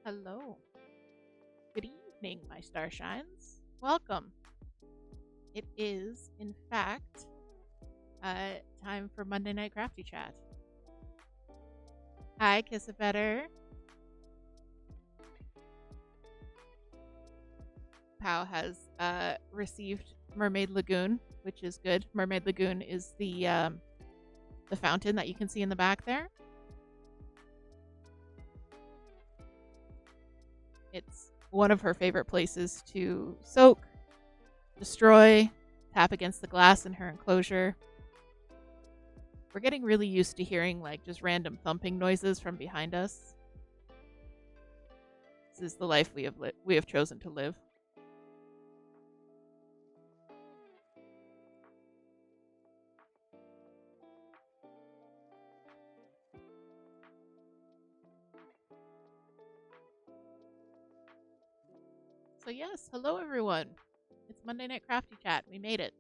Hello. Good evening, my starshines. Welcome. It is, in fact, time for Monday Night Crafty Chat. Hi, Kiss It Better. Pow has received Mermaid Lagoon, which is good. Mermaid Lagoon is the fountain that you can see in the back there. It's one of her favorite places to soak, destroy, tap against the glass in her enclosure. We're getting really used to hearing like just random thumping noises from behind us. This is the life we have chosen to live. So yes, hello everyone. It's Monday Night Crafty Chat. We made it.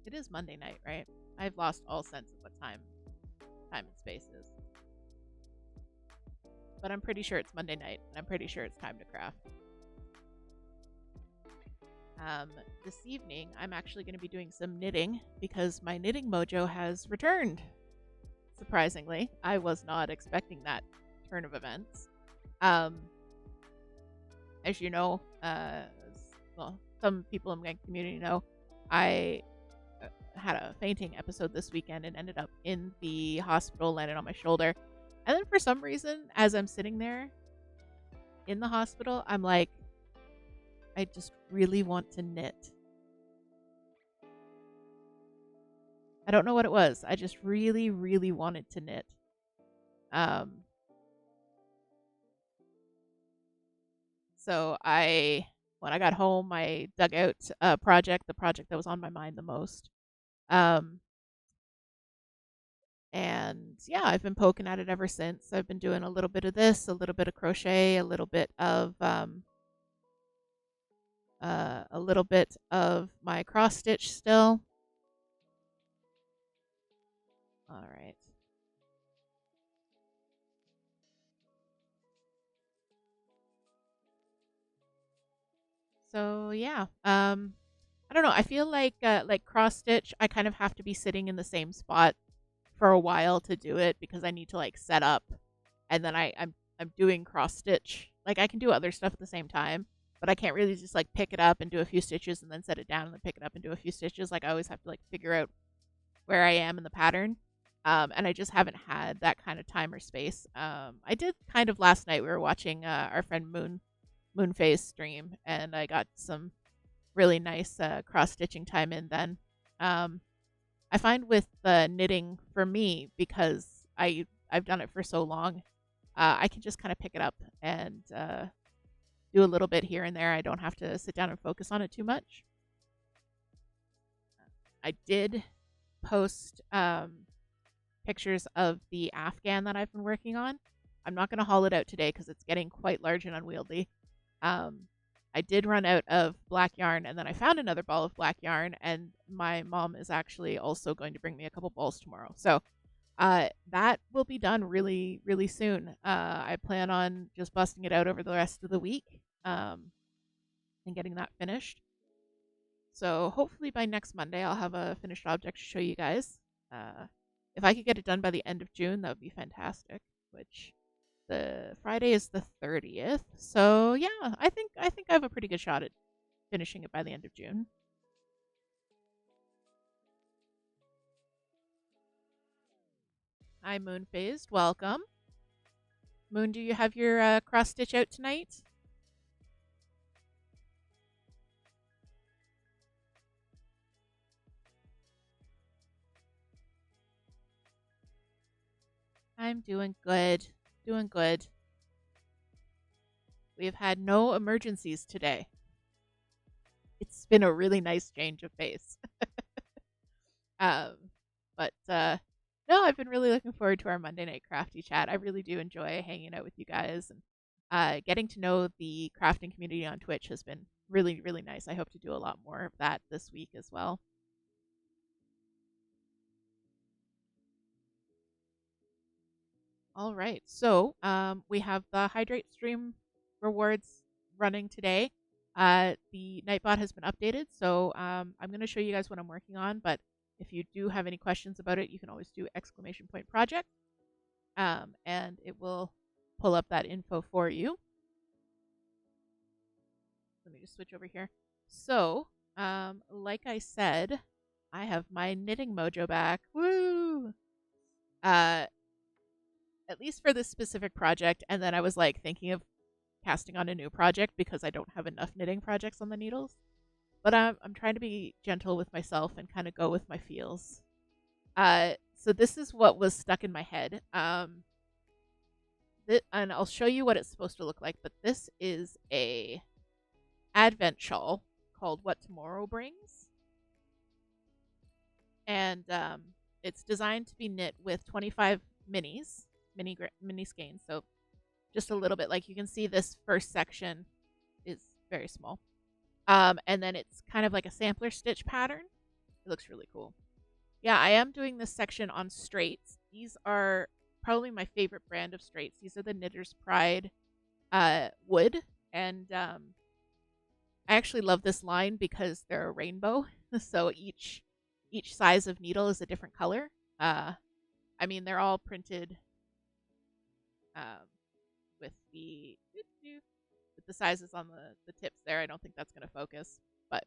It is Monday night, right? I've lost all sense of what time and space is. But I'm pretty sure it's Monday night, and I'm pretty sure it's time to craft. This evening, I'm actually going to be doing some knitting because my knitting mojo has returned. Surprisingly, I was not expecting that turn of events. As you know, well, some people in my community know, I had a fainting episode this weekend and ended up in the hospital, landed on my shoulder. And then for some reason, as I'm sitting there in the hospital, I'm like, I just really want to knit. I don't know what it was. I just really, really wanted to knit. So when I got home, I dug out the project that was on my mind the most. And yeah, I've been poking at it ever since. I've been doing a little bit of this, a little bit of crochet, a little bit of my cross stitch still. All right. So yeah, I don't know. I feel like cross stitch, I kind of have to be sitting in the same spot for a while to do it because I need to like set up, and then I'm doing cross stitch. Like I can do other stuff at the same time, but I can't really just like pick it up and do a few stitches and then set it down and then pick it up and do a few stitches. Like I always have to like figure out where I am in the pattern. And I just haven't had that kind of time or space. I did kind of last night. We were watching our friend Moonface stream, and I got some really nice cross stitching time in then. I find with knitting for me, because I've done it for so long, I can just kind of pick it up and do a little bit here and there. I don't have to sit down and focus on it too much. I did post pictures of the Afghan that I've been working on. I'm not going to haul it out today because it's getting quite large and unwieldy. I did run out of black yarn, and then I found another ball of black yarn, and my mom is actually also going to bring me a couple balls tomorrow. So that will be done really, really soon. I plan on just busting it out over the rest of the week and getting that finished. So hopefully by next Monday, I'll have a finished object to show you guys. If I could get it done by the end of June, that would be fantastic, which the Friday is the 30th. So yeah, I think I have a pretty good shot at finishing it by the end of June. Hi, Moon Phased. Welcome. Moon, do you have your cross stitch out tonight? I'm doing good. Doing good. We have had no emergencies today. It's been a really nice change of pace. But no, I've been really looking forward to our Monday Night Crafty Chat. I really do enjoy hanging out with you guys, and getting to know the crafting community on Twitch has been really, really nice. I hope to do a lot more of that this week as well. All right. So we have the Hydrate Stream rewards running today. The Nightbot has been updated, so I'm going to show you guys what I'm working on. But if you do have any questions about it, you can always do !project, and it will pull up that info for you. Let me just switch over here. So, like I said, I have my knitting mojo back. Woo! At least for this specific project, and then I was like thinking of casting on a new project because I don't have enough knitting projects on the needles. But I'm trying to be gentle with myself and kind of go with my feels. So this is what was stuck in my head. And I'll show you what it's supposed to look like. But this is a Advent shawl called What Tomorrow Brings, and it's designed to be knit with 25 mini skeins. So just a little bit. Like you can see, this first section is very small. And then it's kind of like a sampler stitch pattern. It looks really cool. Yeah, I am doing this section on straights. These are probably my favorite brand of straights. These are the Knitter's Pride wood. And I actually love this line because they're a rainbow. So each size of needle is a different color. I mean, they're all printed with the sizes on the tips there. I don't think that's going to focus, but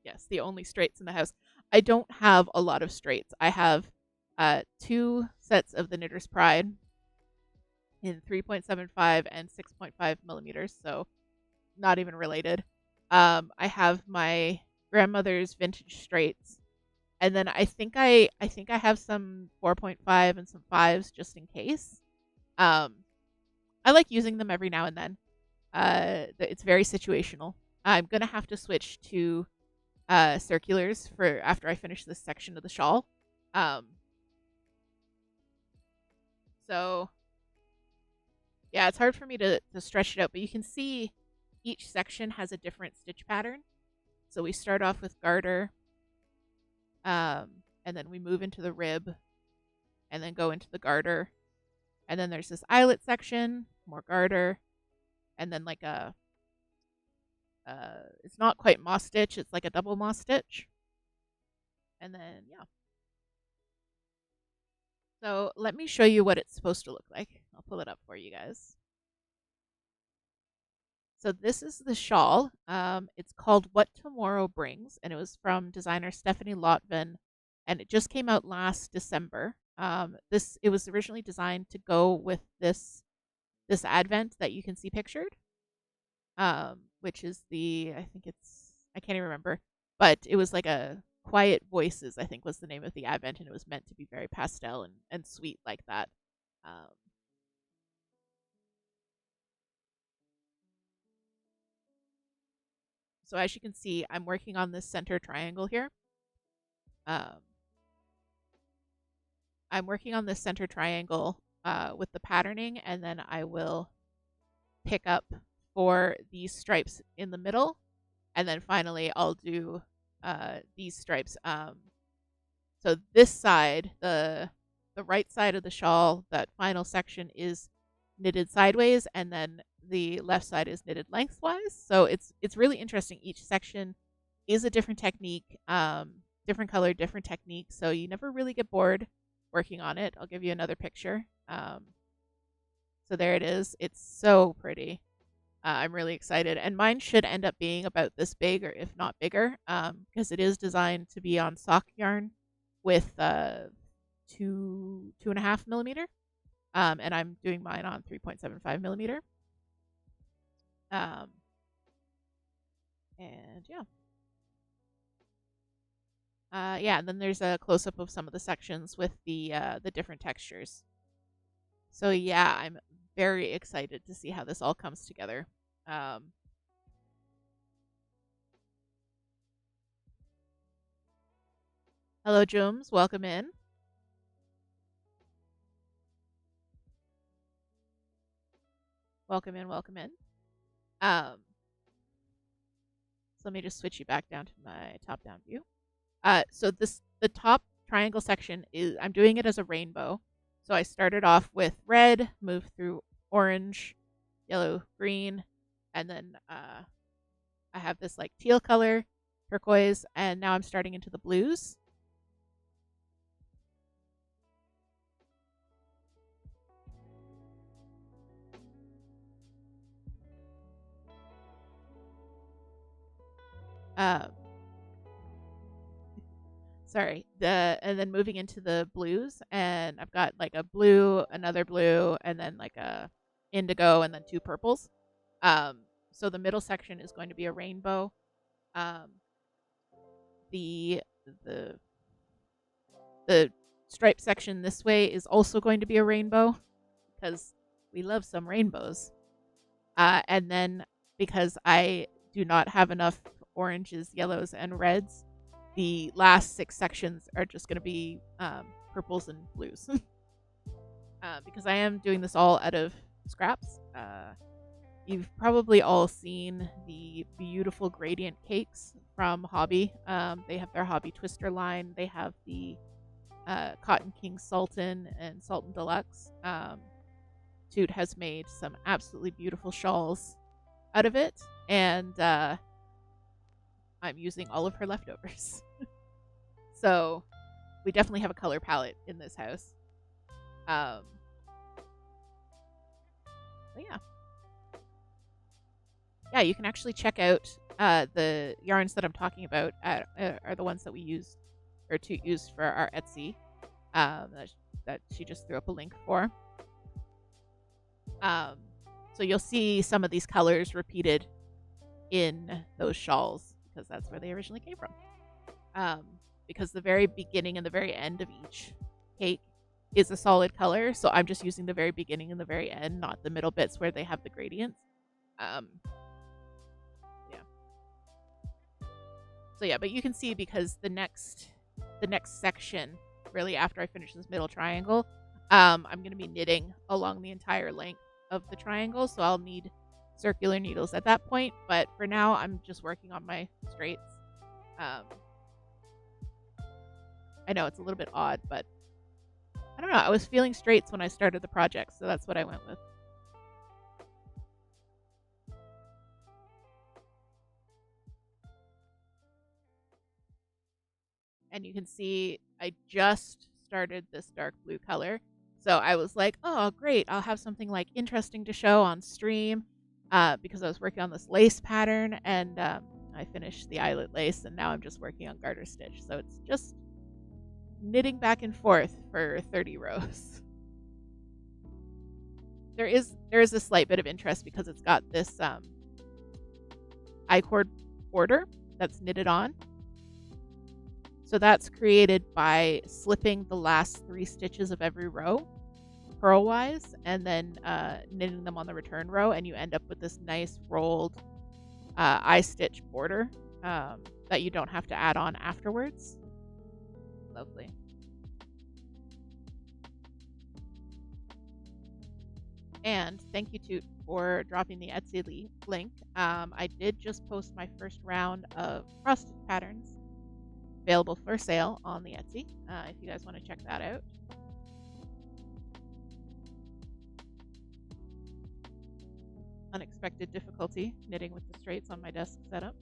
yes, the only straights in the house. I don't have a lot of straights. I have 2 sets of the Knitter's Pride in 3.75 and 6.5 millimeters, so not even related. I have my grandmother's vintage straights, and then I think I have some 4.5 and some 5s just in case. I like using them every now and then. It's very situational. I'm gonna have to switch to circulars for after I finish this section of the shawl. So yeah, it's hard for me to stretch it out, but you can see each section has a different stitch pattern. So we start off with garter, and then we move into the rib, and then go into the garter, and then there's this eyelet section, more garter, and then like a it's not quite moss stitch, it's like a double moss stitch, and then yeah. So let me show you what it's supposed to look like. I'll pull it up for you guys. So this is the shawl. It's called What Tomorrow Brings, and it was from designer Stephanie Lotvin, and it just came out last December. It was originally designed to go with this Advent that you can see pictured, which is I can't even remember, but it was like a Quiet Voices, I think was the name of the Advent, and it was meant to be very pastel and sweet like that. So as you can see, I'm working on this center triangle here. I'm working on this center triangle with the patterning, and then I will pick up for these stripes in the middle, and then finally I'll do these stripes. So this side, the right side of the shawl, that final section is knitted sideways, and then the left side is knitted lengthwise. So it's really interesting. Each section is a different technique, different color, different technique. So you never really get bored working on it. I'll give you another picture. So there it is. It's so pretty. I'm really excited, and mine should end up being about this big, or if not bigger, because it is designed to be on sock yarn with 2.5 millimeter, and I'm doing mine on 3.75 millimeter. And yeah. Yeah, and then there's a close-up of some of the sections with the different textures. So yeah, I'm very excited to see how this all comes together. Hello, Jooms. Welcome in. Welcome in. Welcome in. So let me just switch you back down to my top-down view. So the top triangle section is, I'm doing it as a rainbow. So I started off with red, moved through orange, yellow, green, and then I have this like teal color, turquoise, and now I'm starting into the blues. Um, sorry, and then moving into the blues, and I've got like a blue, another blue, and then like a indigo, and then two purples. Um, so the middle section is going to be a rainbow. Um, the the the stripe section this way is also going to be a rainbow because we love some rainbows. And then because I do not have enough oranges, yellows, and reds, the last 6 sections are just going to be purples and blues. Because I am doing this all out of scraps. You've probably all seen the beautiful gradient cakes from Hobby. They have their Hobby Twister line. They have the Cotton King Sultan and Sultan Deluxe. Toot has made some absolutely beautiful shawls out of it, and I'm using all of her leftovers. So we definitely have a color palette in this house. But yeah. Yeah, you can actually check out the yarns that I'm talking about are the ones that we used, or Toot used for our Etsy, that she just threw up a link for. So you'll see some of these colors repeated in those shawls because that's where they originally came from. Because the very beginning and the very end of each cake is a solid color, so I'm just using the very beginning and the very end, not the middle bits where they have the gradients. Yeah. So yeah, but you can see because the next section, really after I finish this middle triangle, I'm going to be knitting along the entire length of the triangle, so I'll need circular needles at that point, but for now I'm just working on my straights. I know it's a little bit odd, but I don't know, I was feeling straights when I started the project, so that's what I went with. And you can see I just started this dark blue color. So I was like, oh, great. I'll have something like interesting to show on stream because I was working on this lace pattern, and I finished the eyelet lace, and now I'm just working on garter stitch. So it's just knitting back and forth for 30 rows. There is a slight bit of interest because it's got this I-cord border that's knitted on. So that's created by slipping the last 3 stitches of every row purlwise and then knitting them on the return row, and you end up with this nice rolled eye-stitch border that you don't have to add on afterwards. Lovely. And thank you, Toot, for dropping the Etsy link. I did just post my first round of cross-stitch patterns available for sale on the Etsy, if you guys want to check that out. Unexpected difficulty knitting with the straights on my desk setup.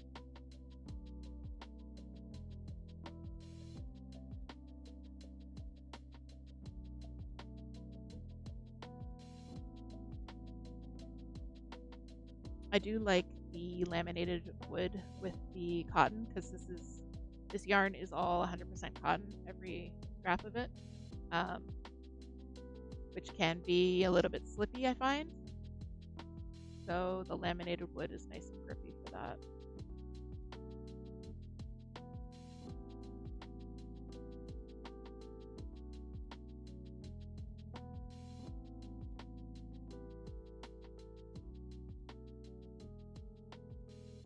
I do like the laminated wood with the cotton because this yarn is all 100% cotton, every scrap of it, which can be a little bit slippy, I find. So the laminated wood is nice and grippy for that.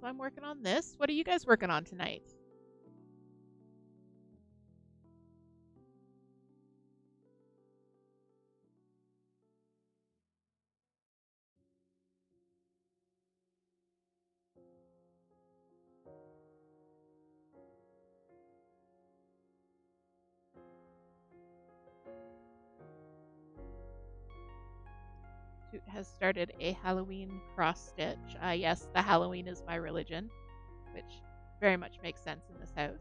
So I'm working on this. What are you guys working on tonight? Toot has started a Halloween cross stitch. Yes, the Halloween is my religion, which very much makes sense in this house.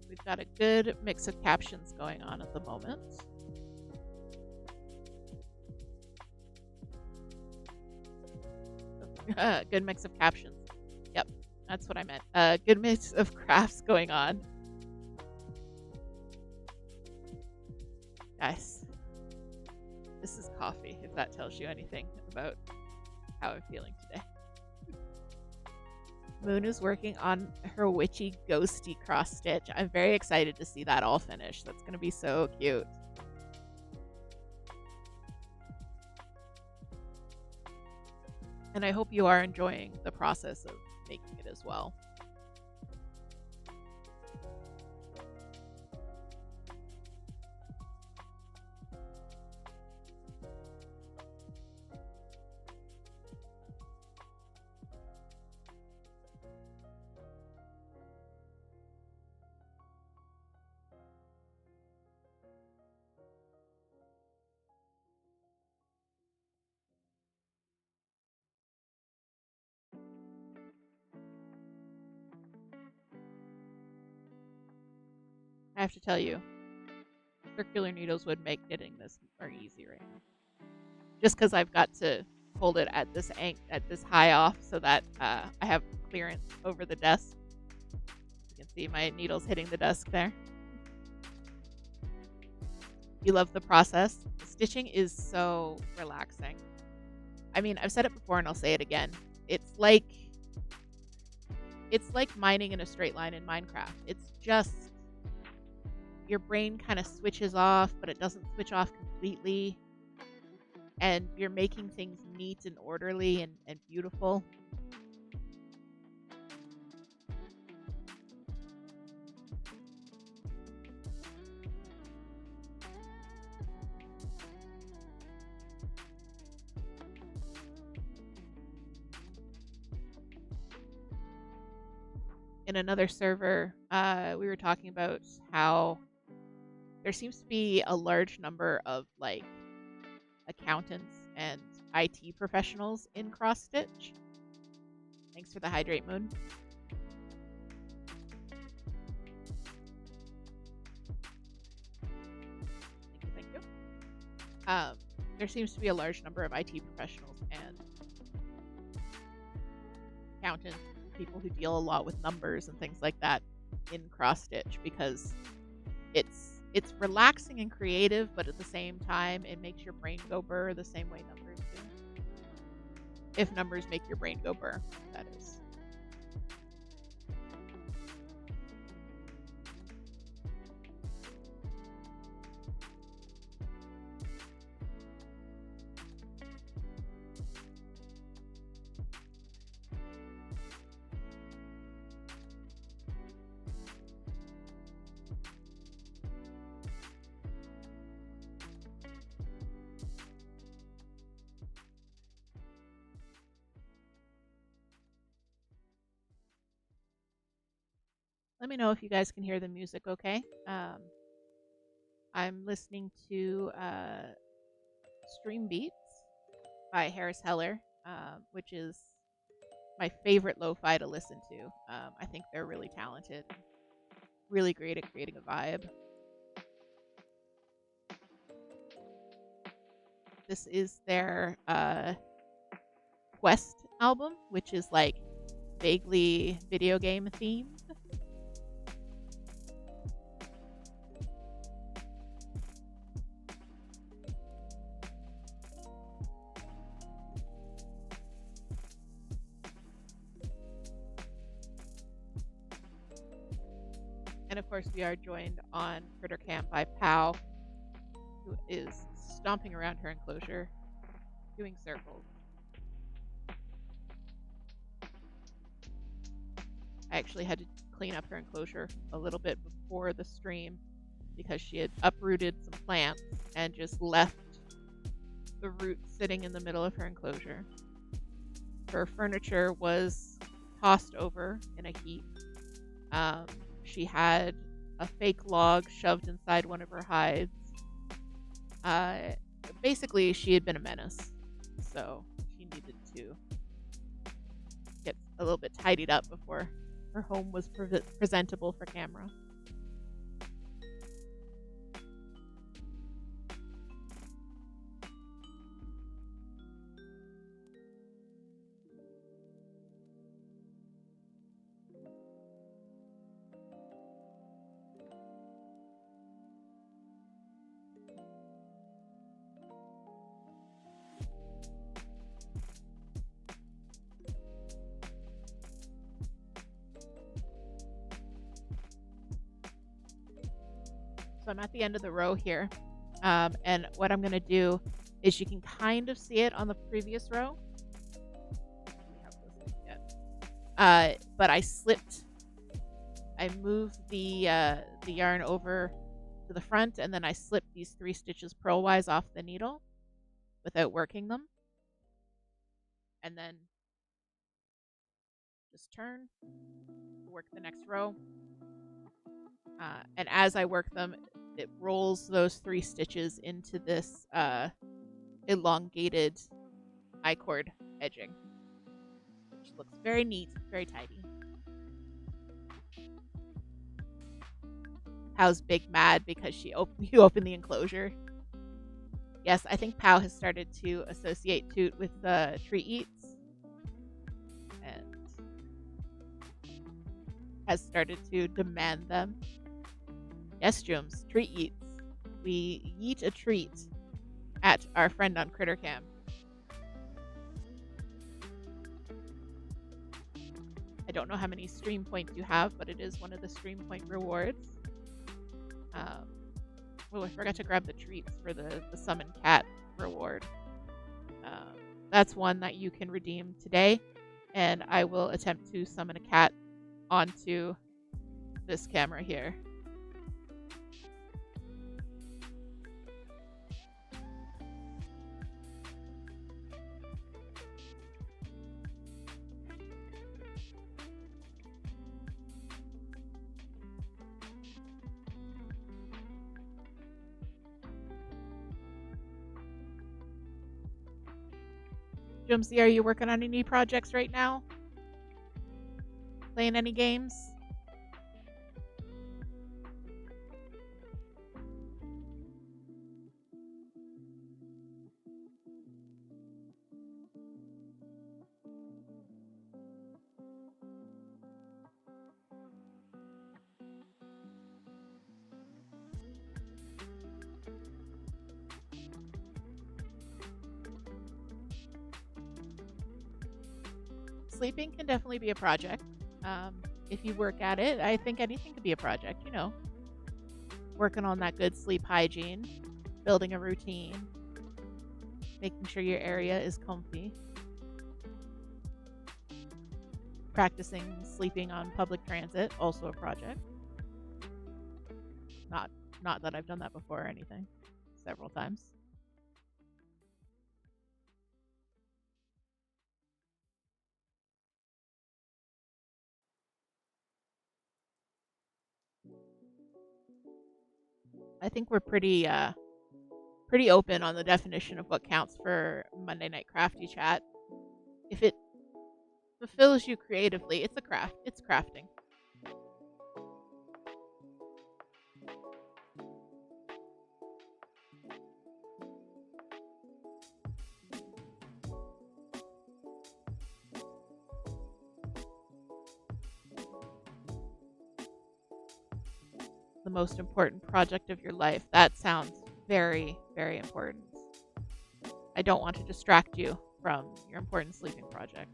We've got a good mix of captions going on at the moment. Good mix of captions. Yep, that's what I meant. Good mix of crafts going on. Guys, this is coffee, if that tells you anything about how I'm feeling today. Moon is working on her witchy ghosty cross stitch. I'm very excited to see that all finished. That's going to be so cute. And I hope you are enjoying the process of making it as well. I have to tell you, circular needles would make knitting this more easy right now. Just because I've got to hold it at this high off so that I have clearance over the desk. You can see my needles hitting the desk there. You love the process. The stitching is so relaxing. I mean, I've said it before and I'll say it again. It's like mining in a straight line in Minecraft. It's just your brain kind of switches off, but it doesn't switch off completely. And you're making things neat and orderly and beautiful. In another server, we were talking about how there seems to be a large number of like accountants and IT professionals in cross stitch. Thanks for the hydrate, Moon. Thank you. There seems to be a large number of IT professionals and accountants, people who deal a lot with numbers and things like that in cross stitch, because it's relaxing and creative, but at the same time it makes your brain go burr the same way numbers do. If numbers make your brain go burr, that is. Let me know if you guys can hear the music okay. I'm listening to Stream Beats by Harris Heller, which is my favorite lo-fi to listen to. I think they're really talented, really great at creating a vibe. This is their Quest album, which is like vaguely video game themed. And of course, we are joined on Critter Camp by Pow, who is stomping around her enclosure, doing circles. I actually had to clean up her enclosure a little bit before the stream because she had uprooted some plants and just left the roots sitting in the middle of her enclosure. Her furniture was tossed over in a heap. She had a fake log shoved inside one of her hides. Basically, she had been a menace, so she needed to get a little bit tidied up before her home was presentable for camera. So I'm at the end of the row here. And what I'm going to do is you can kind of see it on the previous row. But I slipped. I moved the yarn over to the front, and then I slipped these 3 stitches purlwise off the needle without working them. And then just turn, work the next row. And as I work them, it rolls those 3 stitches into this elongated I-cord edging, which looks very neat, very tidy. Pow's big mad because you opened the enclosure. Yes, I think Pow has started to associate Toot with treat eats and has started to demand them. Yes, Jooms, treat eats. We eat a treat at our friend on CritterCam. I don't know how many stream points you have, but it is one of the stream point rewards. Oh, I forgot to grab the treats for the summon cat reward. That's one that you can redeem today, and I will attempt to summon a cat onto this camera here. Jumsy, are you working on any projects right now? Playing any games? Sleeping can definitely be a project. If you work at it, I think anything could be a project, you know. Working on that good sleep hygiene, building a routine, making sure your area is comfy, practicing sleeping on public transit, also a project. Not that I've done that before or anything, several times. I think we're pretty open on the definition of what counts for Monday Night Crafty Chat. If it fulfills you creatively, it's a craft. It's crafting. The most important project of your life. That sounds very, very important. I don't want to distract you from your important sleeping project.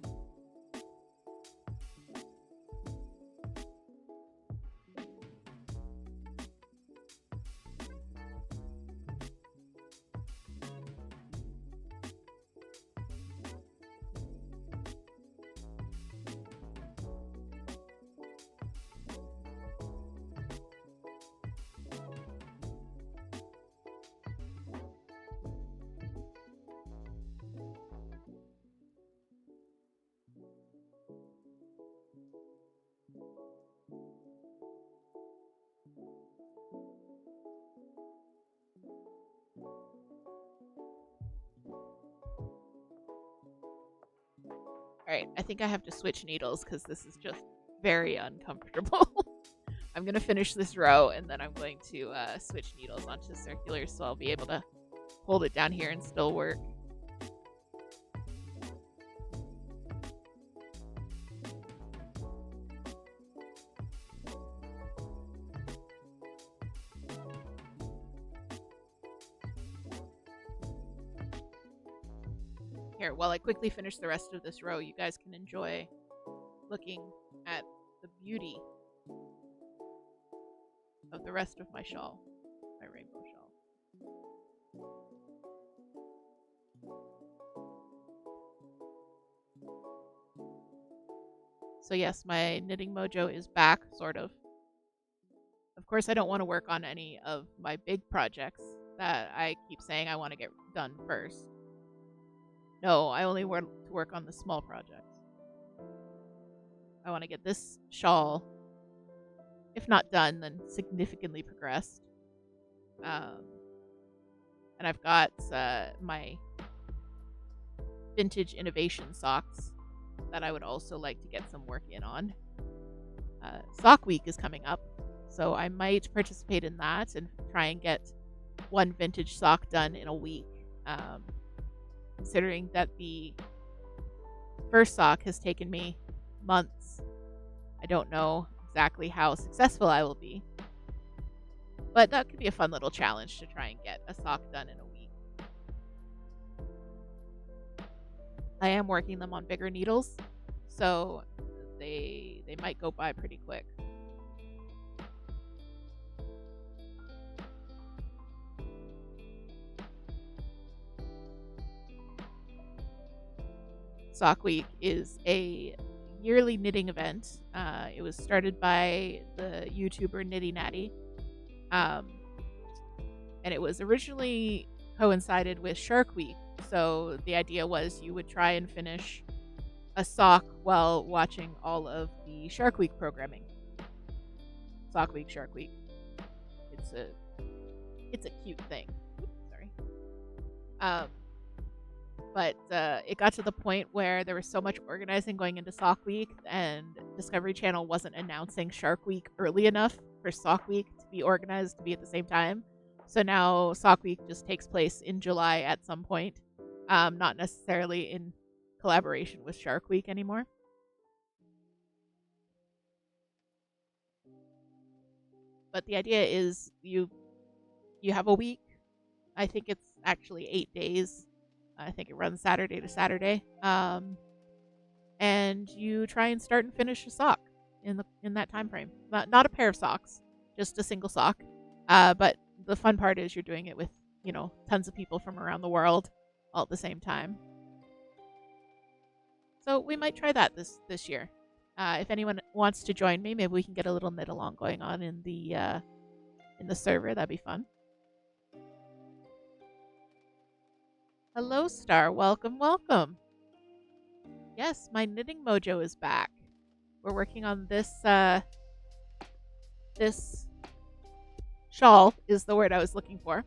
Alright, I think I have to switch needles because this is just very uncomfortable. I'm going to finish this row and then I'm going to switch needles onto circular so I'll be able to hold it down here and still work. Here, while I quickly finish the rest of this row, you guys can enjoy looking at the beauty of the rest of my shawl, my rainbow shawl. So yes, my knitting mojo is back, sort of. Of course, I don't want to work on any of my big projects that I keep saying I want to get done first. No, I only want to work on the small projects. I want to get this shawl, if not done, then significantly progressed. And I've got my vintage innovation socks that I would also like to get some work in on. Sock week is coming up, so I might participate in that and try and get one vintage sock done in a week. Considering that the first sock has taken me months, I don't know exactly how successful I will be. But that could be a fun little challenge to try and get a sock done in a week. I am working them on bigger needles, so they might go by pretty quick. Sock Week is a yearly knitting event. It was started by the YouTuber Nitty Natty. And it was originally coincided with Shark Week. So the idea was you would try and finish a sock while watching all of the Shark Week programming. Sock Week, Shark Week. It's a cute thing. Oops, sorry. But it got to the point where there was so much organizing going into Sock Week, and Discovery Channel wasn't announcing Shark Week early enough for Sock Week to be organized to be at the same time. So now Sock Week just takes place in July at some point, not necessarily in collaboration with Shark Week anymore. But the idea is you have a week. I think it's actually 8 days. I think it runs Saturday to Saturday. And you try and start and finish a sock in that time frame. Not a pair of socks, just a single sock. But the fun part is you're doing it with, tons of people from around the world all at the same time. So we might try that this year. If anyone wants to join me, maybe we can get a little knit along going on in the server. That'd be fun. Hello, Star. Welcome, welcome. Yes, my knitting mojo is back. We're working on this shawl is the word I was looking for.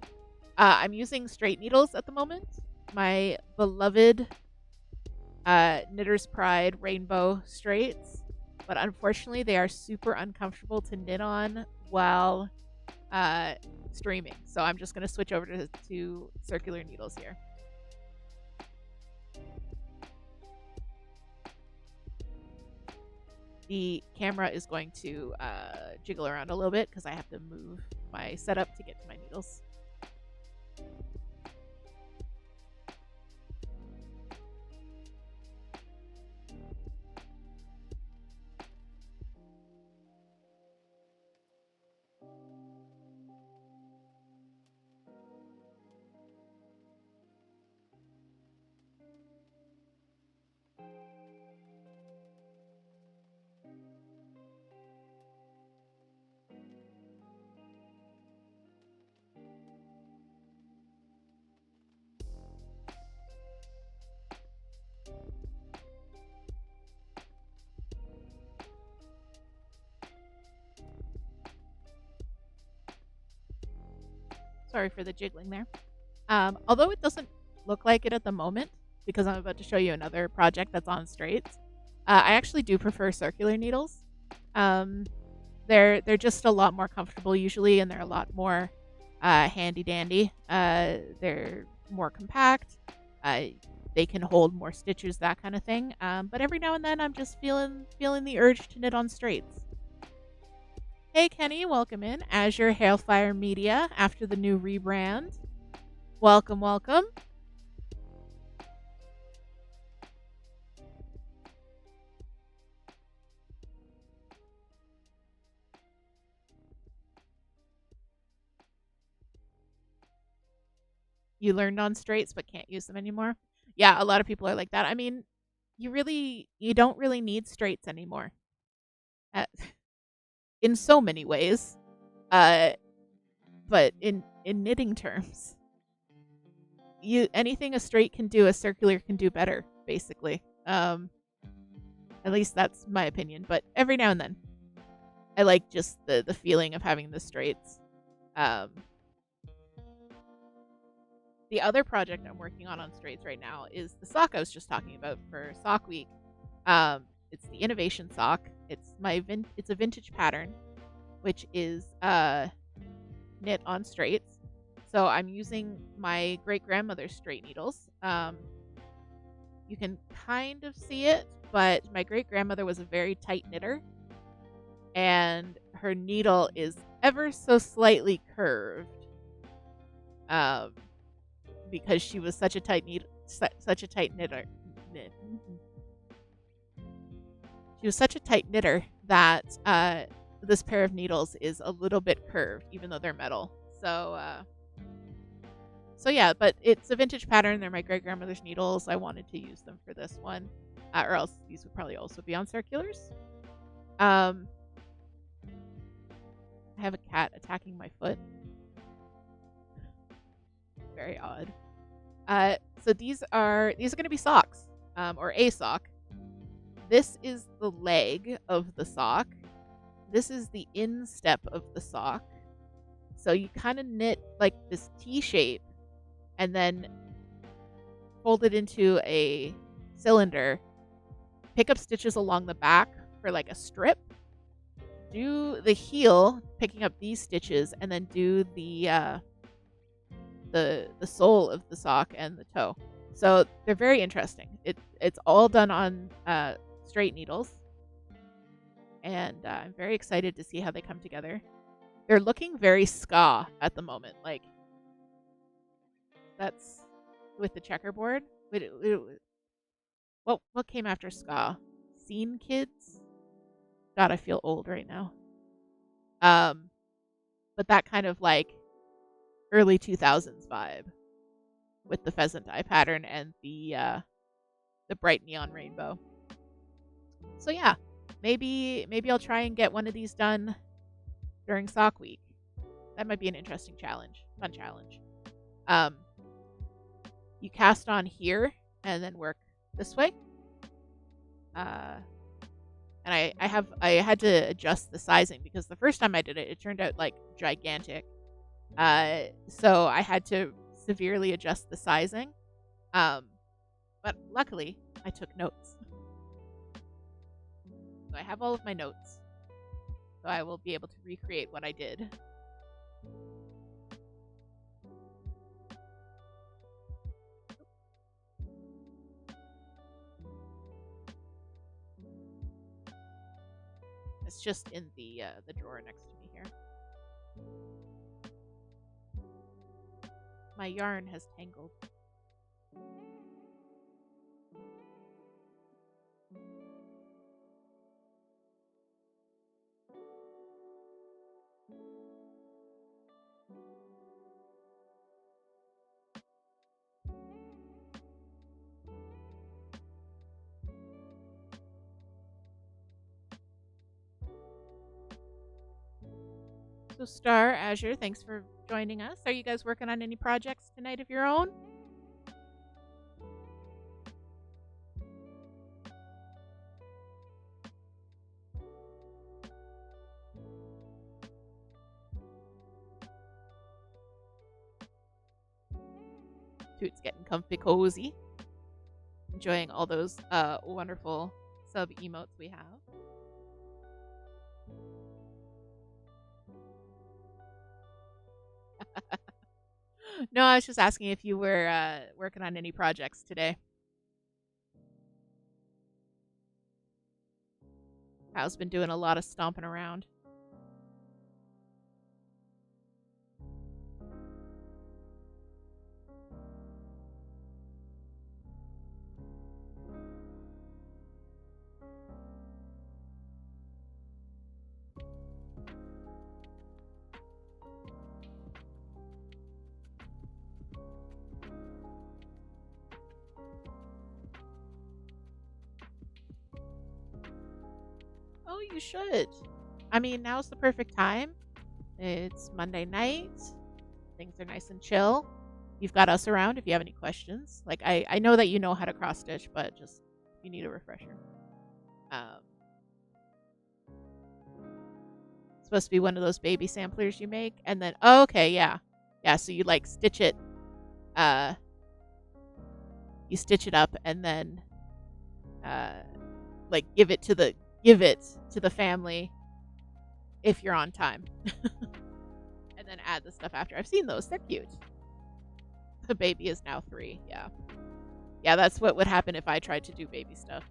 I'm using straight needles at the moment. My beloved Knitter's Pride rainbow straights. But unfortunately, they are super uncomfortable to knit on while streaming. So I'm just going to switch over to circular needles here. The camera is going to jiggle around a little bit because I have to move my setup to get to my needles. Sorry for the jiggling there. Although it doesn't look like it at the moment, because I'm about to show you another project that's on straights. I actually do prefer circular needles. Um, they're just a lot more comfortable usually, and they're a lot more handy dandy. They're more compact. Uh, they can hold more stitches, that kind of thing. But every now and then, I'm just feeling the urge to knit on straights. Hey Kenny, welcome in Azure Hailfire Media after the new rebrand. Welcome, welcome. You learned on straights but can't use them anymore. Yeah, a lot of people are like that. I mean, you don't really need straights anymore. Uh, in so many ways. But in knitting terms, anything a straight can do, a circular can do better, basically. At least that's my opinion. But every now and then, I like just the feeling of having the straights. The other project I'm working on straights right now is the sock I was just talking about for Sock Week. It's the Innovation sock. It's a vintage pattern, which is knit on straights. So I'm using my great grandmother's straight needles. You can kind of see it, but my great grandmother was a very tight knitter, and her needle is ever so slightly curved. Because she was such a tight knitter. She was such a tight knitter that this pair of needles is a little bit curved, even though they're metal. So yeah, but it's a vintage pattern. They're my great grandmother's needles. I wanted to use them for this one, or else these would probably also be on circulars. I have a cat attacking my foot. Very odd. So these are going to be socks, or a sock. This is the leg of the sock. This is the instep of the sock. So you kind of knit like this T shape, and then fold it into a cylinder. Pick up stitches along the back for like a strip. Do the heel, picking up these stitches, and then do the sole of the sock and the toe. So they're very interesting. It's all done on straight needles, and I'm very excited to see how they come together. They're looking very ska at the moment. Like, that's with the checkerboard. What came after ska? Scene Kids? God, I feel old right now. But that kind of like early 2000s vibe with the pheasant eye pattern and the bright neon rainbow. So yeah, maybe I'll try and get one of these done during Sock Week. That might be an interesting challenge, fun challenge. You cast on here and then work this way. And I had to adjust the sizing because the first time I did it, it turned out like gigantic. So I had to severely adjust the sizing. But luckily, I took notes. So I have all of my notes. So I will be able to recreate what I did. It's just in the drawer next to me here. My yarn has tangled. So Star Azure, thanks for joining us. Are you guys working on any projects tonight of your own? Toot's getting comfy cozy. enjoying all those wonderful sub emotes we have. No, I was just asking if you were working on any projects today. How's been doing a lot of stomping around. Oh, you should. I mean, now's the perfect time. It's Monday night. Things are nice and chill. You've got us around if you have any questions. Like, I know that you know how to cross stitch, but just if you need a refresher. It's supposed to be one of those baby samplers you make. And then, oh, okay, yeah. Yeah, so you like stitch it. You stitch it up and then like give it to the family if you're on time. And then add the stuff after. I've seen those. They're cute. The baby is now 3. Yeah. Yeah, that's what would happen if I tried to do baby stuff.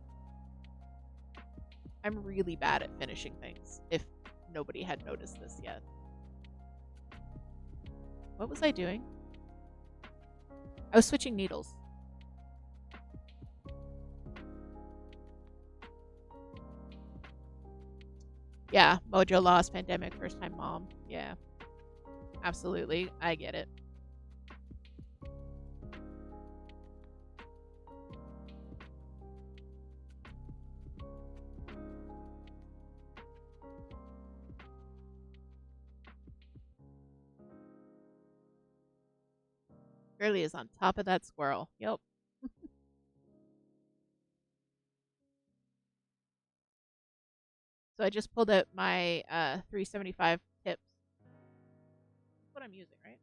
I'm really bad at finishing things, if nobody had noticed this yet. What was I doing? I was switching needles. Yeah, Mojo lost, pandemic, first time mom. Yeah. Absolutely. I get it. Girly is on top of that squirrel. Yep. So I just pulled out my 375 tips. That's what I'm using, right?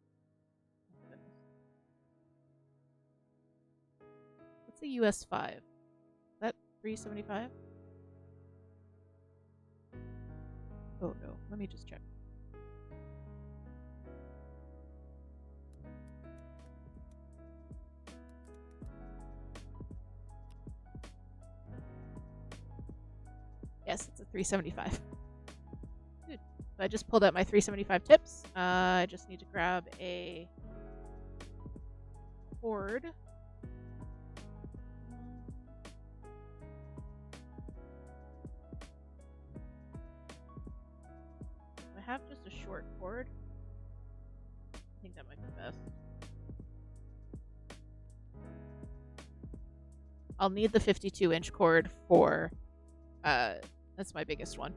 What's a US 5? Is that 375? Oh no, let me just check. Yes, it's a 375. Good. So I just pulled out my 375 tips. I just need to grab a cord. I have just a short cord. I think that might be best. I'll need the 52-inch cord for that's my biggest one.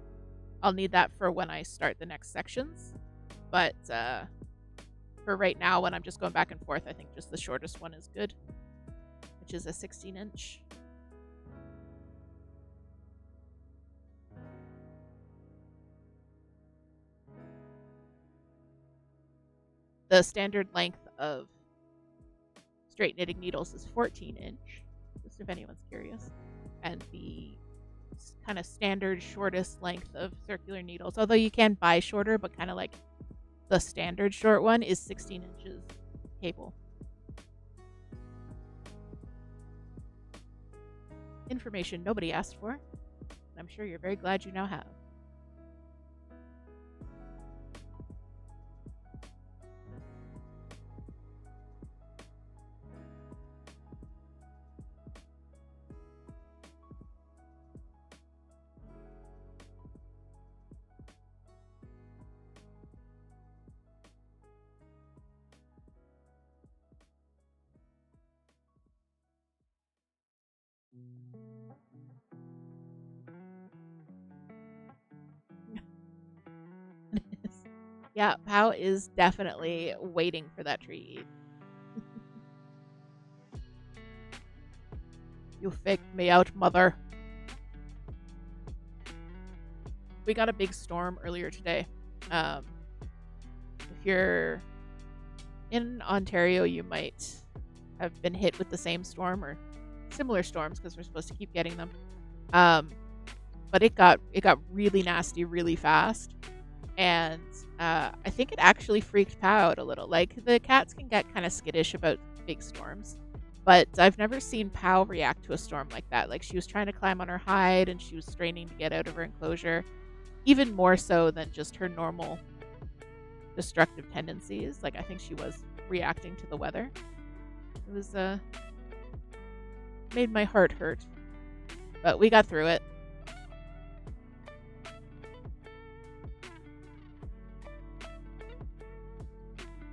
I'll need that for when I start the next sections. But for right now, when I'm just going back and forth, I think just the shortest one is good, which is a 16-inch. The standard length of straight knitting needles is 14-inch, just if anyone's curious. And the kind of standard shortest length of circular needles, although you can buy shorter, but kind of like the standard short one is 16 inches cable. Information nobody asked for, and I'm sure you're very glad you now have. Yeah, Pao is definitely waiting for that treat. You faked me out, mother. We got a big storm earlier today. If you're in Ontario, you might have been hit with the same storm or similar storms because we're supposed to keep getting them. But it got really nasty really fast, and I think it actually freaked Pa out a little. Like, the cats can get kind of skittish about big storms, but I've never seen Pow react to a storm like that. Like, she was trying to climb on her hide and she was straining to get out of her enclosure, even more so than just her normal destructive tendencies. Like, I think she was reacting to the weather. It was made my heart hurt, but we got through it.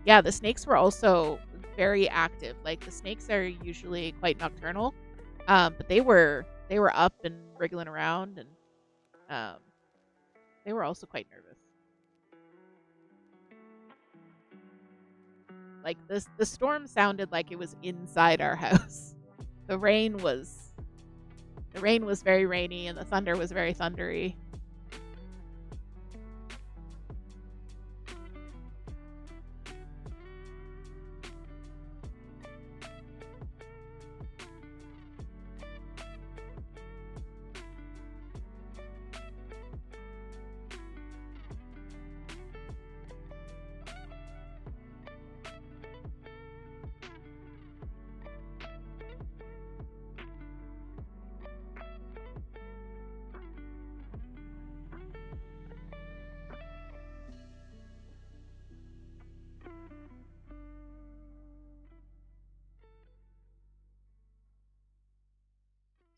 Yeah, the snakes were also very active. Like, the snakes are usually quite nocturnal, but they were up and wriggling around, and they were also quite nervous. Like, the storm sounded like it was inside our house. The rain was very rainy, and the thunder was very thundery.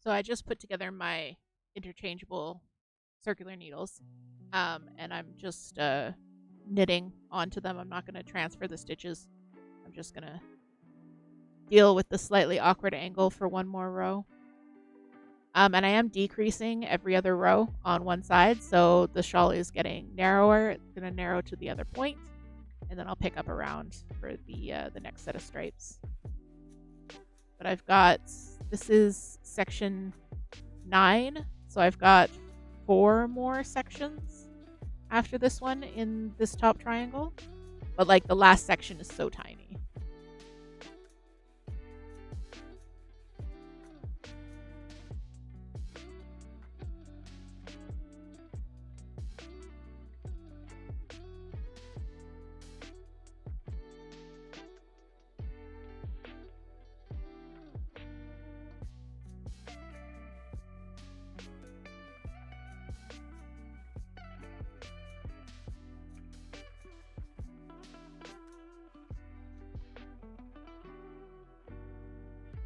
So I just put together my interchangeable circular needles, and I'm just knitting onto them. I'm not going to transfer the stitches. I'm just going to deal with the slightly awkward angle for one more row. And I am decreasing every other row on one side, so the shawl is getting narrower. It's going to narrow to the other point, and then I'll pick up around for the next set of stripes. But I've got, this is section 9, so I've got 4 more sections after this one in this top triangle, but like the last section is so tiny.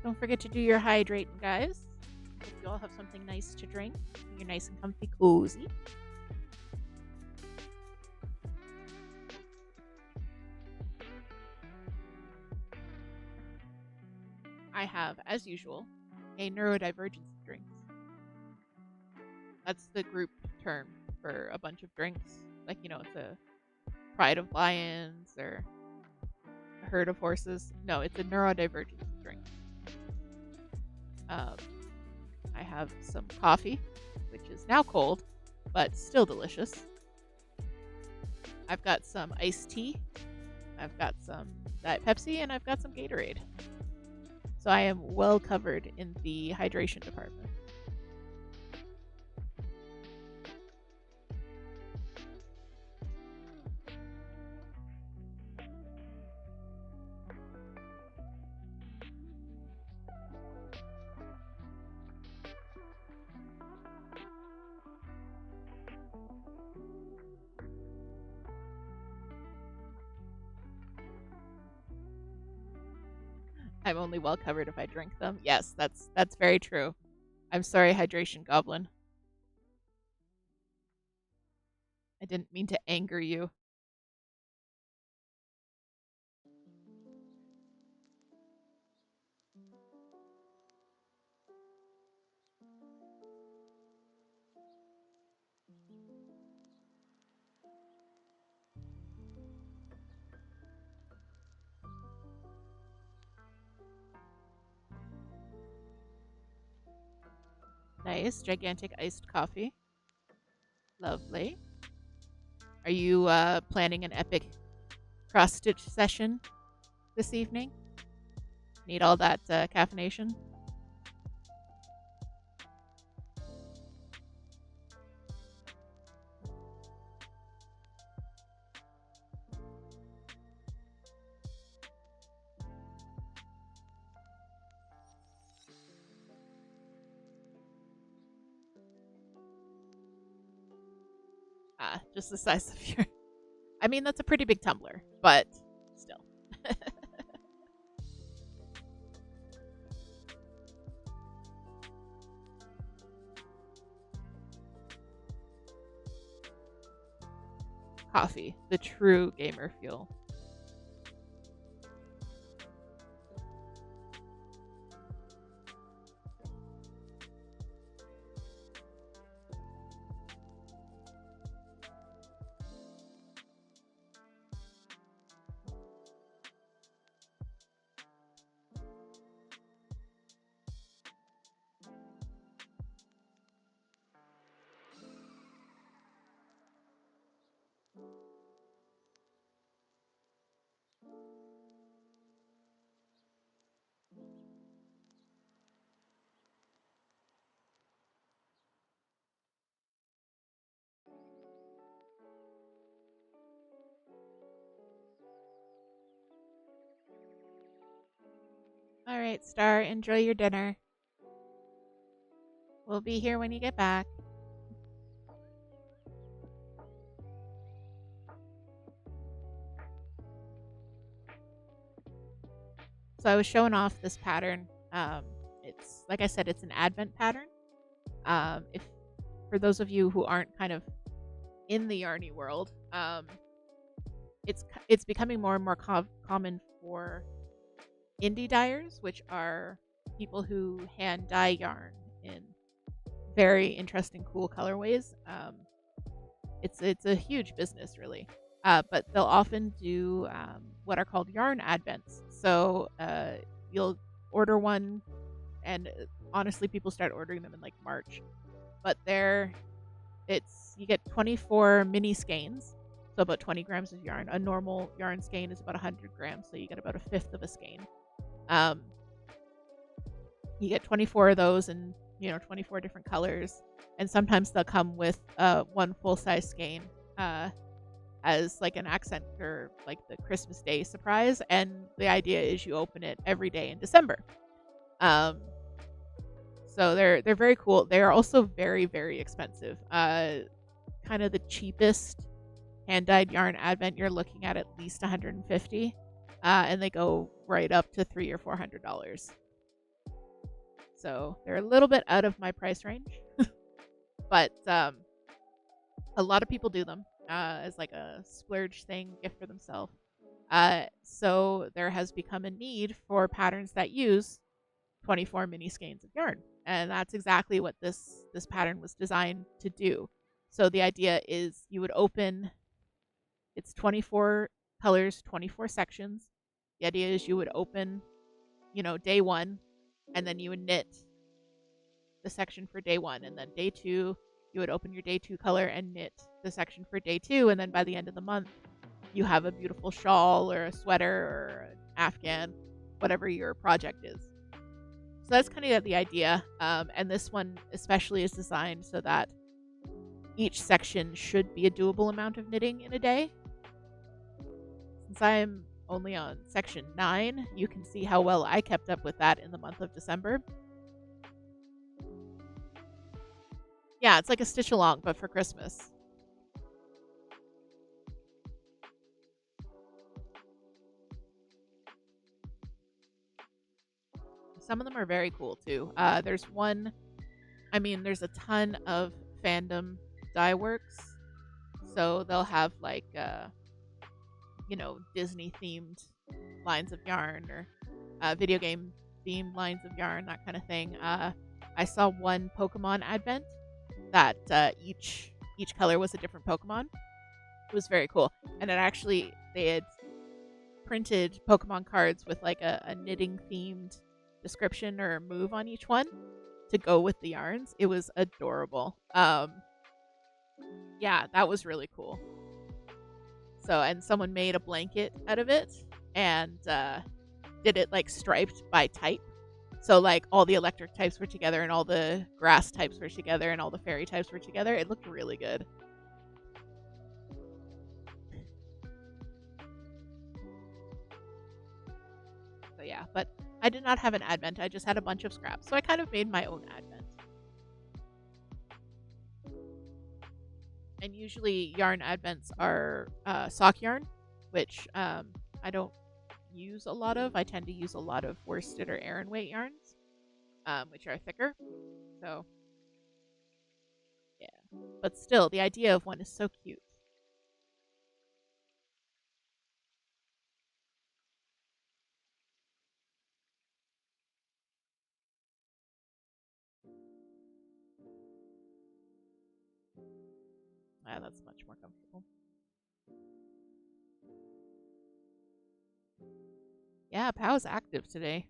Don't forget to do your hydrating, guys. Hope you all have something nice to drink. You're nice and comfy, cozy. I have, as usual, a neurodivergence of drinks. That's the group term for a bunch of drinks. Like, you know, it's a pride of lions or a herd of horses. No, it's a neurodivergence of drinks. I have some coffee, which is now cold, but still delicious. I've got some iced tea. I've got some Diet Pepsi, and I've got some Gatorade. So I am well covered in the hydration department. I'm only well covered if I drink them. Yes, that's very true. I'm sorry, Hydration Goblin. I didn't mean to anger you. Nice, gigantic iced coffee. Lovely. Are you planning an epic cross-stitch session this evening? Need all that caffeination? just the size of your. I mean, that's a pretty big tumbler, but still. Coffee, the true gamer fuel. All right, Star, enjoy your dinner. We'll be here when you get back. So I was showing off this pattern. It's like I said, it's an Advent pattern. If for those of you who aren't kind of in the yarny world, it's becoming more and more common for indie dyers, which are people who hand dye yarn in very interesting, cool colorways. It's a huge business, really. But they'll often do what are called yarn advents. So you'll order one, and honestly, people start ordering them in like March. But you get 24 mini skeins, so about 20 grams of yarn. A normal yarn skein is about 100 grams, so you get about a fifth of a skein. You get 24 of those in 24 different colors, and sometimes they'll come with one full-size skein as like an accent or like the Christmas Day surprise. And the idea is you open it every day in December. So they're very cool. They are also very, very expensive. Kind of the cheapest hand-dyed yarn advent you're looking at least $150, and they go right up to $300 or $400. So they're a little bit out of my price range, but a lot of people do them as like a splurge thing, gift for themselves. So there has become a need for patterns that use 24 mini skeins of yarn, and that's exactly what this pattern was designed to do. So the idea is you would open, it's 24 colors, 24 sections. The idea is you would open, day one, and then you would knit the section for day one, and then day two, you would open your day two color and knit the section for day two, and then by the end of the month, you have a beautiful shawl or a sweater or an afghan, whatever your project is. So that's kind of the idea, and this one especially is designed so that each section should be a doable amount of knitting in a day. Since I am only on section 9, you can see how well I kept up with that in the month of December. Yeah, it's like a stitch along, but for Christmas. Some of them are very cool too. There's a ton of fandom dye works. So they'll have like, Disney themed lines of yarn or video game themed lines of yarn, that kind of thing. I saw one Pokemon advent that each color was a different Pokemon. It was very cool. And they had printed Pokemon cards with like a knitting themed description or move on each one to go with the yarns. It was adorable. Yeah, that was really cool. So, and someone made a blanket out of it and did it like striped by type. So like all the electric types were together and all the grass types were together and all the fairy types were together. It looked really good. So yeah, but I did not have an advent. I just had a bunch of scraps. So I kind of made my own advent. And usually yarn advents are sock yarn, which I don't use a lot of. I tend to use a lot of worsted or Aran weight yarns, which are thicker. So, yeah. But still, the idea of one is so cute. That's much more comfortable. Yeah, Pow's active today.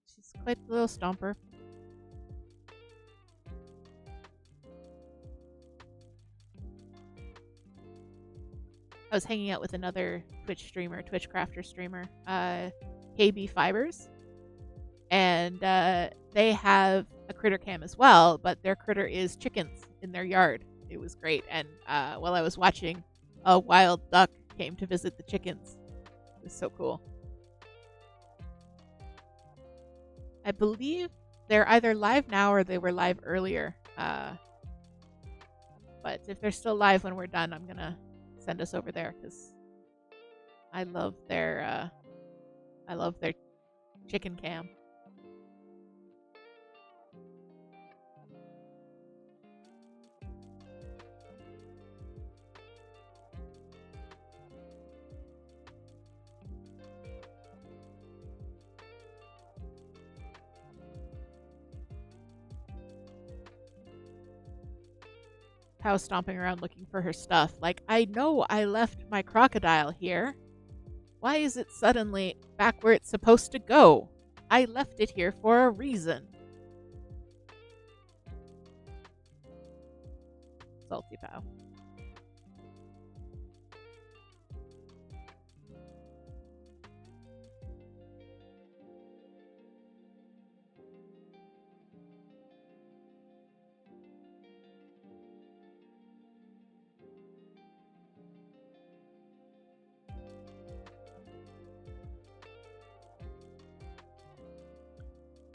She's quite a little stomper. I was hanging out with another Twitch crafter streamer, KB Fibers, and they have a critter cam as well, but their critter is chickens in their yard. It was great, and while I was watching, a wild duck came to visit the chickens. It was so cool. I believe they're either live now or they were live earlier. But if they're still live when we're done, I'm gonna send us over there because I love their chicken cam. Pow stomping around looking for her stuff. Like, I know I left my crocodile here. Why is it suddenly back where it's supposed to go? I left it here for a reason. Salty Pow.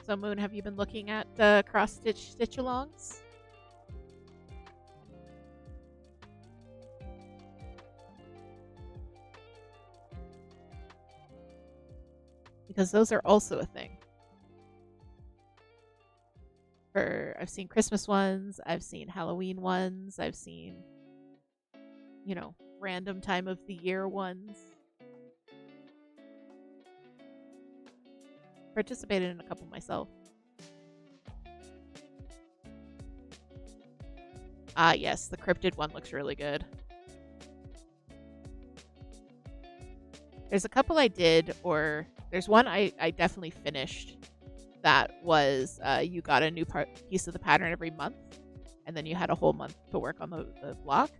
So, Moon, have you been looking at cross-stitch stitch-alongs? Because those are also a thing. I've seen Christmas ones, I've seen Halloween ones, I've seen, random time of the year ones. Participated in a couple myself. Yes, the cryptid one looks really good. There's a couple I did, or there's one I definitely finished. That was you got a new piece of the pattern every month, and then you had a whole month to work on the block.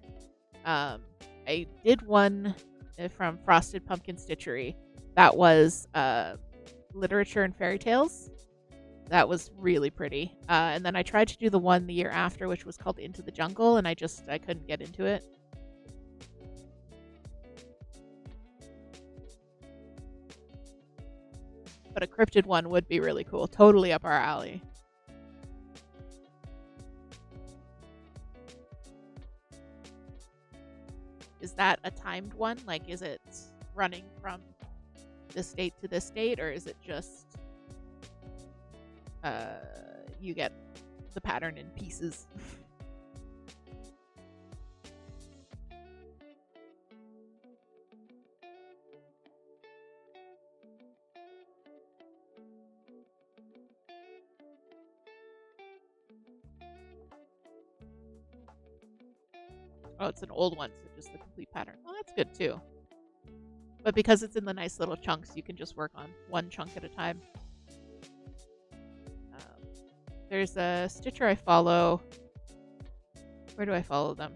I did one from Frosted Pumpkin Stitchery. That was literature and fairy tales. That was really pretty. And then I tried to do the one the year after, which was called Into the Jungle, and I couldn't get into it. But a cryptid one would be really cool. Totally up our alley. Is that a timed one? Like, is it running from this date to this date, or is it just you get the pattern in pieces? Oh, it's an old one, so just the complete pattern. Well, that's good too. But because it's in the nice little chunks, you can just work on one chunk at a time. There's a stitcher I follow. Where do I follow them?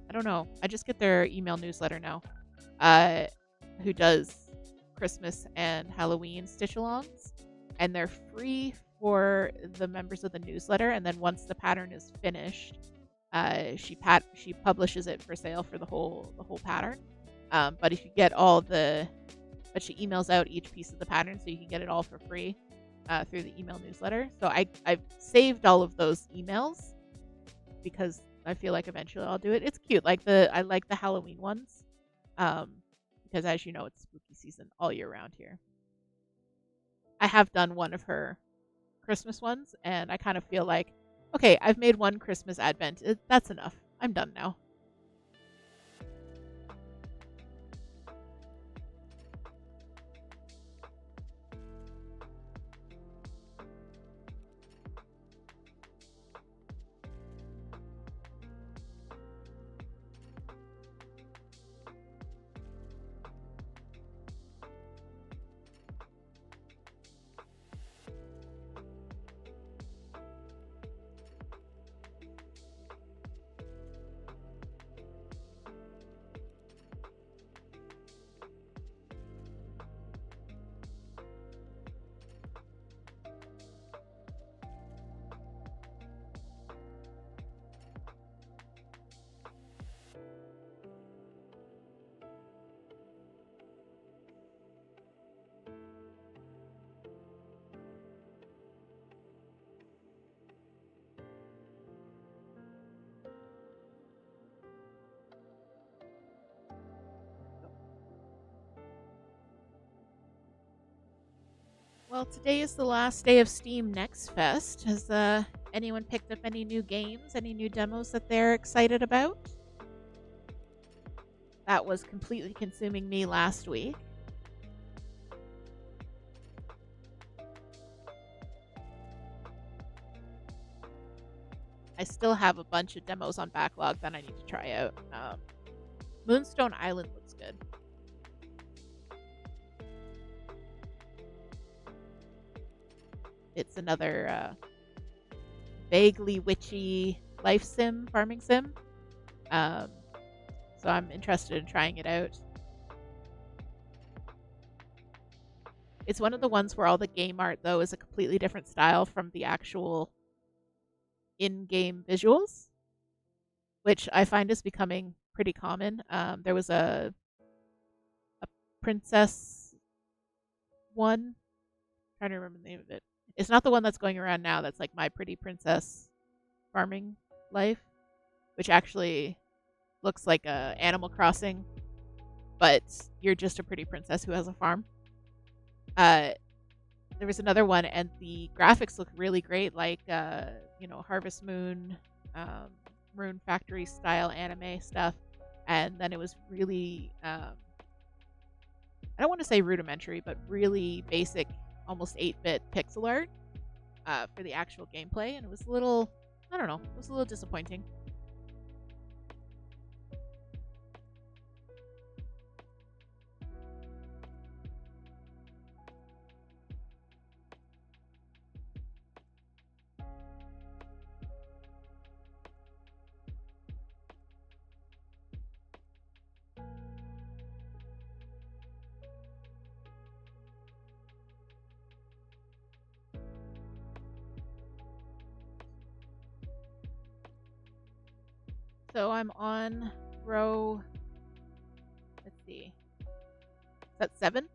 I don't know. I just get their email newsletter now. Who does Christmas and Halloween stitch-alongs. And they're free for the members of the newsletter. And then once the pattern is finished, she publishes it for sale for the whole pattern. But if you get but she emails out each piece of the pattern, so you can get it all for free through the email newsletter. So I've saved all of those emails because I feel like eventually I'll do it. It's cute. I like the Halloween ones. Because as you know, it's spooky season all year round here. I have done one of her Christmas ones, and I kind of feel like, okay, I've made one Christmas advent. That's enough. I'm done now. Well, today is the last day of Steam Next Fest. Has anyone picked up any new games, any new demos that they're excited about? That was completely consuming me last week. I still have a bunch of demos on backlog that I need to try out. Moonstone Island looks good. It's another vaguely witchy life sim, farming sim. So I'm interested in trying it out. It's one of the ones where all the game art, though, is a completely different style from the actual in-game visuals, which I find is becoming pretty common. There was a princess one. I'm trying to remember the name of it. It's not the one that's going around now. That's like My Pretty Princess Farming Life, which actually looks like a Animal Crossing, but you're just a pretty princess who has a farm. There was another one, and the graphics look really great, like Harvest Moon, Maroon Factory style anime stuff. And then it was really, I don't want to say rudimentary, but really basic, almost 8-bit pixel art for the actual gameplay. And it was a little, I don't know, it was a little disappointing. So I'm on row, let's see, is that 7?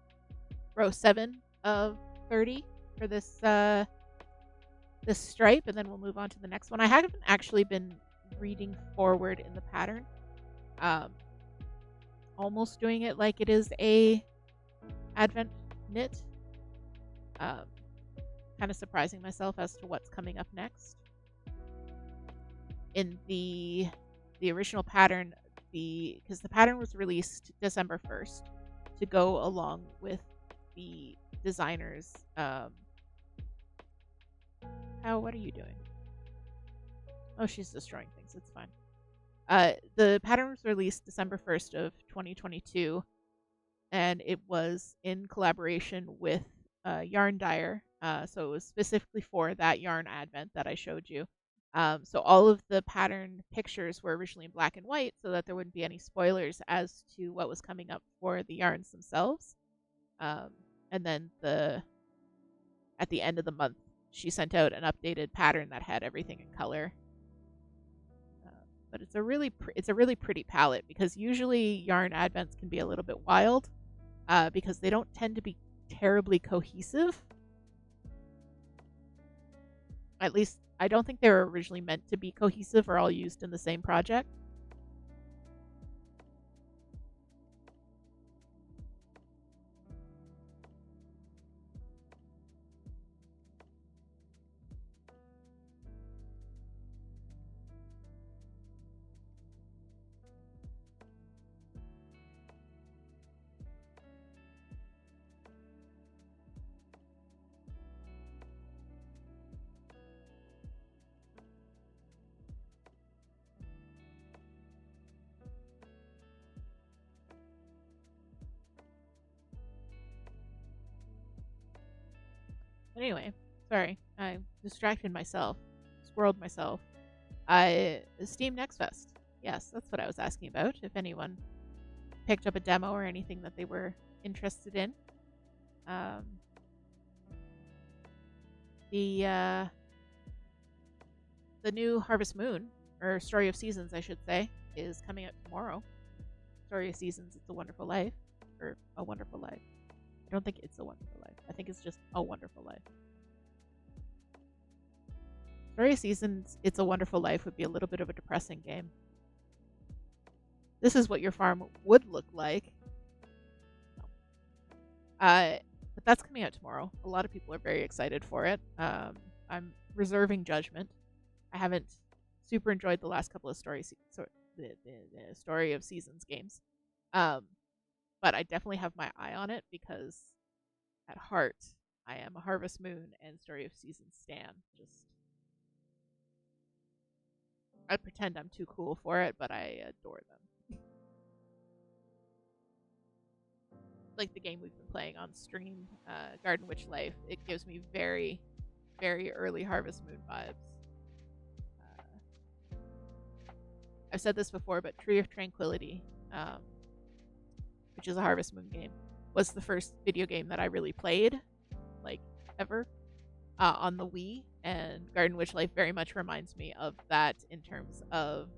Row 7 of 30 for this this stripe, and then we'll move on to the next one. I haven't actually been reading forward in the pattern. Almost doing it like it is a Advent knit. Kind of surprising myself as to what's coming up next. In the original pattern, because the pattern was released December 1st to go along with the designer's what are you doing? Oh, she's destroying things. It's fine. The pattern was released December 1st of 2022, and it was in collaboration with Yarn Dyer. So it was specifically for that yarn advent that I showed you. So all of the pattern pictures were originally in black and white so that there wouldn't be any spoilers as to what was coming up for the yarns themselves. And then at the end of the month, she sent out an updated pattern that had everything in color. But it's a really pretty palette, because usually yarn advents can be a little bit wild because they don't tend to be terribly cohesive. At least I don't think they were originally meant to be cohesive or all used in the same project. Anyway, sorry, I distracted myself, squirreled myself. Steam Next Fest. Yes, that's what I was asking about. If anyone picked up a demo or anything that they were interested in. Um, the new Harvest Moon, or Story of Seasons, I should say, is coming out tomorrow. Story of Seasons, It's a Wonderful Life, or A Wonderful Life. I don't think It's a Wonderful Life. I think it's just A Wonderful Life. Story of Seasons, It's a Wonderful Life would be a little bit of a depressing game. This is what your farm would look like. But that's coming out tomorrow. A lot of people are very excited for it. I'm reserving judgment. I haven't super enjoyed the last couple of the Story of Seasons games. But I definitely have my eye on it because at heart, I am a Harvest Moon and Story of Seasons stan. I pretend I'm too cool for it, but I adore them. Like the game we've been playing on stream, Garden Witch Life, it gives me very, very early Harvest Moon vibes. I've said this before, but Tree of Tranquility, which is a Harvest Moon game, was the first video game that I really played, like, ever, on the Wii, and Garden Witch Life very much reminds me of that in terms of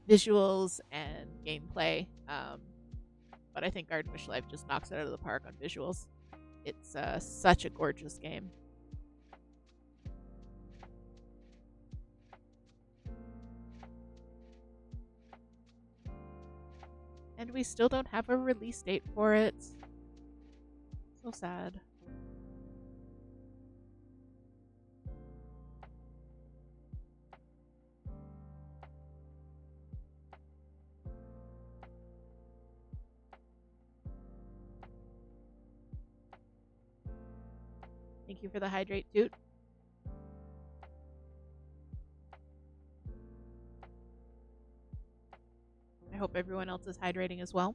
visuals and gameplay. But I think Garden Witch Life just knocks it out of the park on visuals. It's such a gorgeous game. And we still don't have a release date for it. So sad. Thank you for the hydrate, Toot. I hope everyone else is hydrating as well.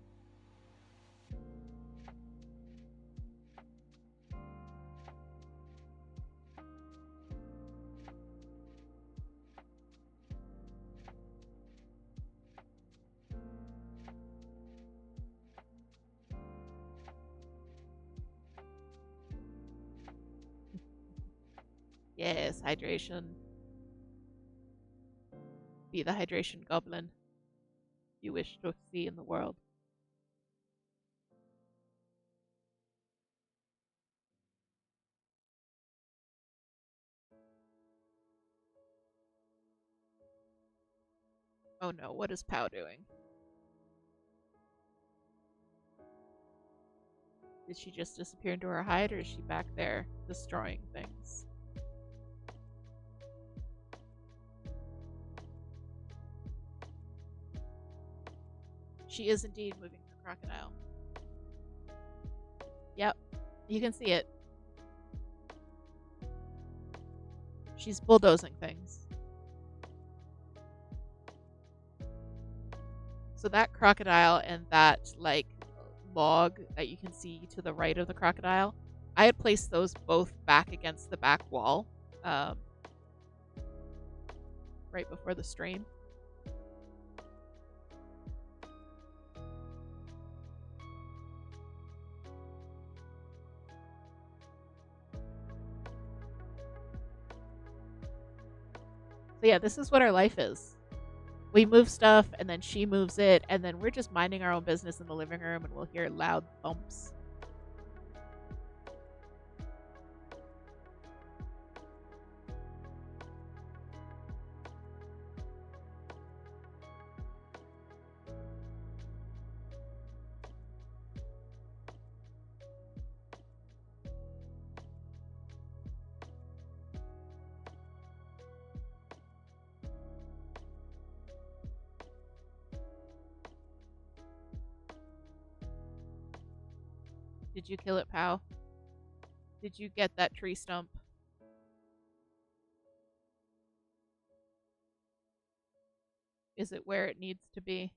Yes, hydration. Be the hydration goblin you wish to see in the world. Oh no, what is Pow doing? Did she just disappear into her hide, or is she back there destroying things? She is indeed moving her crocodile. Yep, you can see it. She's bulldozing things. So that crocodile and that, like, log that you can see to the right of the crocodile, I had placed those both back against the back wall right before the stream. So yeah, this is what our life is. We move stuff, and then she moves it, and then we're just minding our own business in the living room, and we'll hear loud thumps. Did you kill it, pal? Did you get that tree stump? Is it where it needs to be?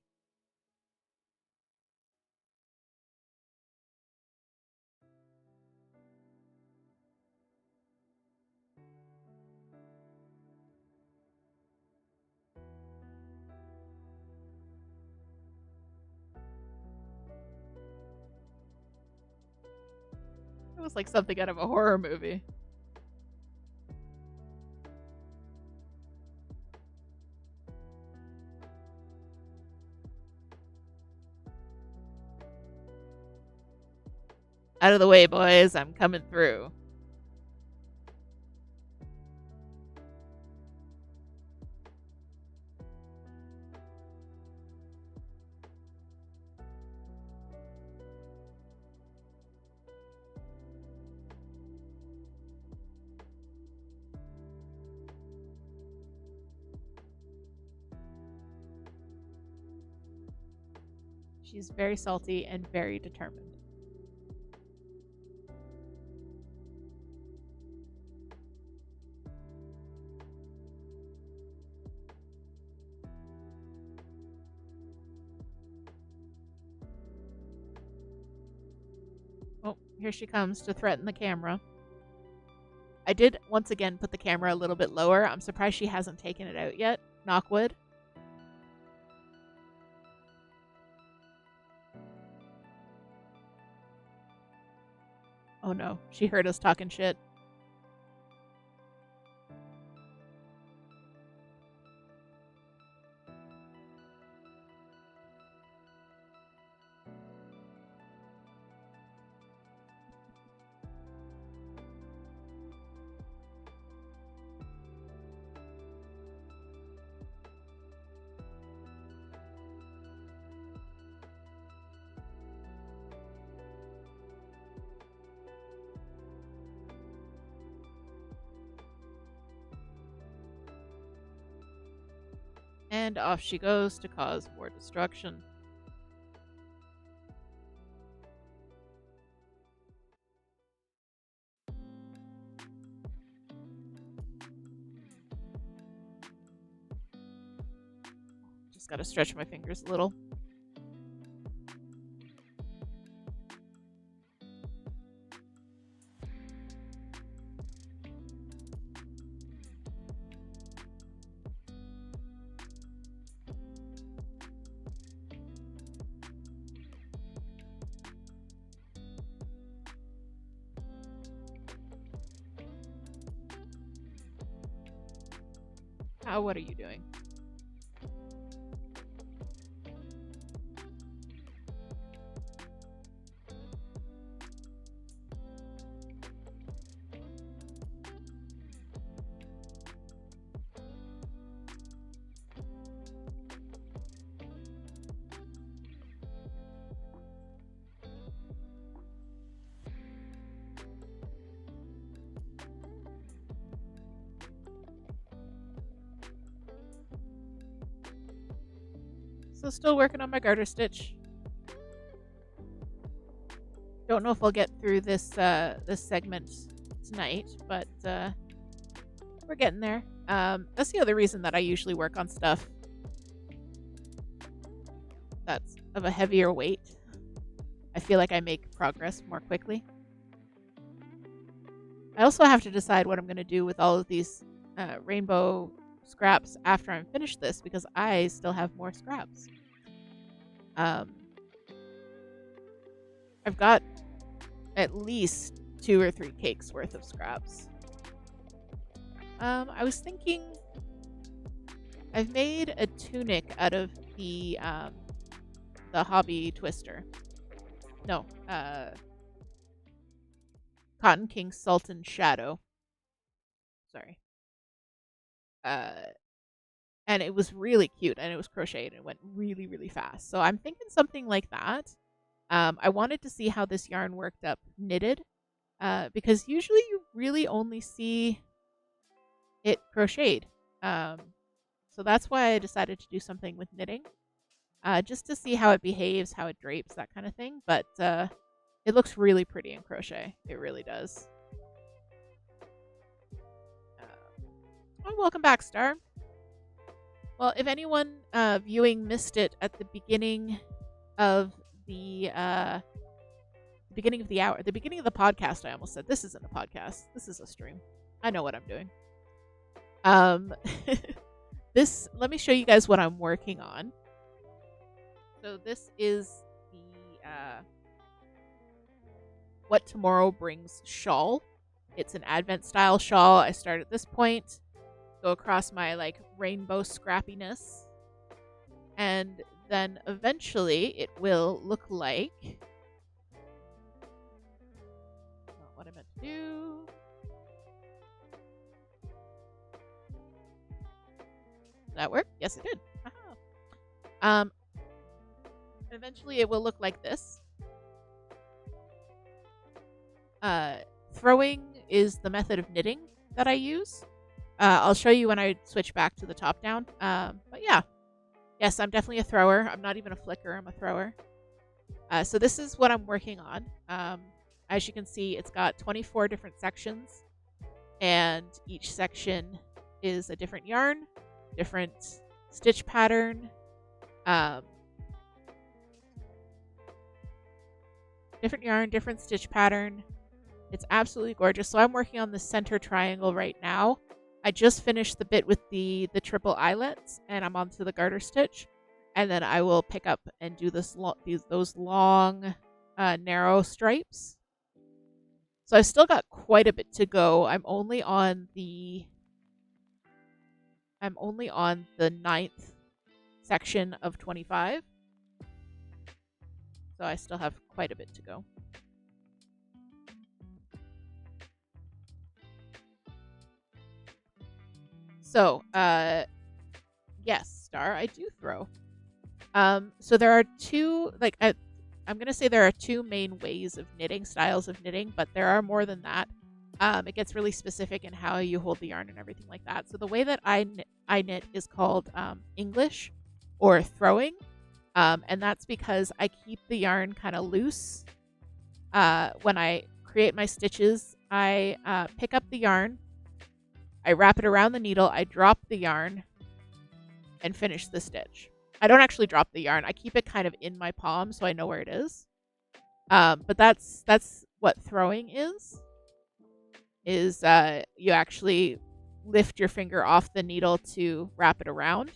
It was like something out of a horror movie. Out of the way, boys. I'm coming through. She's very salty and very determined. Oh, here she comes to threaten the camera. I did once again put the camera a little bit lower. I'm surprised she hasn't taken it out yet. Knock wood. Oh no, she heard us talking shit. And off she goes to cause more destruction. Just gotta stretch my fingers a little. What are you doing? So still working on my garter stitch. Don't know if I'll get through this this segment tonight, but we're getting there. That's the other reason that I usually work on stuff that's of a heavier weight. I feel like I make progress more quickly. I also have to decide what I'm going to do with all of these rainbow scraps after I'm finished this, because I still have more scraps. I've got at least 2 or 3 cakes worth of scraps. I was thinking I've made a tunic out of the hobby twister. No, Cotton King Sultan Shadow. Sorry. And it was really cute, and it was crocheted, and it went really, really fast. So I'm thinking something like that. I wanted to see how this yarn worked up knitted, because usually you really only see it crocheted. So that's why I decided to do something with knitting, just to see how it behaves, how it drapes, that kind of thing. But It looks really pretty in crochet. It really does. Oh, welcome back, Star. Well, if anyone viewing missed it at the beginning of the beginning of the hour, the beginning of the podcast, I almost said this isn't a podcast. This is a stream. I know what I'm doing. Let me show you guys what I'm working on. So this is the What Tomorrow Brings shawl. It's an Advent style shawl. I start at this point, go across my like rainbow scrappiness, and then eventually it will look like not what I meant to do. Did that work? Yes, it did. Aha. Eventually it will look like this. Throwing is the method of knitting that I use. I'll show you when I switch back to the top down. But yeah. Yes, I'm definitely a thrower. I'm not even a flicker. I'm a thrower. So this is what I'm working on. As you can see, it's got 24 different sections. And each section is a different yarn, different stitch pattern. Different yarn, different stitch pattern. It's absolutely gorgeous. So I'm working on the center triangle right now. I just finished the bit with the triple eyelets, and I'm onto the garter stitch, and then I will pick up and do those long, narrow stripes. So I've still got quite a bit to go. I'm only on the 9th section of 25, so I still have quite a bit to go. So, yes, Star, I do throw. So there are two, I'm going to say there are two main ways of knitting, styles of knitting, but there are more than that. It gets really specific in how you hold the yarn and everything like that. So the way that I knit is called English or throwing. And that's because I keep the yarn kind of loose. When I create my stitches, I pick up the yarn, I wrap it around the needle, I drop the yarn, and finish the stitch. I don't actually drop the yarn. I keep it kind of in my palm so I know where it is. But that's what throwing is. You actually lift your finger off the needle to wrap it around.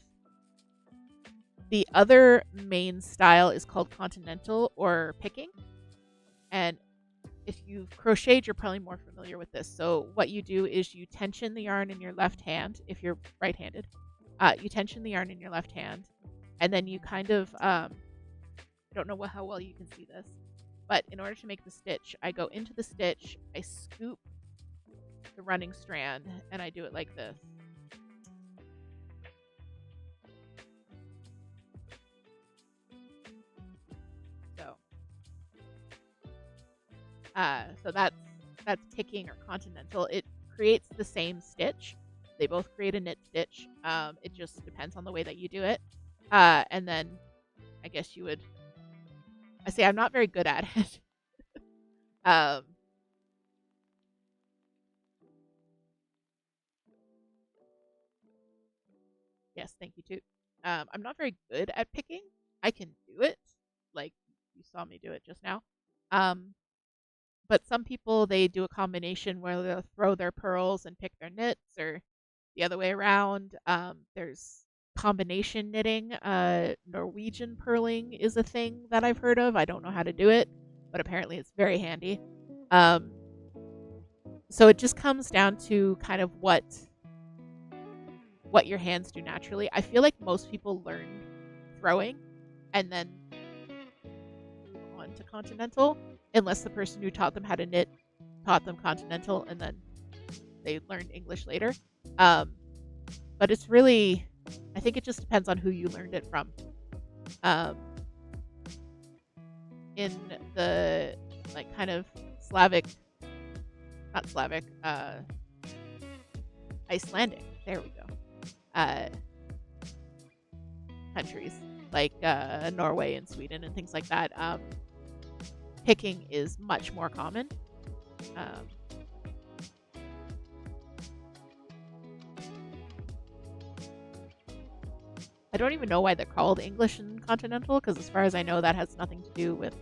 The other main style is called continental or picking. And if you've crocheted, you're probably more familiar with this. So what you do is you tension the yarn in your left hand. If you're right-handed, you tension the yarn in your left hand, and then you kind of, I don't know how well you can see this, but in order to make the stitch, I go into the stitch, I scoop the running strand, and I do it like this. So that's picking or continental. It creates the same stitch. They both create a knit stitch. It just depends on the way that you do it. And then I guess you would. I say I'm not very good at it. Yes, thank you too. I'm not very good at picking. I can do it, like you saw me do it just now. But some people, they do a combination where they'll throw their pearls and pick their knits, or the other way around. There's combination knitting. Norwegian purling is a thing that I've heard of. I don't know how to do it, but apparently it's very handy. So it just comes down to kind of what your hands do naturally. I feel like most people learn throwing and then move on to continental, unless the person who taught them how to knit taught them continental and then they learned English later. But it's really, I think it just depends on who you learned it from. In the like kind of Icelandic, there we go, countries like Norway and Sweden and things like that. picking is much more common. Um, I don't even know why they're called English and Continental, because as far as I know, that has nothing to do with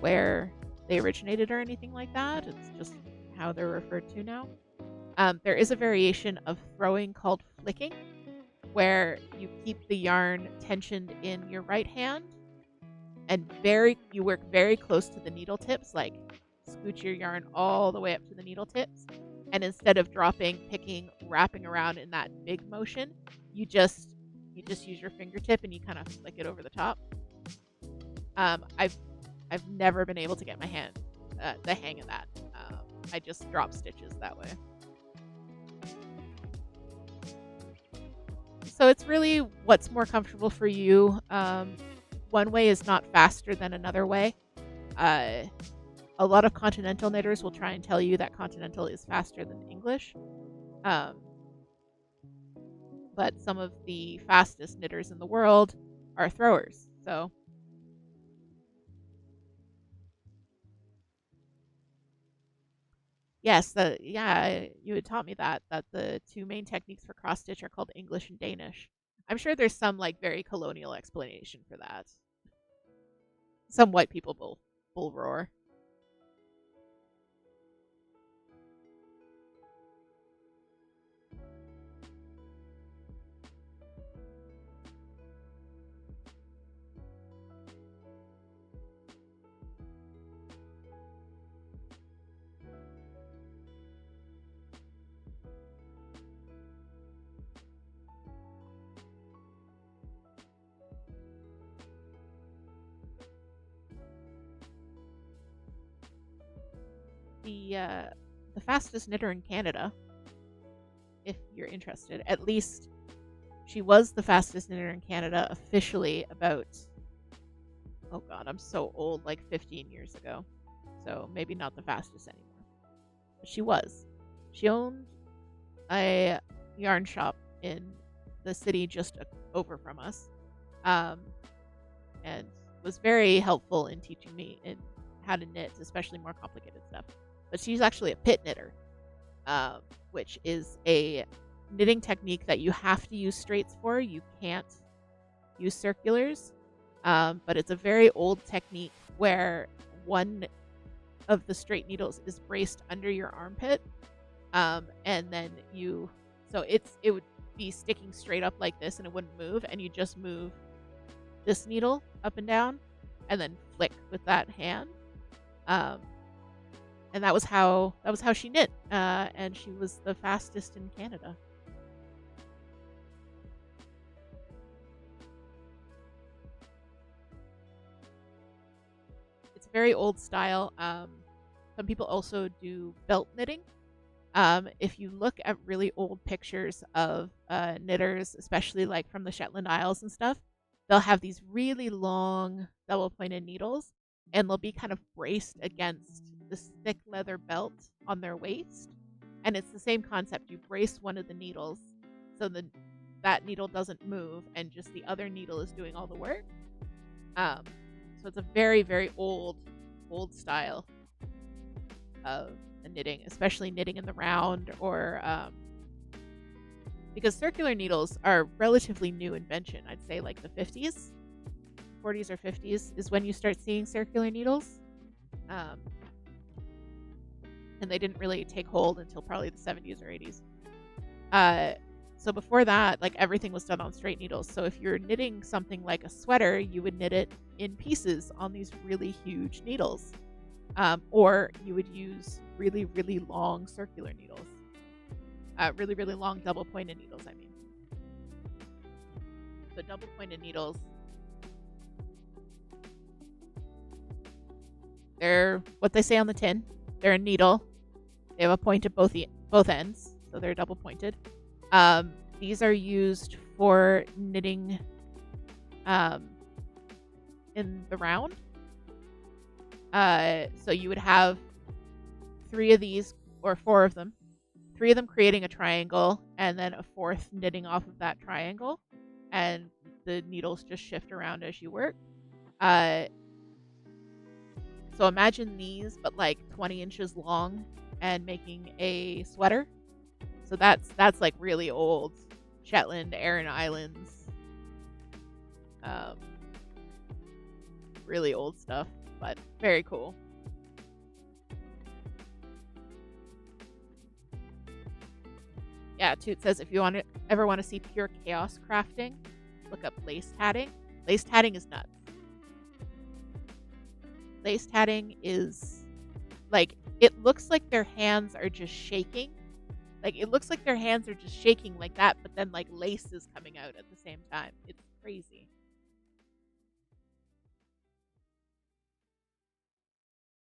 where they originated or anything like that. It's just how they're referred to now. There is a variation of throwing called flicking, where you keep the yarn tensioned in your right hand and you work very close to the needle tips, like scooch your yarn all the way up to the needle tips. And instead of dropping, picking, wrapping around in that big motion, you just use your fingertip and you kind of flick it over the top. I've never been able to get my hand the hang of that. I just drop stitches that way. So it's really what's more comfortable for you. One way is not faster than another way. A lot of continental knitters will try and tell you that continental is faster than English. But some of the fastest knitters in the world are throwers. So yes, you had taught me that the two main techniques for cross stitch are called English and Danish. I'm sure there's some like very colonial explanation for that. Some white people will roar. The fastest knitter in Canada, if you're interested. At least she was the fastest knitter in Canada officially about, oh god, I'm so old, like 15 years ago. So maybe not the fastest anymore. But she was. She owned a yarn shop in the city just over from us. And was very helpful in teaching me in how to knit, especially more complicated stuff. But she's actually a pit knitter, which is a knitting technique that you have to use straights for. You can't use circulars, but it's a very old technique where one of the straight needles is braced under your armpit, and then it would be sticking straight up like this, and it wouldn't move, and you just move this needle up and down, and then flick with that hand. And that was how she knit, and she was the fastest in Canada. It's a very old style. Some people also do belt knitting. If you look at really old pictures of knitters, especially like from the Shetland Isles and stuff, they'll have these really long double-pointed needles, and they'll be kind of braced against this thick leather belt on their waist. And it's the same concept. You brace one of the needles so that needle doesn't move, and just the other needle is doing all the work. So it's a very, very old style of knitting, especially knitting in the round, or because circular needles are relatively new invention. I'd say like the 40s or 50s is when you start seeing circular needles. And they didn't really take hold until probably the 70s or 80s. So before that, like everything was done on straight needles. So if you're knitting something like a sweater, you would knit it in pieces on these really huge needles. Or you would use really, really long circular needles. Really, really long double-pointed needles, I mean. So double-pointed needles, they're what they say on the tin. They're a needle. They have a point at both ends, so they're double-pointed. These are used for knitting in the round. So you would have 3 of these, or 4 of them. 3 of them creating a triangle, and then a 4th knitting off of that triangle. And the needles just shift around as you work. So imagine these, but like 20 inches long and making a sweater. So that's like really old Shetland, Aran Islands, um, really old stuff, but very cool. Yeah, Toot says if you ever want to see pure chaos crafting, look up lace tatting. Lace tatting is nuts. Lace tatting is like, it looks like their hands are just shaking. Like, it looks like their hands are just shaking like that, but then like lace is coming out at the same time. It's crazy.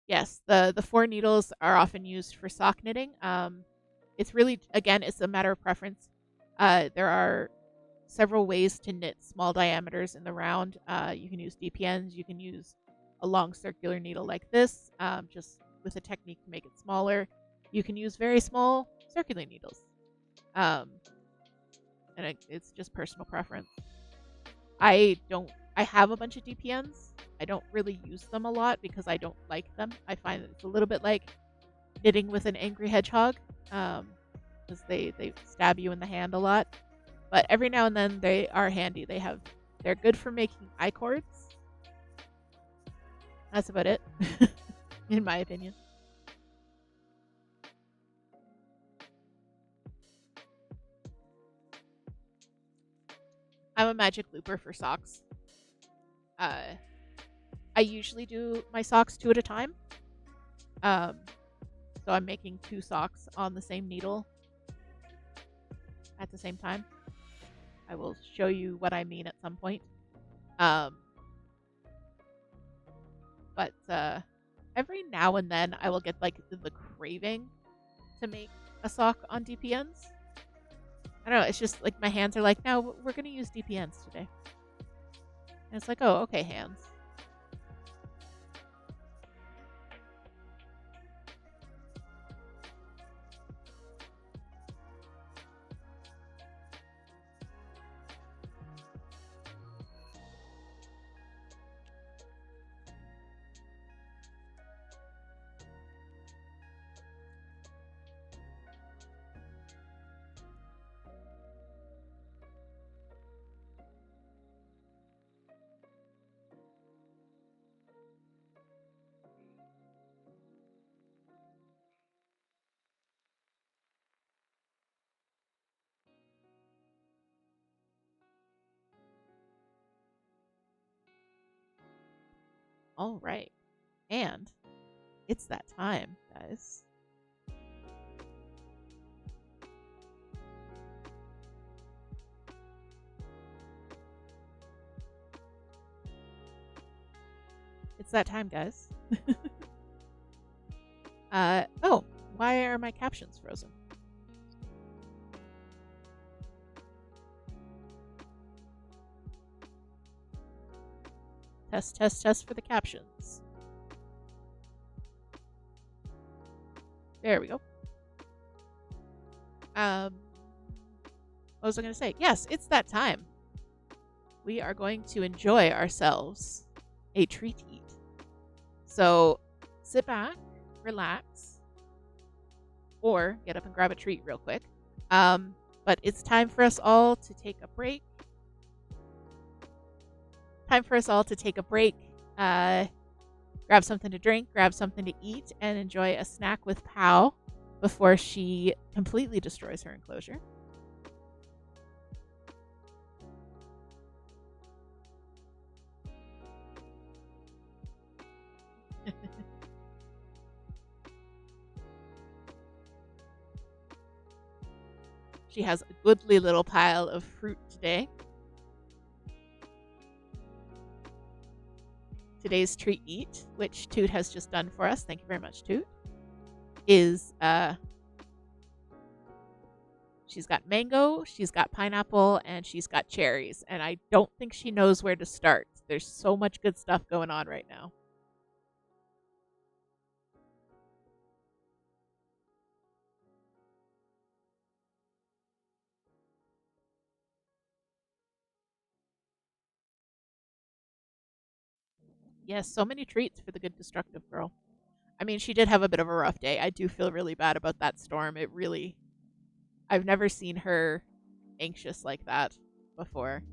Yes, the 4 needles are often used for sock knitting. It's really, again, it's a matter of preference. There are several ways to knit small diameters in the round. You can use DPNs. You can use a long circular needle like this, just with a technique to make it smaller. You can use very small circular needles. And it's just personal preference. I have a bunch of DPNs. I don't really use them a lot because I don't like them. I find that it's a little bit like knitting with an angry hedgehog, because they stab you in the hand a lot. But every now and then they are handy. They're good for making I-cords. That's about it, in my opinion. I'm a magic looper for socks. I usually do my socks 2 at a time. So I'm making 2 socks on the same needle at the same time. I will show you what I mean at some point. But every now and then I will get like the craving to make a sock on DPNs. I don't know, it's just like my hands are like, no, we're going to use DPNs today. And it's like, oh, okay, hands. All right. And it's that time, guys. It's that time, guys. Oh, why are my captions frozen? Test, test, test for the captions. There we go. What was I going to say? Yes, it's that time. We are going to enjoy ourselves a treat eat. So sit back, relax, or get up and grab a treat real quick. But it's time for us all to take a break. Grab something to drink, grab something to eat, and enjoy a snack with Pow before she completely destroys her enclosure. She has a goodly little pile of fruit today. Today's treat eat, which Toot has just done for us, thank you very much, Toot, is she's got mango, she's got pineapple, and she's got cherries. And I don't think she knows where to start. There's so much good stuff going on right now. Yes, so many treats for the good destructive girl. I mean, she did have a bit of a rough day. I do feel really bad about that storm. It really, I've never seen her anxious like that before.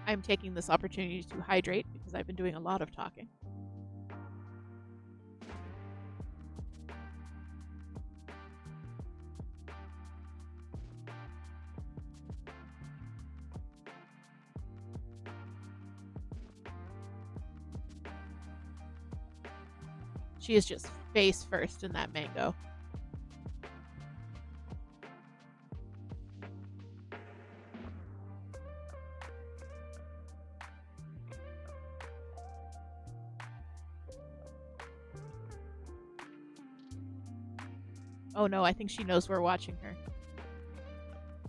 I'm taking this opportunity to hydrate because I've been doing a lot of talking. She is just face first in that mango. Oh no, I think she knows we're watching her.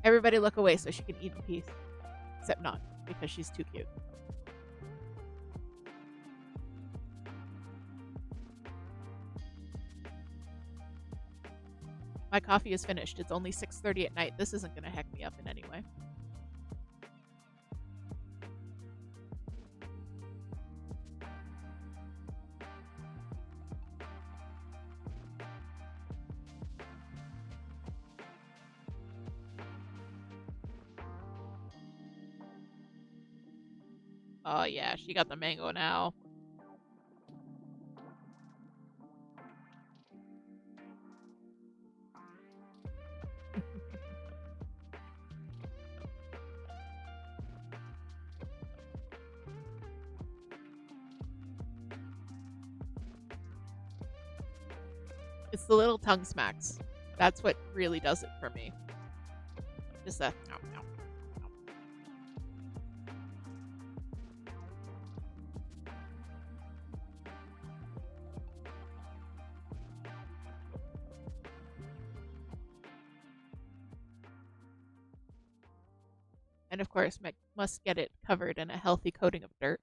Everybody look away so she can eat in peace. Except not, because she's too cute. My coffee is finished. It's only 6:30 at night. This isn't going to heck me up in any way. Oh yeah, she got the mango now. It's the little tongue smacks. That's what really does it for me. Just a no, no, no. And of course, must get it covered in a healthy coating of dirt.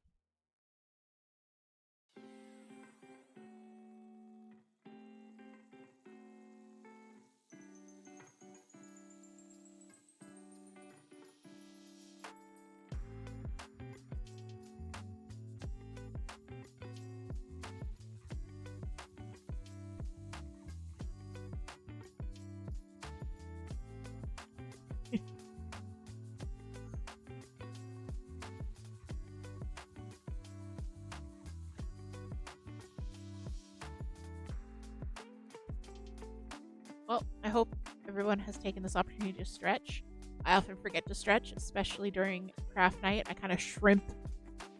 Well, I hope everyone has taken this opportunity to stretch. I often forget to stretch, especially during craft night. I kind of shrimp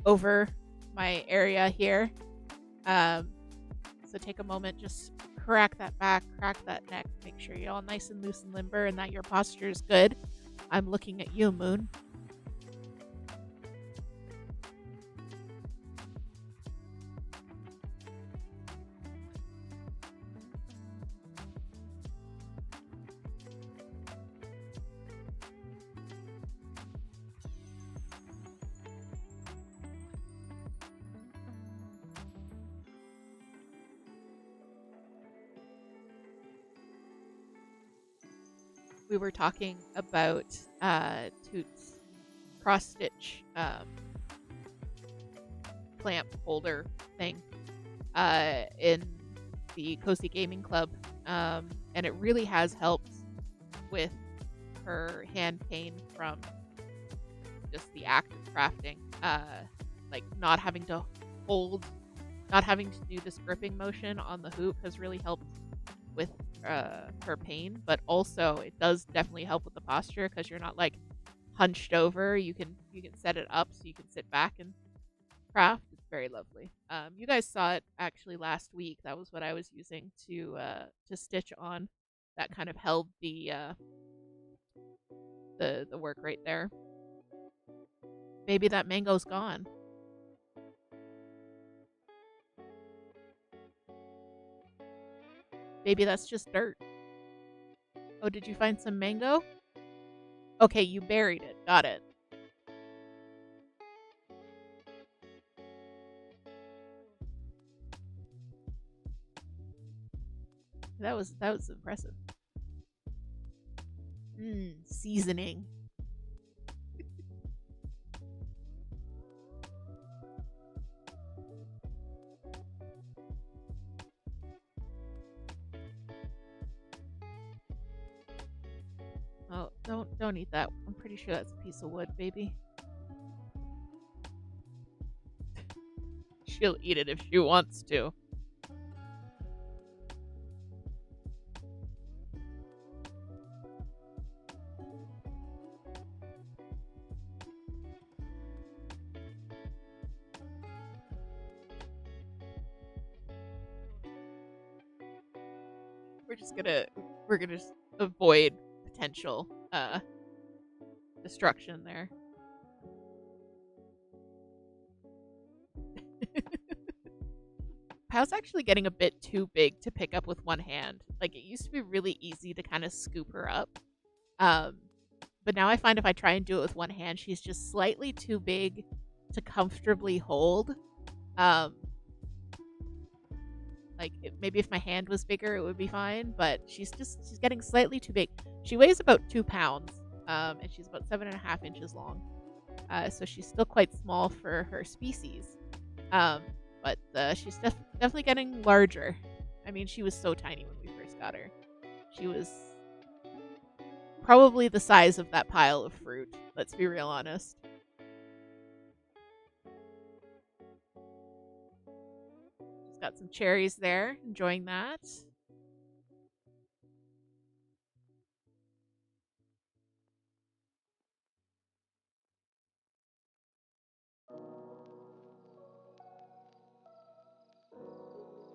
over my area here. So take a moment, just crack that back, crack that neck, make sure you're all nice and loose and limber and that your posture is good. I'm looking at you, Moon. We were talking about Toot's cross stitch clamp holder thing in the Cozy Gaming Club, and it really has helped with her hand pain from just the act of crafting. Like not having to hold, not having to do this gripping motion on the hoop has really helped with her pain, but also it does definitely help with the posture because you're not like hunched over. You can set it up so you can sit back and craft. It's very lovely. You guys saw it actually last week. That was what I was using to stitch on. That kind of held the work right there. Maybe that mango's gone. Maybe that's just dirt. Oh, did you find some mango? Okay, you buried it. Got it. That was impressive. Seasoning. Don't eat that. I'm pretty sure that's a piece of wood, baby. She'll eat it if she wants to. We're gonna just avoid potential destruction there. Pow's actually getting a bit too big to pick up with one hand. Like, it used to be really easy to kind of scoop her up. But now I find if I try and do it with one hand, she's just slightly too big to comfortably hold. Maybe if my hand was bigger, it would be fine. But she's getting slightly too big. She weighs about 2 pounds, and she's about 7.5 inches long. So she's still quite small for her species. But she's definitely getting larger. I mean, she was so tiny when we first got her. She was probably the size of that pile of fruit. Let's be real honest. She's got some cherries there. Enjoying that.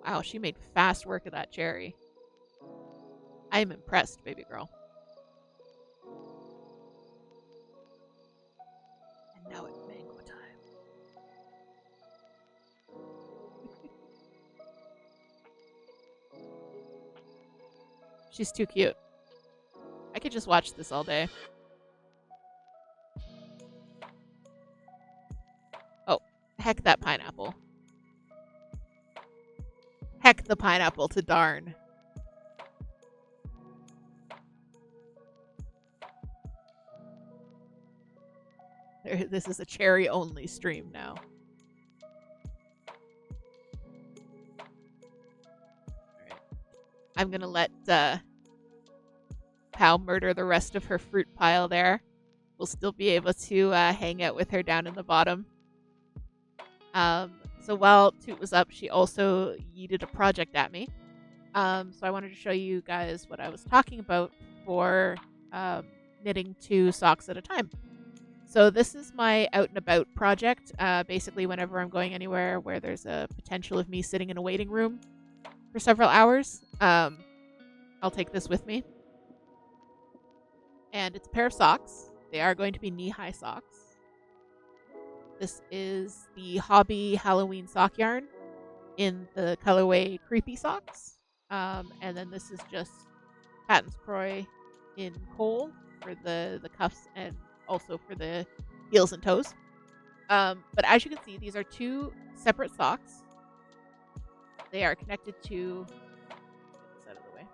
Wow, she made fast work of that cherry. I am impressed, baby girl. And now it's mango time. She's too cute. I could just watch this all day. Oh, heck that pineapple. Heck the pineapple to darn. This is a cherry only stream now. Alright. I'm gonna let Pow murder the rest of her fruit pile there. We'll still be able to hang out with her down in the bottom. So while Toot was up, she also yeeted a project at me. So I wanted to show you guys what I was talking about for knitting 2 socks at a time. So this is my out and about project. Basically, whenever I'm going anywhere where there's a potential of me sitting in a waiting room for several hours, I'll take this with me. And it's a pair of socks. They are going to be knee-high socks. This is the Hobby Halloween sock yarn in the colorway Creepy Socks. And then this is just Patton's Croy in coal for the cuffs and also for the heels and toes. But as you can see, these are 2 separate socks. They are connected to... Get this out of the way.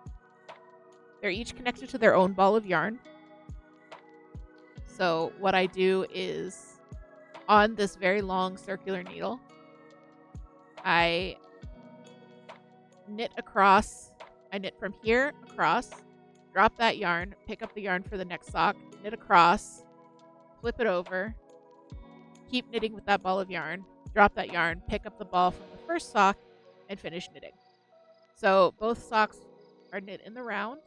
They're each connected to their own ball of yarn. So what I do is, on this very long circular needle, I knit across. I knit from here across, drop that yarn, pick up the yarn for the next sock, knit across, flip it over, keep knitting with that ball of yarn, drop that yarn, pick up the ball from the first sock, and finish knitting. So both socks are knit in the round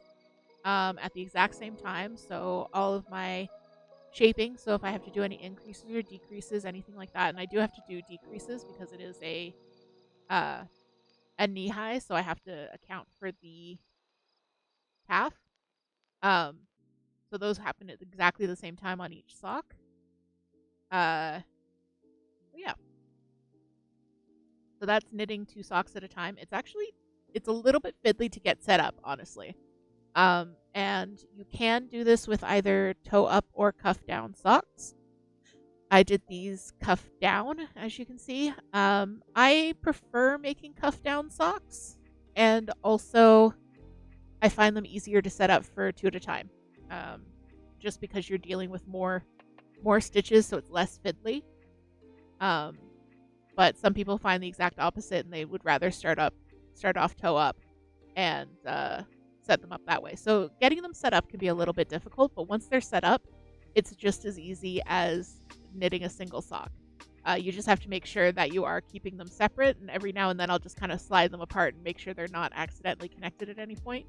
at the exact same time. So all of my shaping, so if I have to do any increases or decreases, anything like that, and I do have to do decreases because it is a knee high, so I have to account for the calf. So those happen at exactly the same time on each sock. Yeah. So that's knitting 2 socks at a time. It's a little bit fiddly to get set up, honestly. And you can do this with either toe up or cuff down socks. I did these cuff down, as you can see. I prefer making cuff down socks, and also I find them easier to set up for 2 at a time. Just because you're dealing with more stitches, so it's less fiddly. But some people find the exact opposite, and they would rather start off toe up and set them up that way. So getting them set up can be a little bit difficult, but once they're set up, it's just as easy as knitting a single sock. You just have to make sure that you are keeping them separate, and every now and then I'll just kind of slide them apart and make sure they're not accidentally connected at any point,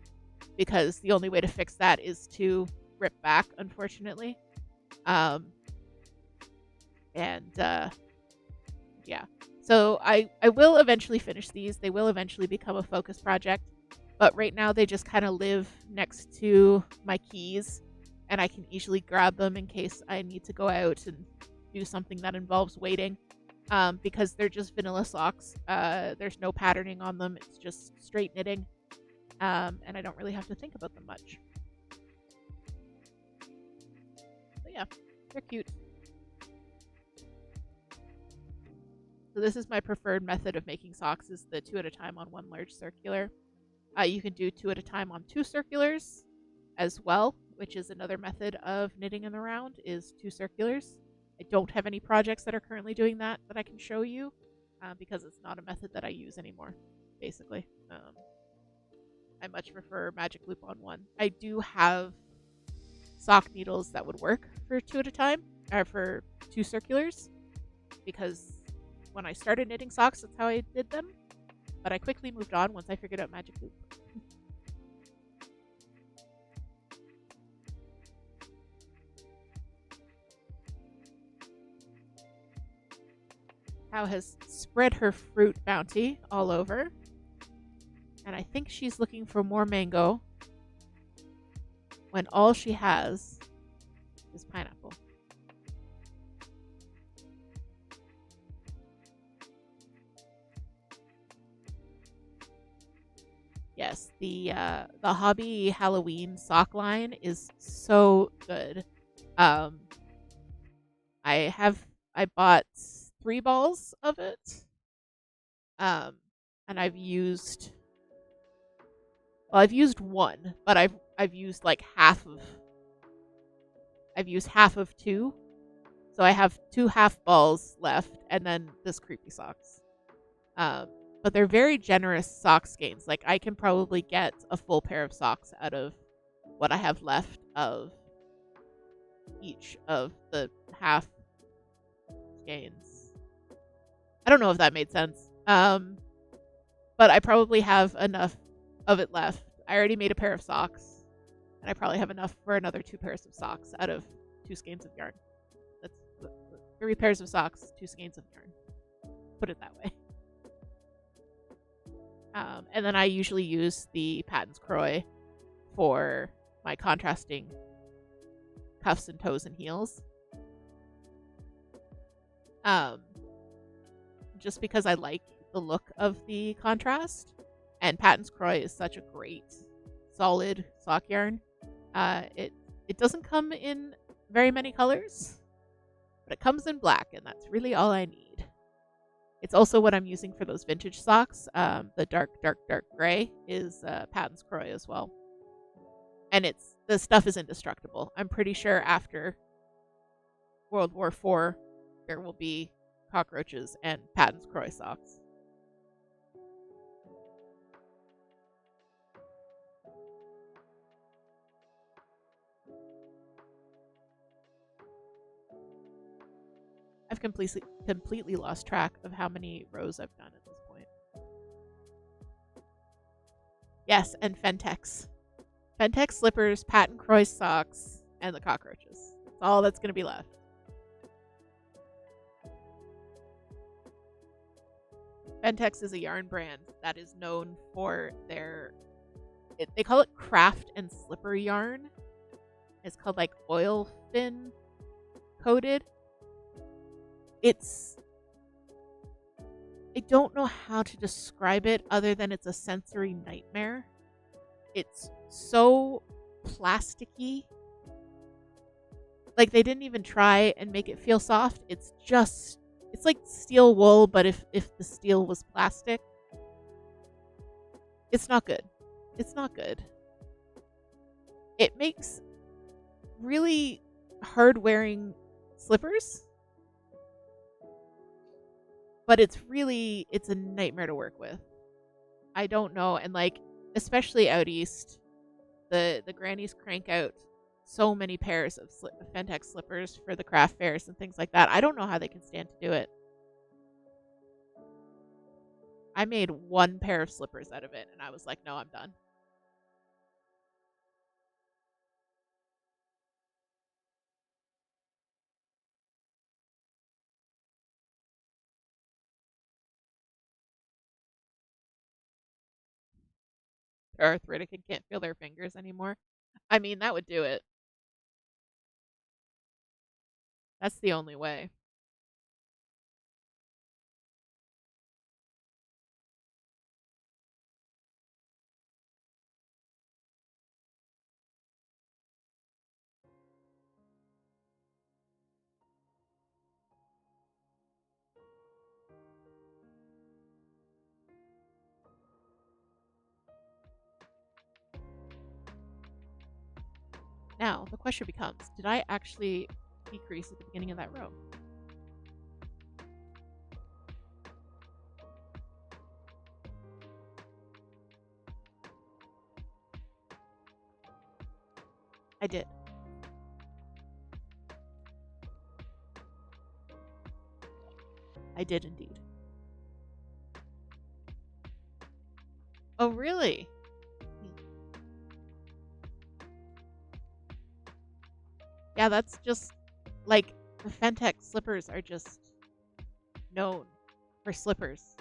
because the only way to fix that is to rip back, unfortunately. Yeah. So I will eventually finish these. They will eventually become a focus project, but right now they just kind of live next to my keys, and I can easily grab them in case I need to go out and do something that involves waiting, because they're just vanilla socks. There's no patterning on them. It's just straight knitting, and I don't really have to think about them much. So yeah, they're cute. So this is my preferred method of making socks, is the 2 at a time on 1 large circular. You can do 2 at a time on 2 circulars as well, which is another method of knitting in the round, is 2 circulars. I don't have any projects that are currently doing that I can show you, because it's not a method that I use anymore, basically. I much prefer magic loop on 1. I do have sock needles that would work for 2 at a time, or for 2 circulars, because when I started knitting socks, that's how I did them, but I quickly moved on once I figured out magic loop. Cow has spread her fruit bounty all over, and I think she's looking for more mango when all she has is pineapple. Yes, the Hobby Halloween sock line is so good. I bought 3 balls of it, and I've used 1, but I've used like half of 2, so I have 2 half balls left, and then this creepy socks. But they're very generous sock skeins. Like, I can probably get a full pair of socks out of what I have left of each of the half skeins. I don't know if that made sense. But I probably have enough of it left. I already made a pair of socks, and I probably have enough for another 2 pairs of socks out of 2 skeins of yarn. That's 3 pairs of socks, 2 skeins of yarn. Put it that way. And then I usually use the Patton's Croy for my contrasting cuffs and toes and heels. Just because I like the look of the contrast, and Patton's Croy is such a great solid sock yarn. It doesn't come in very many colors, but it comes in black, and that's really all I need. It's also what I'm using for those vintage socks. The dark gray is Patton's Croy as well. And the stuff is indestructible. I'm pretty sure after World War IV, there will be cockroaches and Patton's Croy socks. I've completely lost track of how many rows I've done at this point. Yes, and Fentex. Fentex slippers, Patton Croy socks, and the cockroaches. That's all that's going to be left. Fentex is a yarn brand that is known for they call it craft and slipper yarn. It's called like oil fin coated. I don't know how to describe it other than it's a sensory nightmare. It's so plasticky. Like, they didn't even try and make it feel soft. It's like steel wool, but if the steel was plastic. It's not good. It's not good. It makes really hard wearing slippers, but it's a nightmare to work with. I don't know. And like, especially out east, the grannies crank out so many pairs of Fentex slippers for the craft fairs and things like that. I don't know how they can stand to do it. I made one pair of slippers out of it, and I was like, no, I'm done. They're arthritic and can't feel their fingers anymore. I mean, that would do it. That's the only way. Now, the question becomes, did I actually decrease at the beginning of that row? I did. I did indeed. Oh, really? Yeah, that's just like the Fentex slippers are just known for slippers.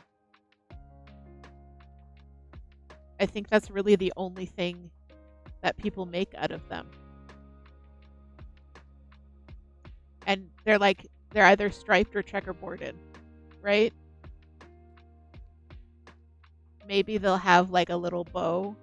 I think that's really the only thing that people make out of them. And they're either striped or checkerboarded, right? Maybe they'll have like a little bow.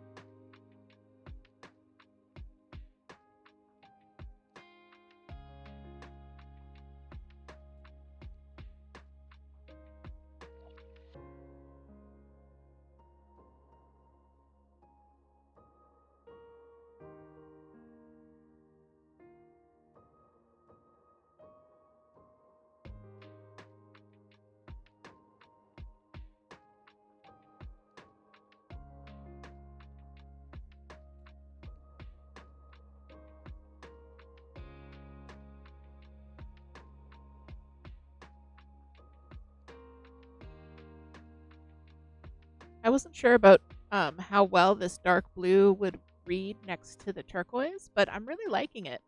I wasn't sure about how well this dark blue would read next to the turquoise, but I'm really liking it.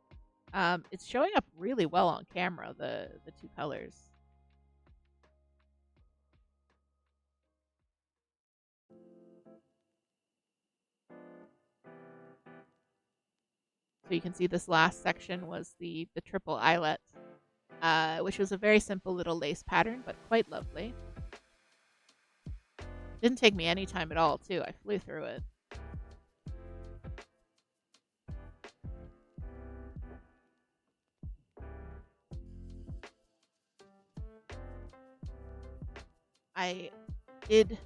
It's showing up really well on camera, the two colors. So you can see this last section was the triple eyelet, which was a very simple little lace pattern, but quite lovely. Didn't take me any time at all, too. I flew through it. I did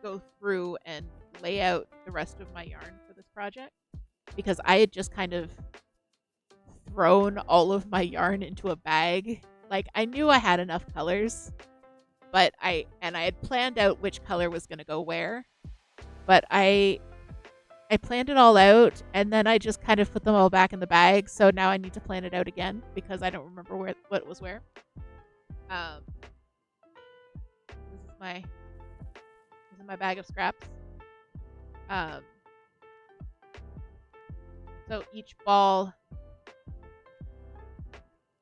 go through and lay out the rest of my yarn for this project because I had just kind of thrown all of my yarn into a bag. Like, I knew I had enough colors, but I had planned out which color was going to go where, but I planned it all out, and then I just kind of put them all back in the bag. So now I need to plan it out again because I don't remember what was where. This is my bag of scraps. So each ball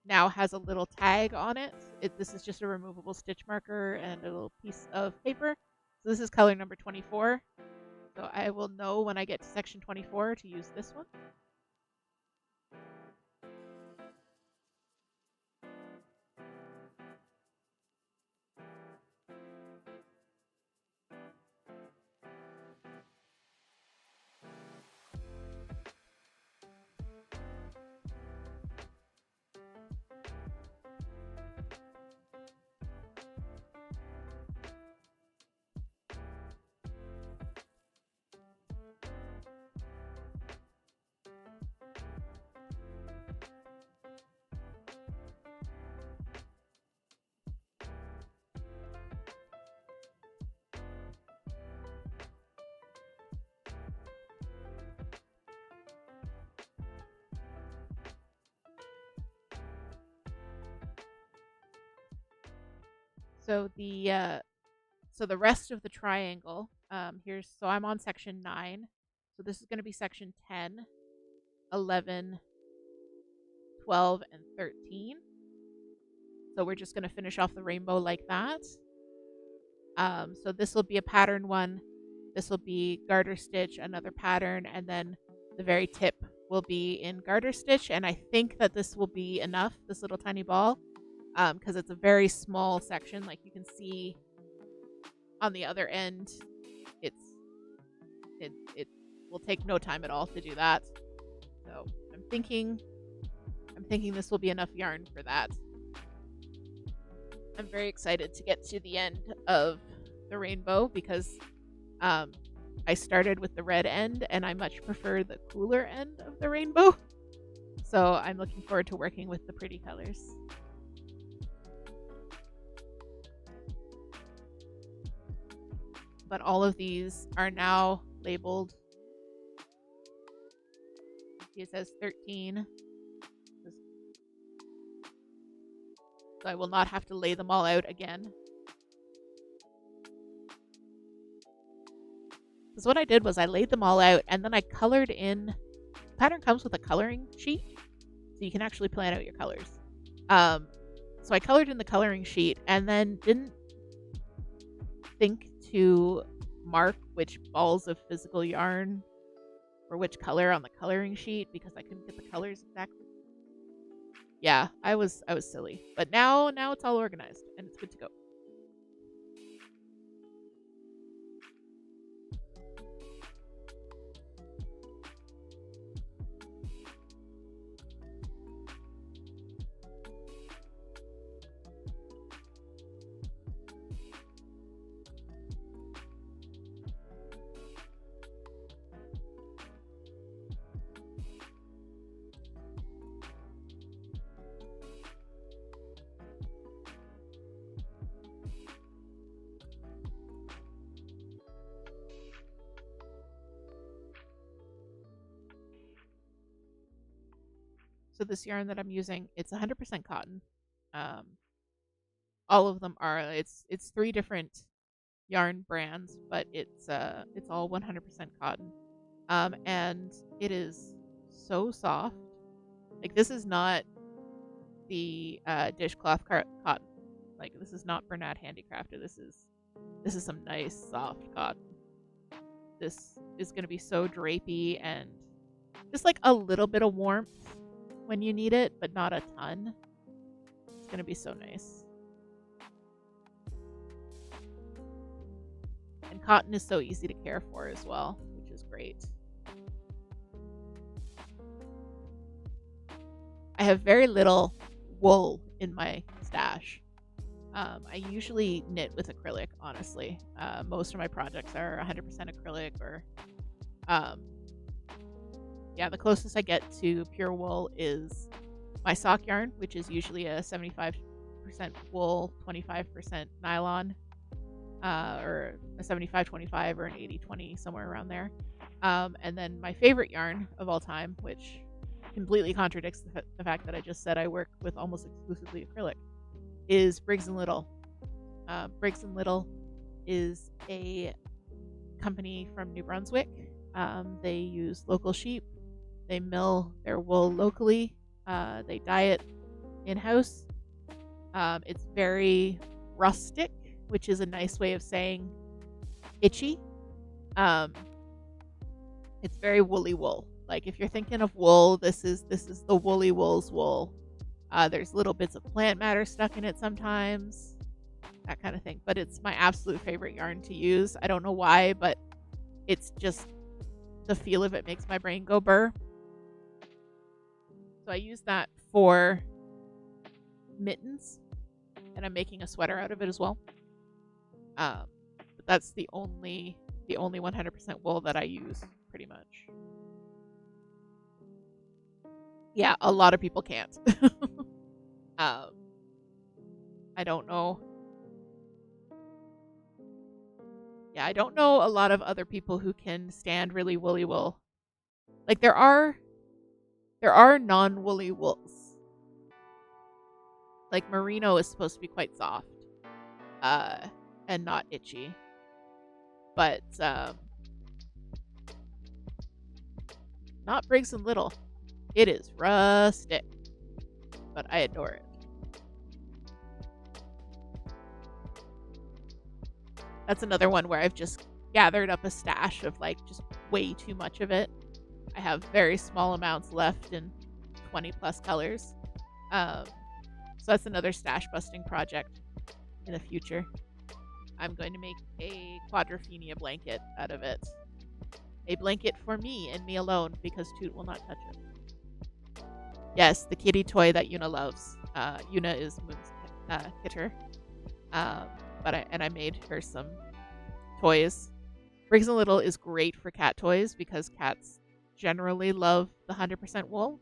now has a little tag on it. This is just a removable stitch marker and a little piece of paper. So this is color number 24. So I will know when I get to section 24 to use this one. So the rest of the triangle, so I'm on section 9. So this is going to be section 10, 11, 12, and 13. So we're just going to finish off the rainbow like that. So this will be a pattern one. This will be garter stitch, another pattern, and then the very tip will be in garter stitch. And I think that this will be enough, this little tiny ball, because it's a very small section. Like you can see on the other end, it will take no time at all to do that. So I'm thinking this will be enough yarn for that. I'm very excited to get to the end of the rainbow because I started with the red end and I much prefer the cooler end of the rainbow. So I'm looking forward to working with the pretty colors. But all of these are now labeled. It says 13. So I will not have to lay them all out again. Because what I did was I laid them all out and then I colored in. The pattern comes with a coloring sheet, so you can actually plan out your colors. So I colored in the coloring sheet and then didn't think to mark which balls of physical yarn or which color on the coloring sheet because I couldn't get the colors exactly. Yeah, I was silly. But now it's all organized and it's good to go. So this yarn that I'm using, it's 100% cotton. All of them are. It's 3 different yarn brands, but it's all 100% cotton. And it is so soft. Like this is not the dishcloth cotton. Like this is not Bernat Handicrafted. This is some nice soft cotton. This is going to be so drapey and just like a little bit of warmth when you need it, but not a ton. It's going to be so nice. And cotton is so easy to care for as well, which is great. I have very little wool in my stash. I usually knit with acrylic, honestly. Most of my projects are 100% acrylic or yeah, the closest I get to pure wool is my sock yarn, which is usually a 75% wool, 25% nylon, or a 75-25 or an 80-20, somewhere around there. And then my favorite yarn of all time, which completely contradicts the fact that I just said I work with almost exclusively acrylic, is Briggs & Little. Briggs & Little is a company from New Brunswick. They use local sheep. They mill their wool locally. They dye it in-house. It's very rustic, which is a nice way of saying itchy. It's very woolly wool. Like if you're thinking of wool, this is the woolly wool's wool. There's little bits of plant matter stuck in it sometimes, that kind of thing. But it's my absolute favorite yarn to use. I don't know why, but it's just the feel of it makes my brain go burr. So I use that for mittens, and I'm making a sweater out of it as well. But that's the only 100% wool that I use, pretty much. Yeah, a lot of people can't. I don't know. Yeah, I don't know a lot of other people who can stand really woolly wool. Like there are non-woolly wools. Like merino is supposed to be quite soft. uh, and not itchy. But not Briggs and Little. It is rustic, but I adore it. That's another one where I've just gathered up a stash of like just way too much of it. I have very small amounts left in 20 plus colors. So that's another stash busting project in the future. I'm going to make a quadrophenia blanket out of it. A blanket for me and me alone because Toot will not touch it. Yes, the kitty toy that Yuna loves. Yuna is Moon's kitter. But I made her some toys. Briggs and Little is great for cat toys because cats generally love the 100% wool.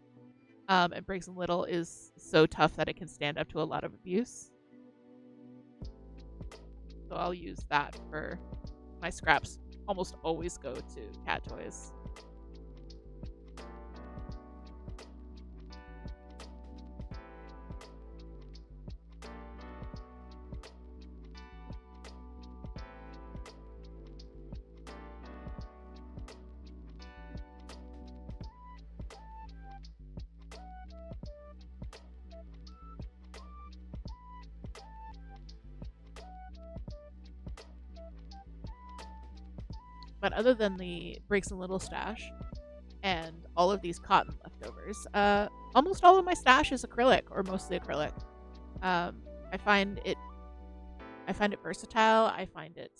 And Briggs and Little is so tough that it can stand up to a lot of abuse. So I'll use that for my scraps. Almost always go to cat toys. But other than the Briggs and Little stash and all of these cotton leftovers, almost all of my stash is acrylic or mostly acrylic. I find it versatile. I find it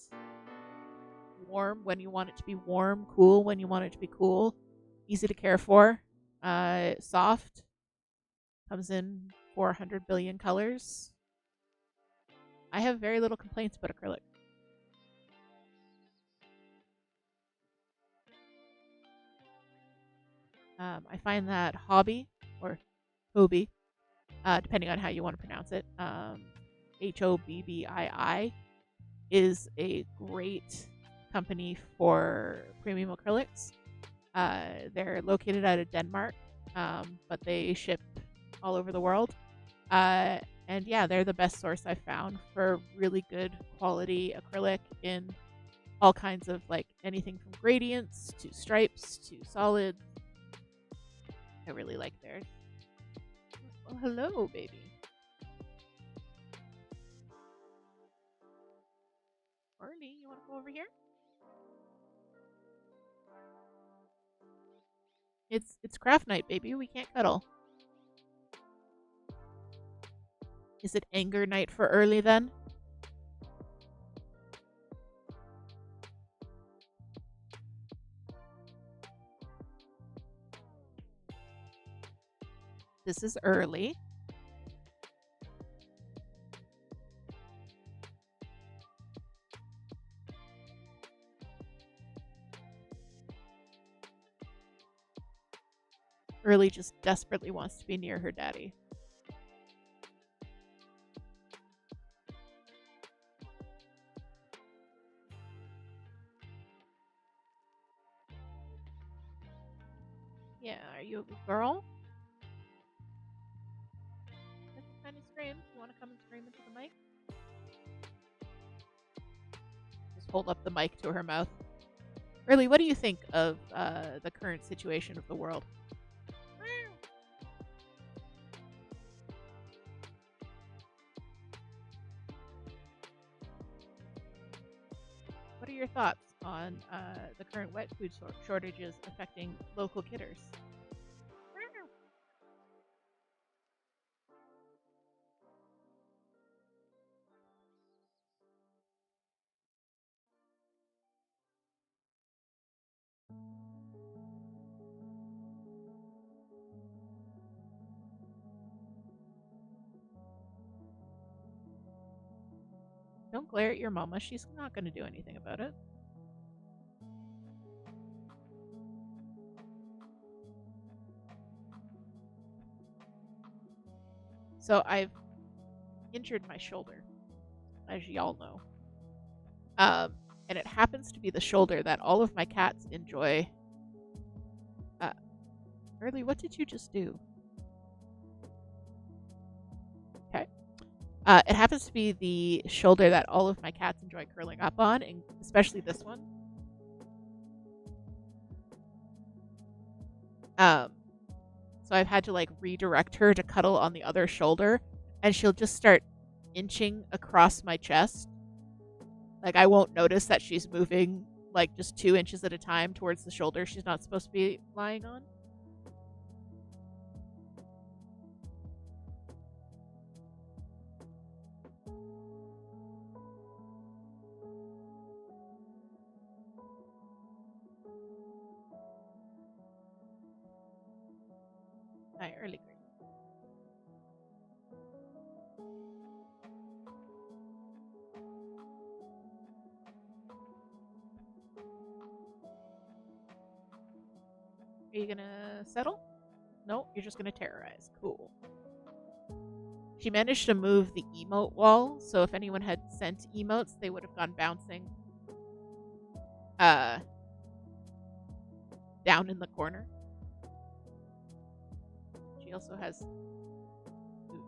warm when you want it to be warm, cool when you want it to be cool, easy to care for, soft. Comes in 400 billion colors. I have very little complaints about acrylic. I find that Hobby, or Hobby, depending on how you want to pronounce it, Hobbii, is a great company for premium acrylics. They're located out of Denmark, but they ship all over the world. And yeah, they're the best source I've found for really good quality acrylic in all kinds of like anything from gradients to stripes to solid. I really like theirs. Well, hello, baby. Marley, you want to go over here? It's craft night, baby. We can't cuddle. Is it anger night for early then? This is early. Early just desperately wants to be near her daddy. Yeah, are you a good girl? That's a tiny scream. You want to come and scream into the mic? Just hold up the mic to her mouth. Early, what do you think of the current situation of the world? What are your thoughts on the current wet food shortages affecting local kitters? Don't glare at your mama. She's not going to do anything about it. So I've injured my shoulder, as y'all know. And it happens to be the shoulder that all of my cats enjoy. Early, what did you just do? Okay. It happens to be the shoulder that all of my cats enjoy curling up on, and especially this one. So I've had to like redirect her to cuddle on the other shoulder, and she'll just start inching across my chest. Like I won't notice that she's moving like just 2 inches at a time towards the shoulder she's not supposed to be lying on. Hi, early green. Are you gonna settle? No, you're just gonna terrorize. Cool. She managed to move the emote wall, so if anyone had sent emotes, they would have gone bouncing down in the corner. She also has... Ooh,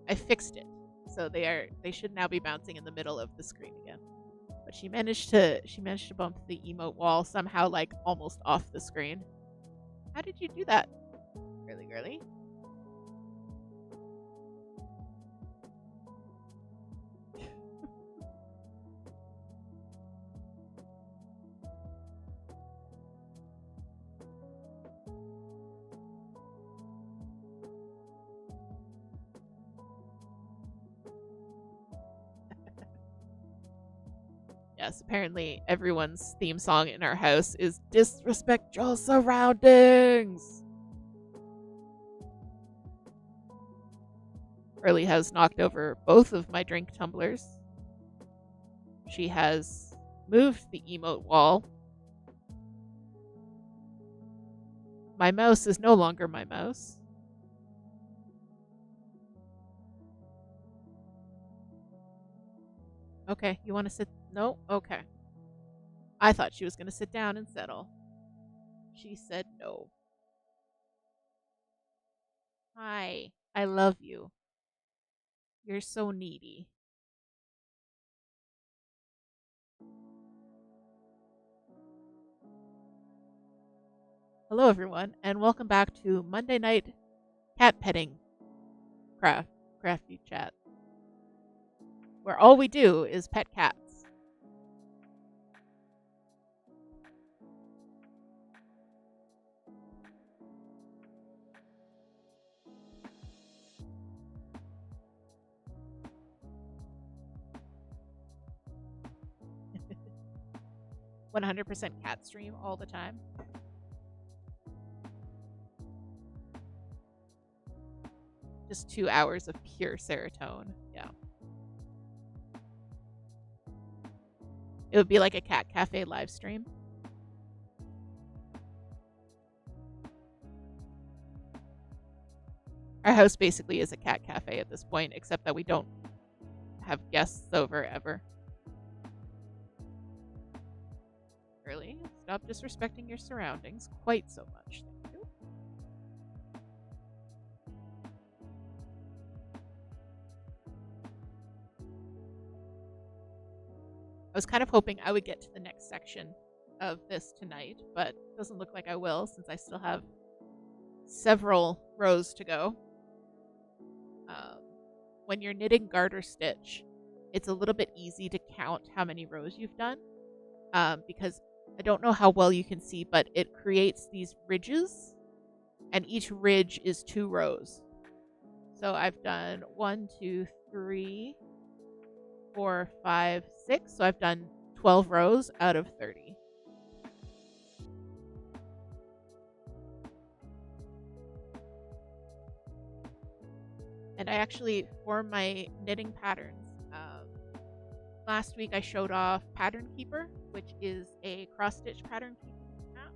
I fixed it, so they should now be bouncing in the middle of the screen again. But she managed to bump the emote wall somehow, like almost off the screen. How did you do that? Really, girly? Yes, apparently everyone's theme song in our house is "Disrespect Your Surroundings." Early has knocked over both of my drink tumblers. She has moved the emote wall. My mouse is no longer my mouse. Okay, you want to sit? No? Okay. I thought she was going to sit down and settle. She said no. Hi, I love you. You're so needy. Hello, everyone, and welcome back to Monday Night Cat Petting Crafty Chat, where all we do is pet cats. "100% cat stream all the time." Just 2 hours of pure serotonin. Yeah. It would be like a cat cafe live stream. Our house basically is a cat cafe at this point, except that we don't have guests over ever. Really? Stop disrespecting your surroundings quite so much. Thank you. I was kind of hoping I would get to the next section of this tonight, but it doesn't look like I will since I still have several rows to go. When you're knitting garter stitch, it's a little bit easy to count how many rows you've done because I don't know how well you can see, but it creates these ridges, and each ridge is 2 rows. So I've done 1, 2, 3, 4, 5, 6. So I've done 12 rows out of 30. And I actually, for my knitting patterns, last week I showed off Pattern Keeper, which is a cross-stitch pattern keeping app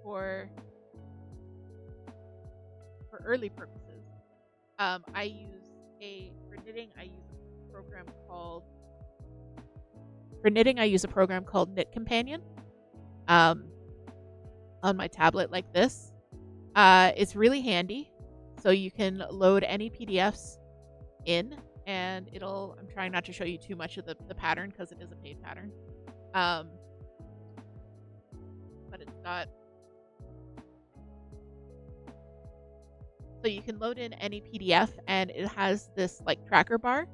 for early purposes. For knitting I use a program called Knit Companion on my tablet like this. It's really handy. So you can load any PDFs in, and I'm trying not to show you too much of the pattern because it is a paid pattern. But it's got, so you can load in any PDF, and it has this like tracker bar.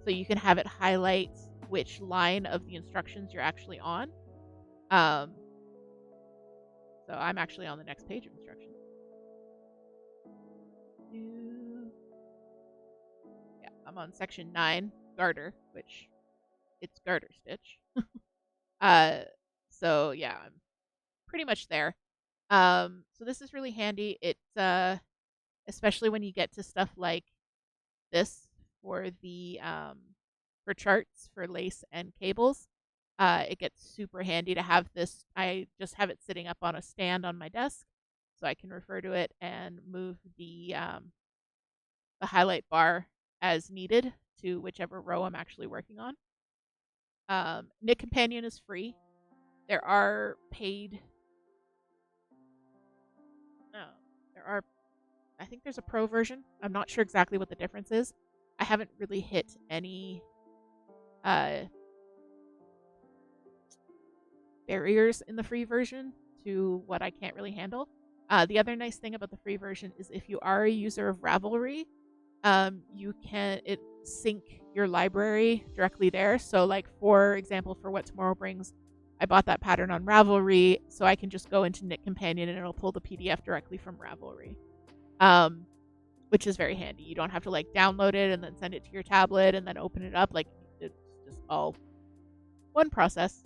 So you can have it highlight which line of the instructions you're actually on. So I'm actually on the next page of instructions. Yeah, I'm on section 9, garter, which it's garter stitch. So yeah, I'm pretty much there. So this is really handy. It's especially when you get to stuff like this for the for charts for lace and cables. It gets super handy to have this. I just have it sitting up on a stand on my desk, so I can refer to it and move the highlight bar as needed to whichever row I'm actually working on. Knit Companion is free. There are paid. I think there's a pro version. I'm not sure exactly what the difference is. I haven't really hit any barriers in the free version to what I can't really handle. The other nice thing about the free version is if you are a user of Ravelry, you can sync your library directly there. So like, for example, for What Tomorrow Brings, I bought that pattern on Ravelry, so I can just go into Knit Companion and it'll pull the PDF directly from Ravelry, which is very handy. You don't have to like download it and then send it to your tablet and then open it up. Like, it's just all one process.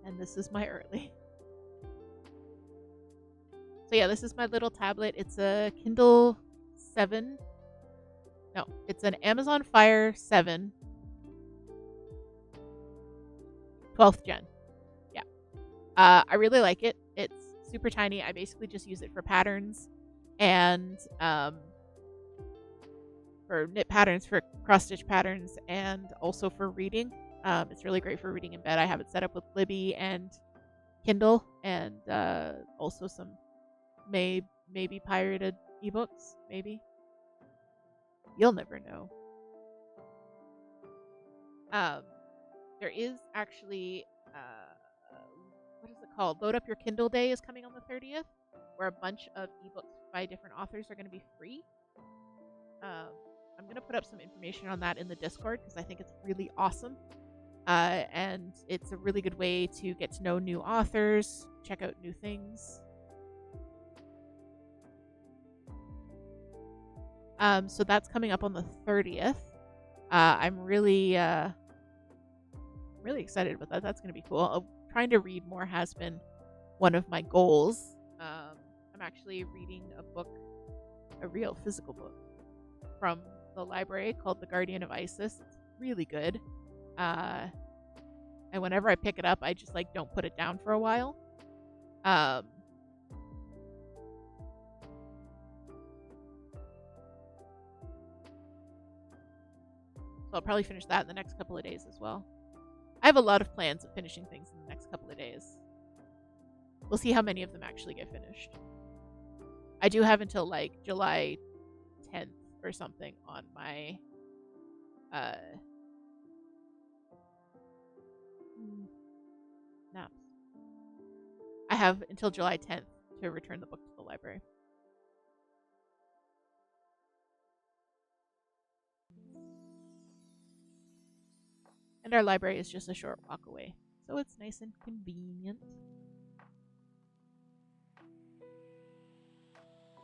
And this is my early. So yeah, this is my little tablet. It's a Kindle 7. No, it's an Amazon Fire 7. 12th gen. Yeah. I really like it. It's super tiny. I basically just use it for patterns and for knit patterns, for cross stitch patterns, and also for reading. It's really great for reading in bed. I have it set up with Libby and Kindle, and also some maybe pirated ebooks. Maybe. You'll never know. There is actually, what is it called? Load Up Your Kindle Day is coming on the 30th, where a bunch of ebooks by different authors are going to be free. I'm going to put up some information on that in the Discord because I think it's really awesome. And it's a really good way to get to know new authors, check out new things. So that's coming up on the 30th. I'm really excited about that. That's going to be cool. Trying to read more has been one of my goals. I'm actually reading a real physical book from the library called The Guardian of Isis. It's really good. And whenever I pick it up, I just like don't put it down for a while. So I'll probably finish that in the next couple of days as well. I have a lot of plans of finishing things in the next couple of days. We'll see how many of them actually get finished. I do have until like July 10th or something on my naps. I have until July 10th to return the book to the library. And our library is just a short walk away, so it's nice and convenient.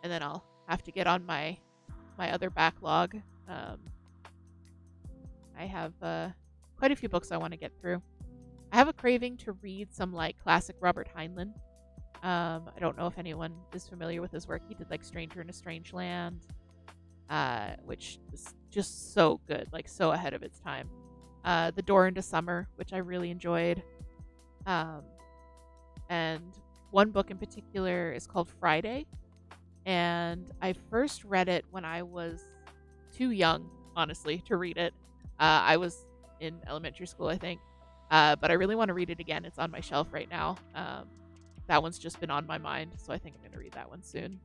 And then I'll have to get on my other backlog. I have quite a few books I want to get through. I have a craving to read some like classic Robert Heinlein. I don't know if anyone is familiar with his work. He did like Stranger in a Strange Land, which is just so good, like so ahead of its time. The Door into Summer, which I really enjoyed. And one book in particular is called Friday. And I first read it when I was too young, honestly, to read it. I was in elementary school, I think. But I really want to read it again. It's on my shelf right now. That one's just been on my mind, so I think I'm going to read that one soon.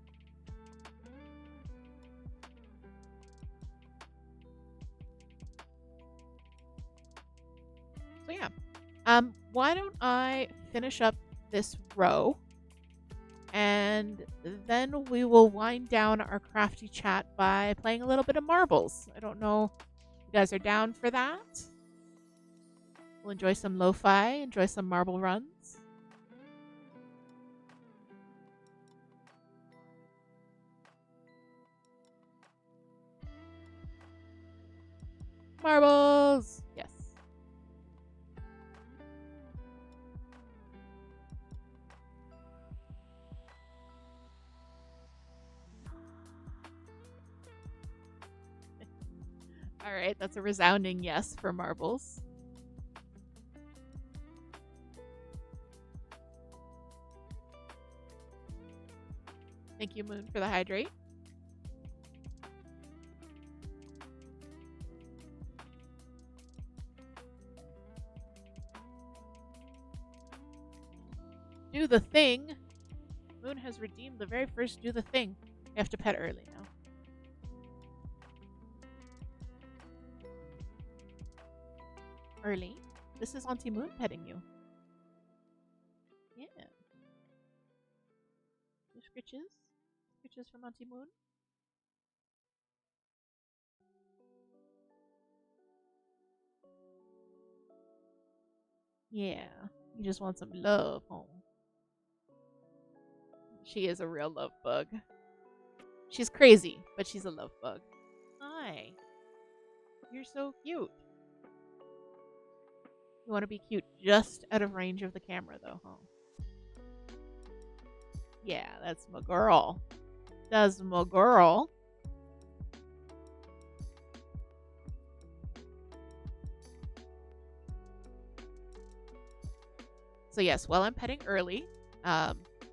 So yeah, why don't I finish up this row, and then we will wind down our crafty chat by playing a little bit of marbles. I don't know if you guys are down for that. We'll enjoy some lo-fi, enjoy some marble runs. Marbles! Yes. All right, that's a resounding yes for marbles. Thank you, Moon, for the hydrate. Do the thing. Moon has redeemed the very first do the thing. You have to pet early now. Early? This is Auntie Moon petting you. Yeah. Scritches? Scritches from Auntie Moon? Yeah. You just want some love, home. She is a real love bug. She's crazy, but she's a love bug. Hi. You're so cute. You want to be cute just out of range of the camera, though, huh? Yeah, that's my girl. That's my girl. So yes, while I'm petting early,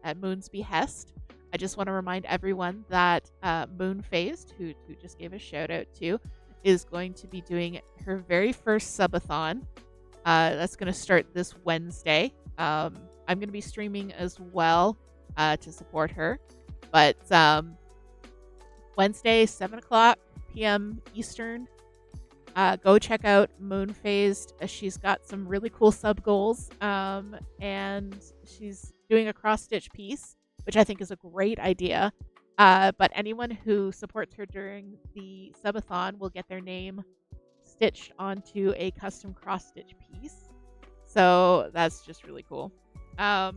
at Moon's behest, I just want to remind everyone that Moon Phased, who just gave a shout out to, is going to be doing her very first subathon. That's going to start this Wednesday. I'm going to be streaming as well to support her. But Wednesday, 7 o'clock p.m. Eastern. Go check out Moon Phased. She's got some really cool sub goals, and she's doing a cross stitch piece, which I think is a great idea. But anyone who supports her during the subathon will get their name stitched onto a custom cross stitch piece. So that's just really cool. So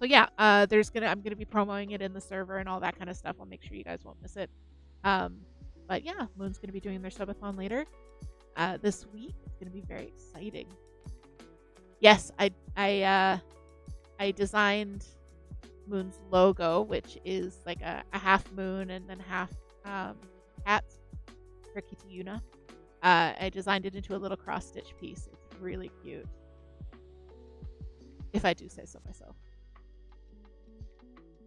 yeah, I'm gonna be promoting it in the server and all that kind of stuff. I'll make sure you guys won't miss it. But yeah, Moon's gonna be doing their subathon later this week. It's gonna be very exciting. Yes, I designed Moon's logo, which is like a half moon and then half cat for Kitty Yuna. I designed it into a little cross stitch piece. It's really cute, if I do say so myself.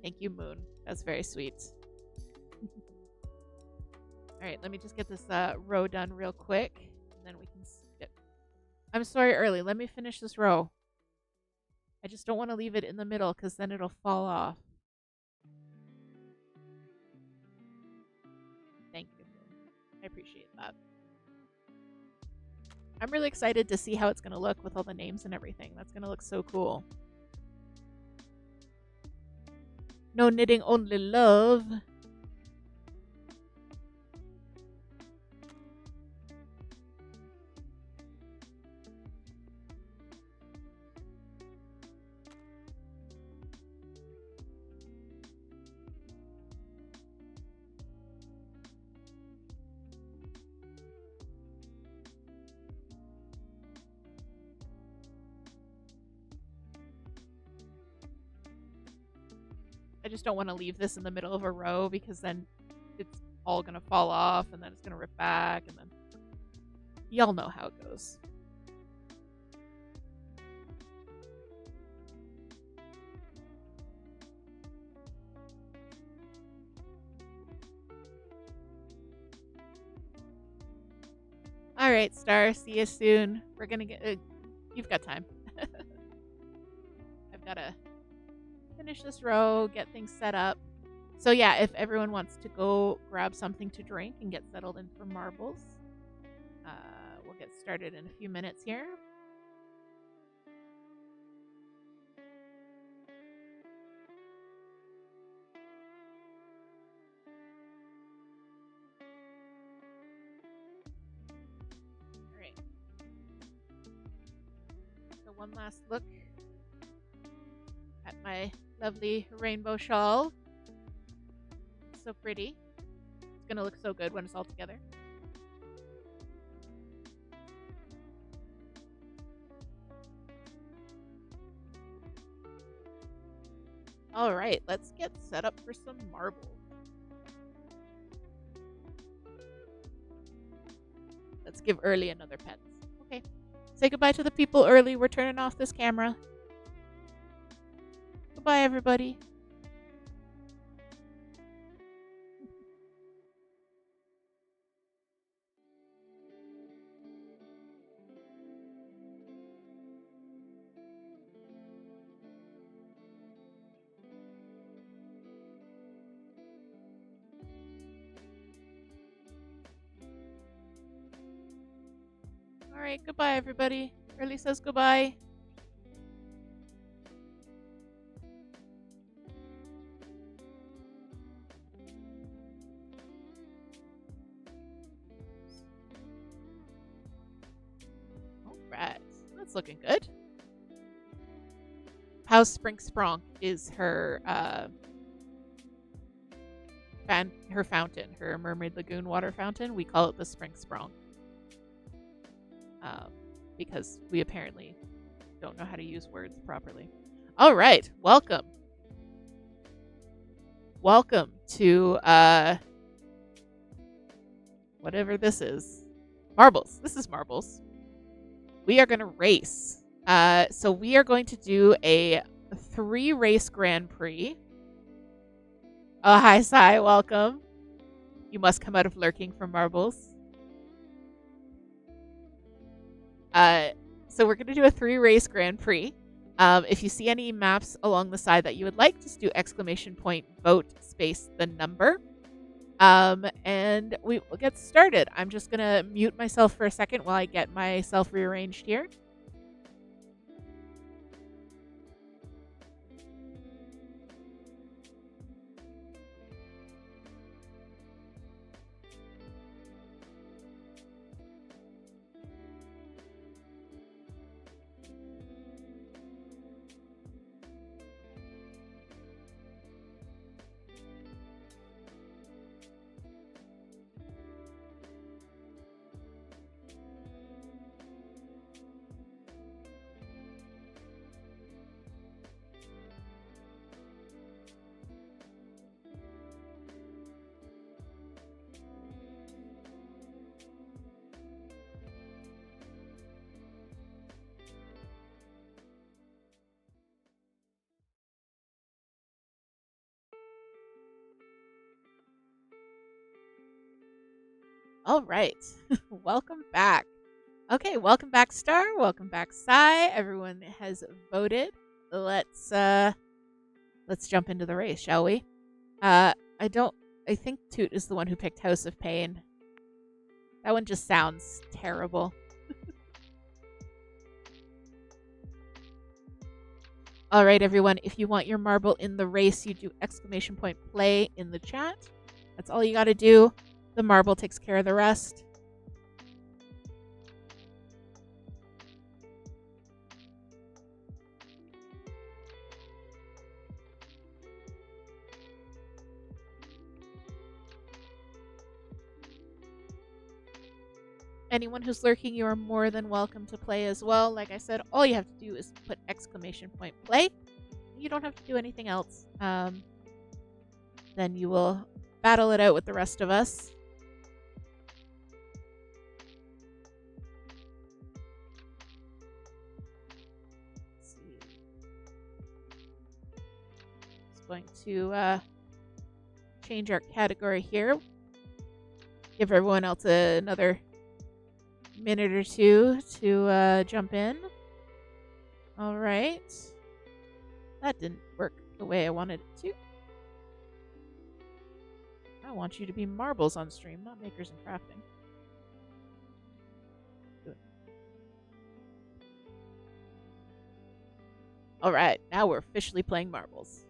Thank you, Moon. That's very sweet. All right, let me just get this row done real quick, and then we can skip. I'm sorry, early. Let me finish this row. I just don't want to leave it in the middle because then it'll fall off. Thank you, Moon. I appreciate that. I'm really excited to see how it's going to look with all the names and everything. That's going to look so cool. No knitting, only love. I just don't want to leave this in the middle of a row because then it's all going to fall off and then it's going to rip back and then y'all know how it goes. All right, Star. See you soon. We're gonna get. You've got time. I've gotta finish this row, get things set up. So yeah, if everyone wants to go grab something to drink and get settled in for marbles, we'll get started in a few minutes here. All right. So one last look at my lovely rainbow shawl. It's so pretty. It's gonna look so good when it's all together. All right, let's get set up for some marbles. Let's give Early another pet. Okay. Say goodbye to the people, Early. We're turning off this camera. Goodbye, everybody. All right, goodbye, everybody. Early says goodbye. All right, that's looking good. House Spring Sprong is her fountain, her Mermaid Lagoon water fountain. We call it the Spring Sprong. Because we apparently don't know how to use words properly. All right, welcome. Welcome to whatever this is. Marbles. This is marbles. We are going to race. So we are going to do a 3-race Grand Prix. Oh, hi, Sai. Welcome. You must come out of lurking for marbles. So we're going to do a 3-race Grand Prix. If you see any maps along the side that you would like, just do ! vote space the number. And we will get started. I'm just going to mute myself for a second while I get myself rearranged here. All right. Welcome back. Okay, welcome back, Star. Welcome back, Sai. Everyone has voted. Let's jump into the race, shall we? I think Toot is the one who picked House of Pain. That one just sounds terrible. All right, everyone. If you want your marble in the race, you do !play in the chat. That's all you got to do. The marble takes care of the rest. Anyone who's lurking, you are more than welcome to play as well. Like I said, all you have to do is put !play. You don't have to do anything else. Then you will battle it out with the rest of us. Going to change our category here. Give everyone else another minute or two to jump in. All right. That didn't work the way I wanted it to. I want you to be marbles on stream, not makers and crafting. Good. All right, now we're officially playing marbles.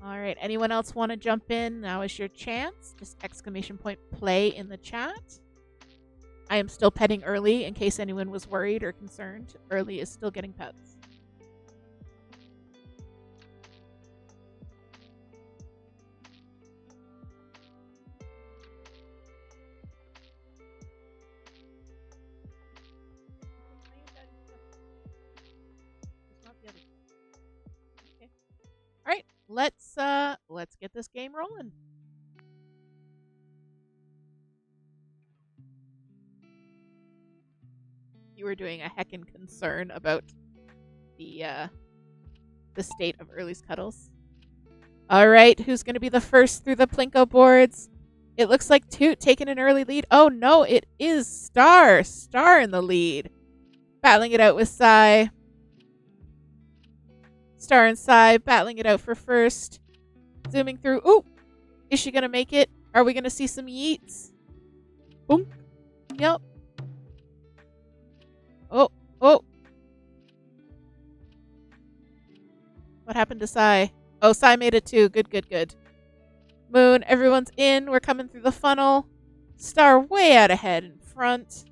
All right, anyone else want to jump in? Now is your chance. Just exclamation point play in the chat. I am still petting Early in case anyone was worried or concerned. Early is still getting pets. Okay. All right, let's get this game rolling. You were doing a heckin' concern about the state of Early's cuddles. All right, who's going to be the first through the Plinko boards? It looks like Toot taking an early lead. Oh no, it is Star. Star in the lead. Battling it out with Sai. Star and Sai battling it out for first. Zooming through. Ooh, is she going to make it? Are we going to see some yeets? Boom. Yep. Oh. What happened to Sai? Oh, Sai made it too. Good. Moon, everyone's in. We're coming through the funnel. Star way out ahead in front.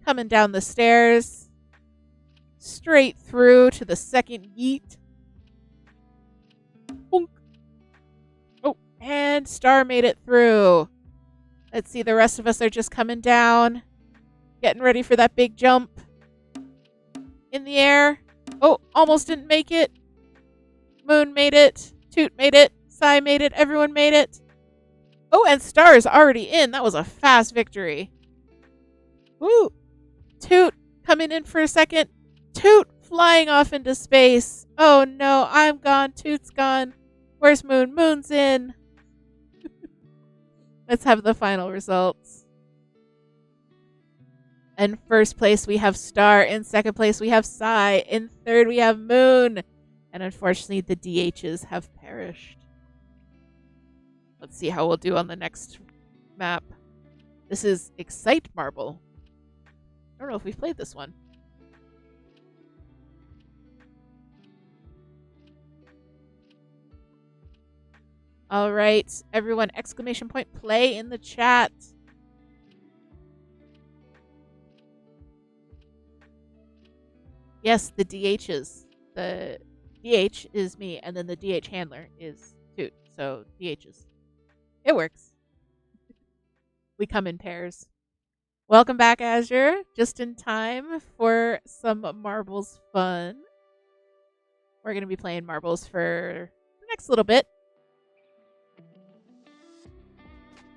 Coming down the stairs. Straight through to the second yeet. Boink. Oh, and Star made it through. Let's see, the rest of us are just coming down. Getting ready for that big jump. In the air. Oh, almost didn't make it. Moon made it. Toot made it. Sai made it. Everyone made it. Oh, and Star is already in. That was a fast victory. Woo. Toot coming in for a second. Toot flying off into space. Oh no, I'm gone. Toot's gone. Where's Moon? Moon's in. Let's have the final results. In first place, we have Star. In second place, we have Sai. In third, we have Moon. And unfortunately, the DHs have perished. Let's see how we'll do on the next map. This is Excite Marble. I don't know if we've played this one. All right, everyone, exclamation point play in the chat. Yes, the DHs. The DH is me, and then the DH handler is Toot. So DHs. It works. We come in pairs. Welcome back, Azure. Just in time for some marbles fun. We're going to be playing marbles for the next little bit.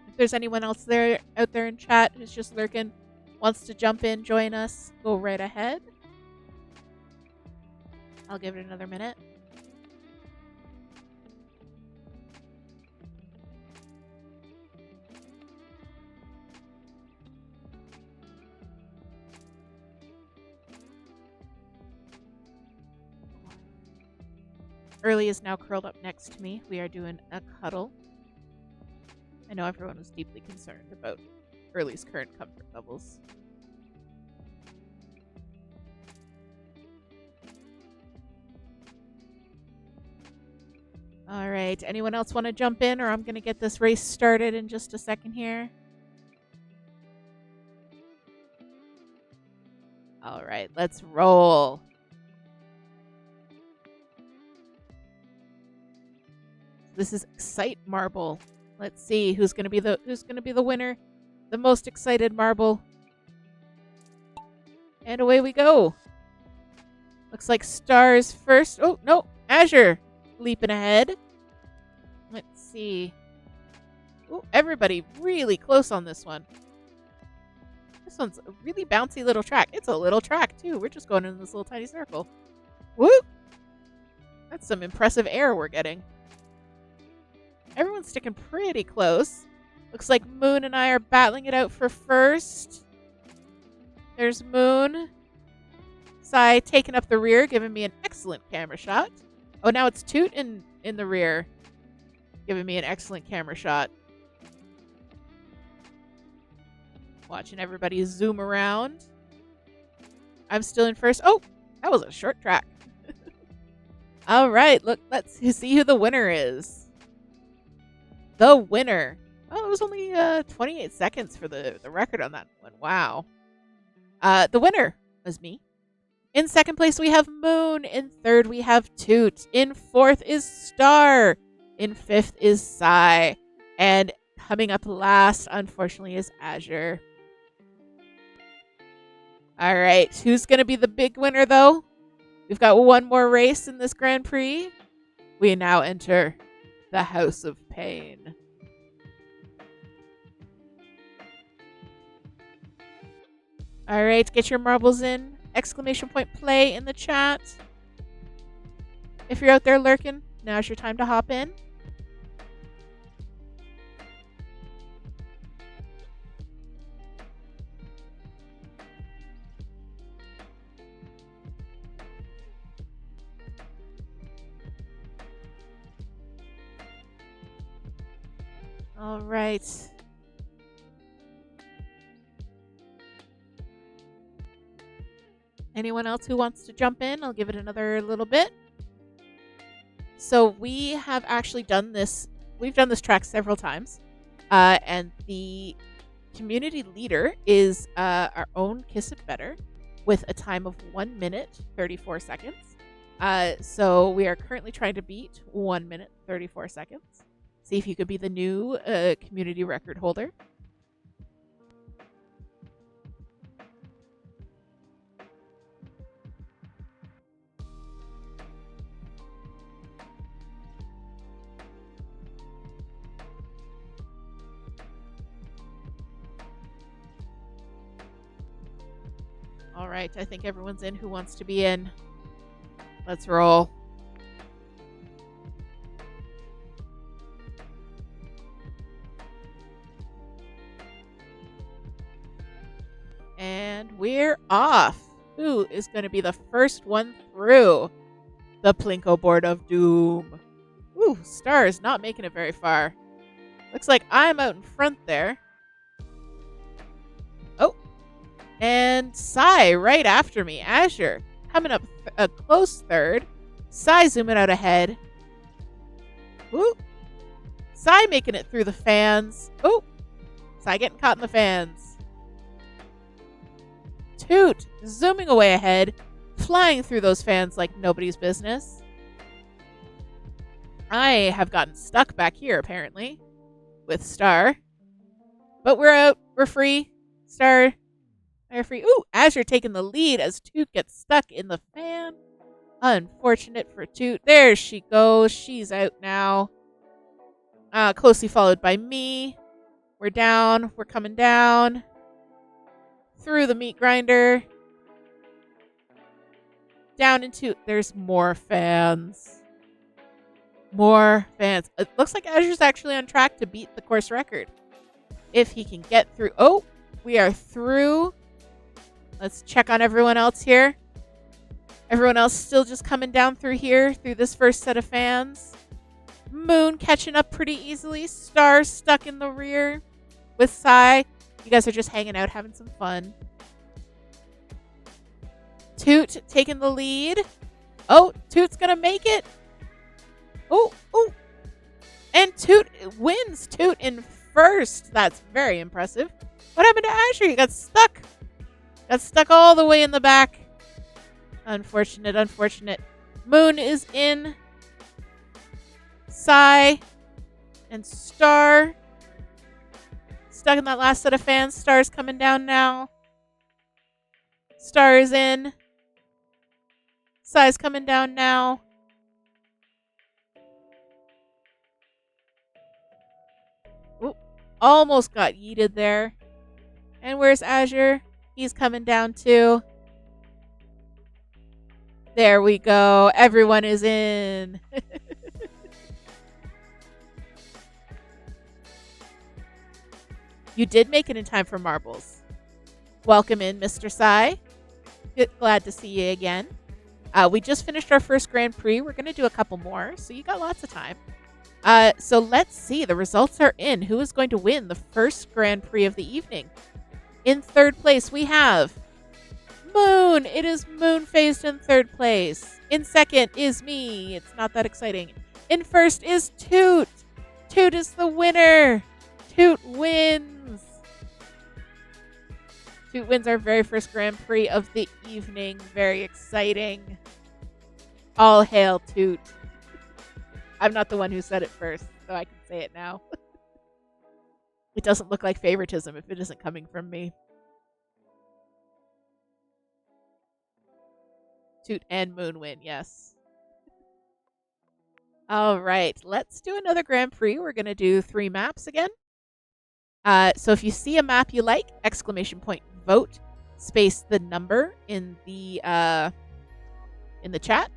If there's anyone else out there in chat who's just lurking, wants to jump in, join us, go right ahead. I'll give it another minute. Early is now curled up next to me. We are doing a cuddle. I know everyone was deeply concerned about Early's current comfort levels. All right, anyone else want to jump in, or I'm going to get this race started in just a second here? All right, let's roll. This is Excite Marble. Let's see who's going to be the winner. The most excited marble. And away we go. Looks like Star's first. Oh, no, Azure leaping ahead. Let's see. Oh, everybody really close on this one. This one's a really bouncy little track. It's a little track, too. We're just going in this little tiny circle. Woo! That's some impressive air we're getting. Everyone's sticking pretty close. Looks like Moon and I are battling it out for first. There's Moon. Sai taking up the rear, giving me an excellent camera shot. Oh, now it's Toot in the rear, giving me an excellent camera shot. Watching everybody zoom around. I'm still in first. Oh, that was a short track. All right, look, let's see who the winner is. The winner. Oh, it was only 28 seconds for the record on that one. Wow. The winner was me. In second place, we have Moon. In third, we have Toot. In fourth is Star. In fifth is Sai. And coming up last, unfortunately, is Azure. All right, who's going to be the big winner, though? We've got one more race in this Grand Prix. We now enter the House of Pain. All right, get your marbles in. Exclamation point play in the chat. If you're out there lurking, now's your time to hop in. All right. Anyone else who wants to jump in? I'll give it another little bit. So we have actually done this. We've done this track several times. And the community leader is our own Kiss It Better with a time of 1 minute, 34 seconds. So we are currently trying to beat 1 minute, 34 seconds. See if you could be the new community record holder. All right, I think everyone's in who wants to be in. Let's roll. And we're off. Who is going to be the first one through the Plinko board of doom? Ooh, Star is not making it very far. Looks like I'm out in front there. Oh, and Sai right after me. Azure coming up a close third. Sai zooming out ahead. Ooh, Sai making it through the fans. Oh, Sai getting caught in the fans. Toot zooming away ahead, flying through those fans like nobody's business. I have gotten stuck back here, apparently, with Star. But we're out. We're free. Star, we're free. Ooh, Azure taking the lead as Toot gets stuck in the fan. Unfortunate for Toot. There she goes. She's out now. Closely followed by me. We're down. We're coming down. Through the meat grinder. Down into... There's more fans. More fans. It looks like Azure's actually on track to beat the course record. If he can get through... Oh, we are through. Let's check on everyone else here. Everyone else still just coming down through here, through this first set of fans. Moon catching up pretty easily. Star stuck in the rear with Sai. You guys are just hanging out, having some fun. Toot taking the lead. Oh, Toot's going to make it. Oh. And Toot wins. Toot in first. That's very impressive. What happened to Azure? You got stuck. Got stuck all the way in the back. Unfortunate. Moon is in. Sai and Star stuck in that last set of fans. Star's coming down now. Star is in. Sai's coming down now. Ooh, almost got yeeted there. And where's Azure? He's coming down too. There we go. Everyone is in. You did make it in time for marbles. Welcome in, Mr. Sai. Glad to see you again. We just finished our first Grand Prix. We're going to do a couple more, so you got lots of time. So let's see. The results are in. Who is going to win the first Grand Prix of the evening? In third place, we have Moon. It is Moon-phased in third place. In second is me. It's not that exciting. In first is Toot. Toot is the winner. Toot wins. Toot wins our very first Grand Prix of the evening. Very exciting. All hail Toot. I'm not the one who said it first, so I can say it now. It doesn't look like favoritism if it isn't coming from me. Toot and Moon win, yes. All right, let's do another Grand Prix. We're going to do 3 maps again. So if you see a map you like, exclamation point vote, space the number in the chat.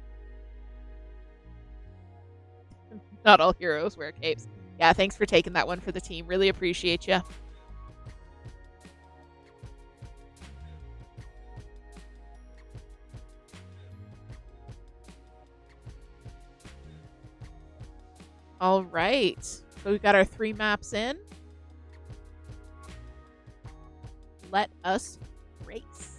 Not all heroes wear capes. Yeah, thanks for taking that one for the team. Really appreciate you. All right. So we've got our 3 maps in. Let us race.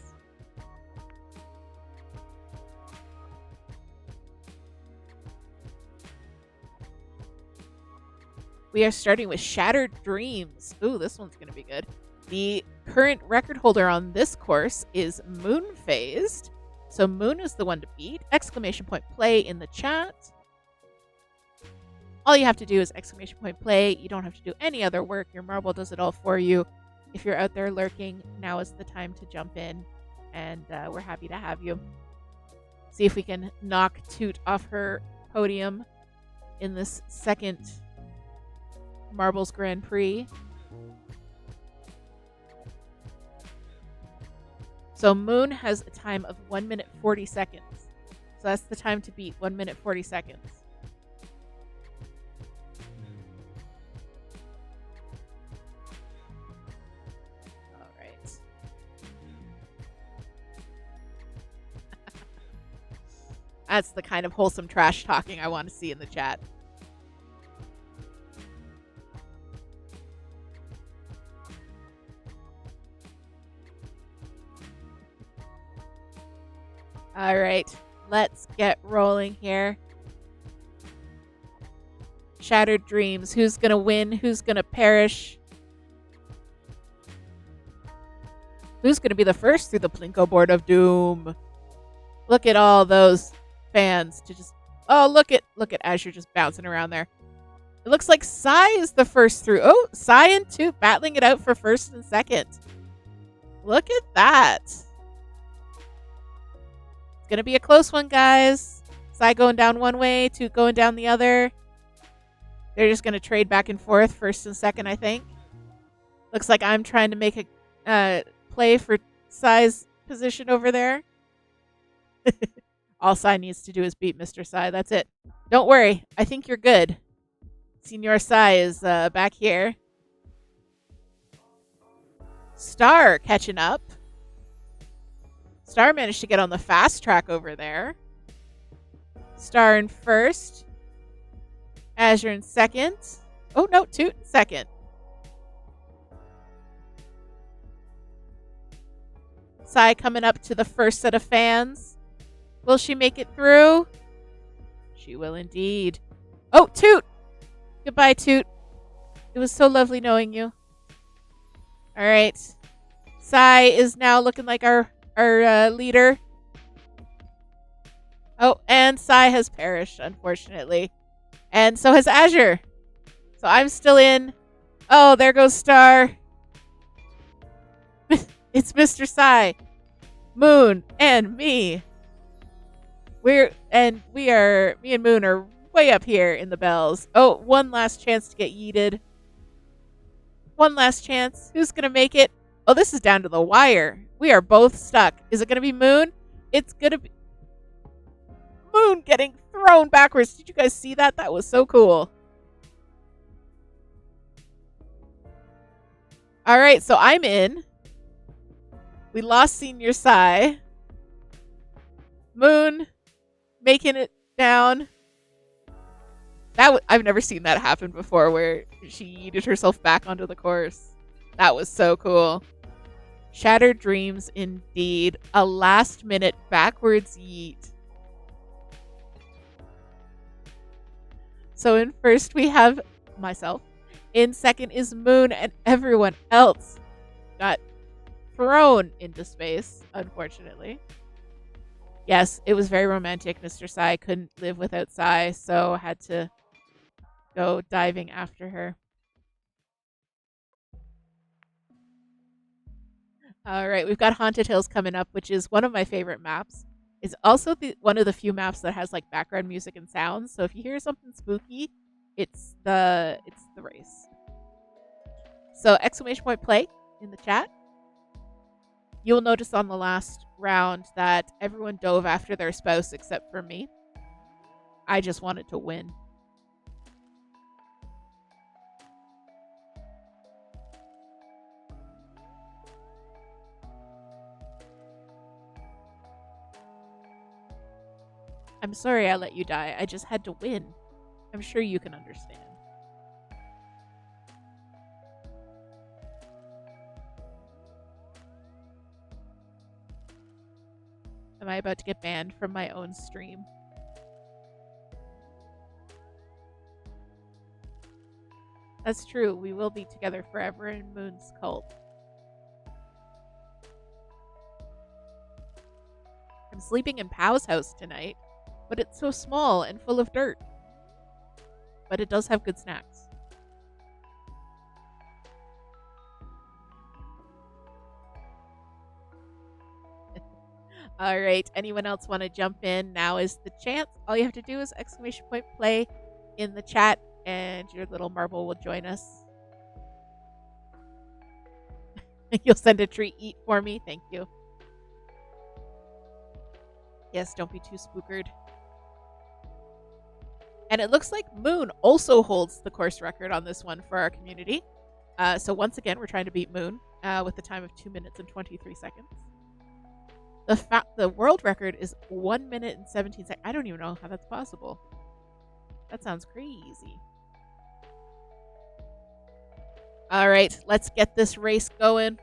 We are starting with Shattered Dreams. Ooh, this one's going to be good. The current record holder on this course is Moon-phased. So Moon is the one to beat. Exclamation point play in the chat. All you have to do is exclamation point play. You don't have to do any other work. Your marble does it all for you. If you're out there lurking, now is the time to jump in. And we're happy to have you. See if we can knock Toot off her podium in this second Marbles Grand Prix. So Moon has a time of 1 minute 40 seconds. So that's the time to beat, 1 minute 40 seconds. All right. That's the kind of wholesome trash talking I want to see in the chat. All right, let's get rolling here. Shattered Dreams. Who's going to win? Who's going to perish? Who's going to be the first through the Plinko board of doom? Look at all those fans to just... Oh, look at Azure just bouncing around there. It looks like Sai is the first through. Oh, Sai and Toot battling it out for first and second. Look at that. Gonna be a close one, guys. Sai going down one way, Toot going down the other. They're just gonna trade back and forth, first and second, I think. Looks like I'm trying to make a play for Sai's position over there. All Sai needs to do is beat Mr. Sai. That's it. Don't worry. I think you're good. Senior Sai is back here. Star catching up. Star managed to get on the fast track over there. Star in first. Azure in second. Oh, no, Toot in second. Sai coming up to the first set of fans. Will she make it through? She will indeed. Oh, Toot! Goodbye, Toot. It was so lovely knowing you. All right. Sai is now looking like our leader. Oh, and Sai has perished, unfortunately. And so has Azure. So I'm still in. Oh, there goes Star. It's Mr. Sai, Moon, and me. Me and Moon are way up here in the bells. Oh, one last chance to get yeeted. One last chance. Who's going to make it? Oh, this is down to the wire. We are both stuck. Is it going to be Moon? It's going to be Moon getting thrown backwards. Did you guys see that? That was so cool. All right, so I'm in. We lost Senior Sai. Moon making it down. I've never seen that happen before, where she yeeted herself back onto the course. That was so cool. Shattered dreams indeed. A last-minute backwards yeet. So in first we have myself. In second is Moon, and everyone else got thrown into space, unfortunately. Yes, it was very romantic. Mr. Sai couldn't live without Sai, so had to go diving after her. All right, we've got Haunted Hills coming up, which is one of my favorite maps. It's also one of the few maps that has like background music and sounds. So if you hear something spooky, it's the race. So exclamation point play in the chat. You will notice on the last round that everyone dove after their spouse except for me. I just wanted to win. I'm sorry I let you die. I just had to win. I'm sure you can understand. Am I about to get banned from my own stream? That's true. We will be together forever in Moon's cult. I'm sleeping in Pow's house tonight, but it's so small and full of dirt. But it does have good snacks. All right, anyone else want to jump in? Now is the chance. All you have to do is exclamation point play in the chat and your little marble will join us. You'll send a treat eat for me. Thank you. Yes, don't be too spookered. And it looks like Moon also holds the course record on this one for our community. So once again, we're trying to beat Moon with a time of 2 minutes and 23 seconds. The world record is 1 minute and 17 seconds. I don't even know how that's possible. That sounds crazy. All right, let's get this race going.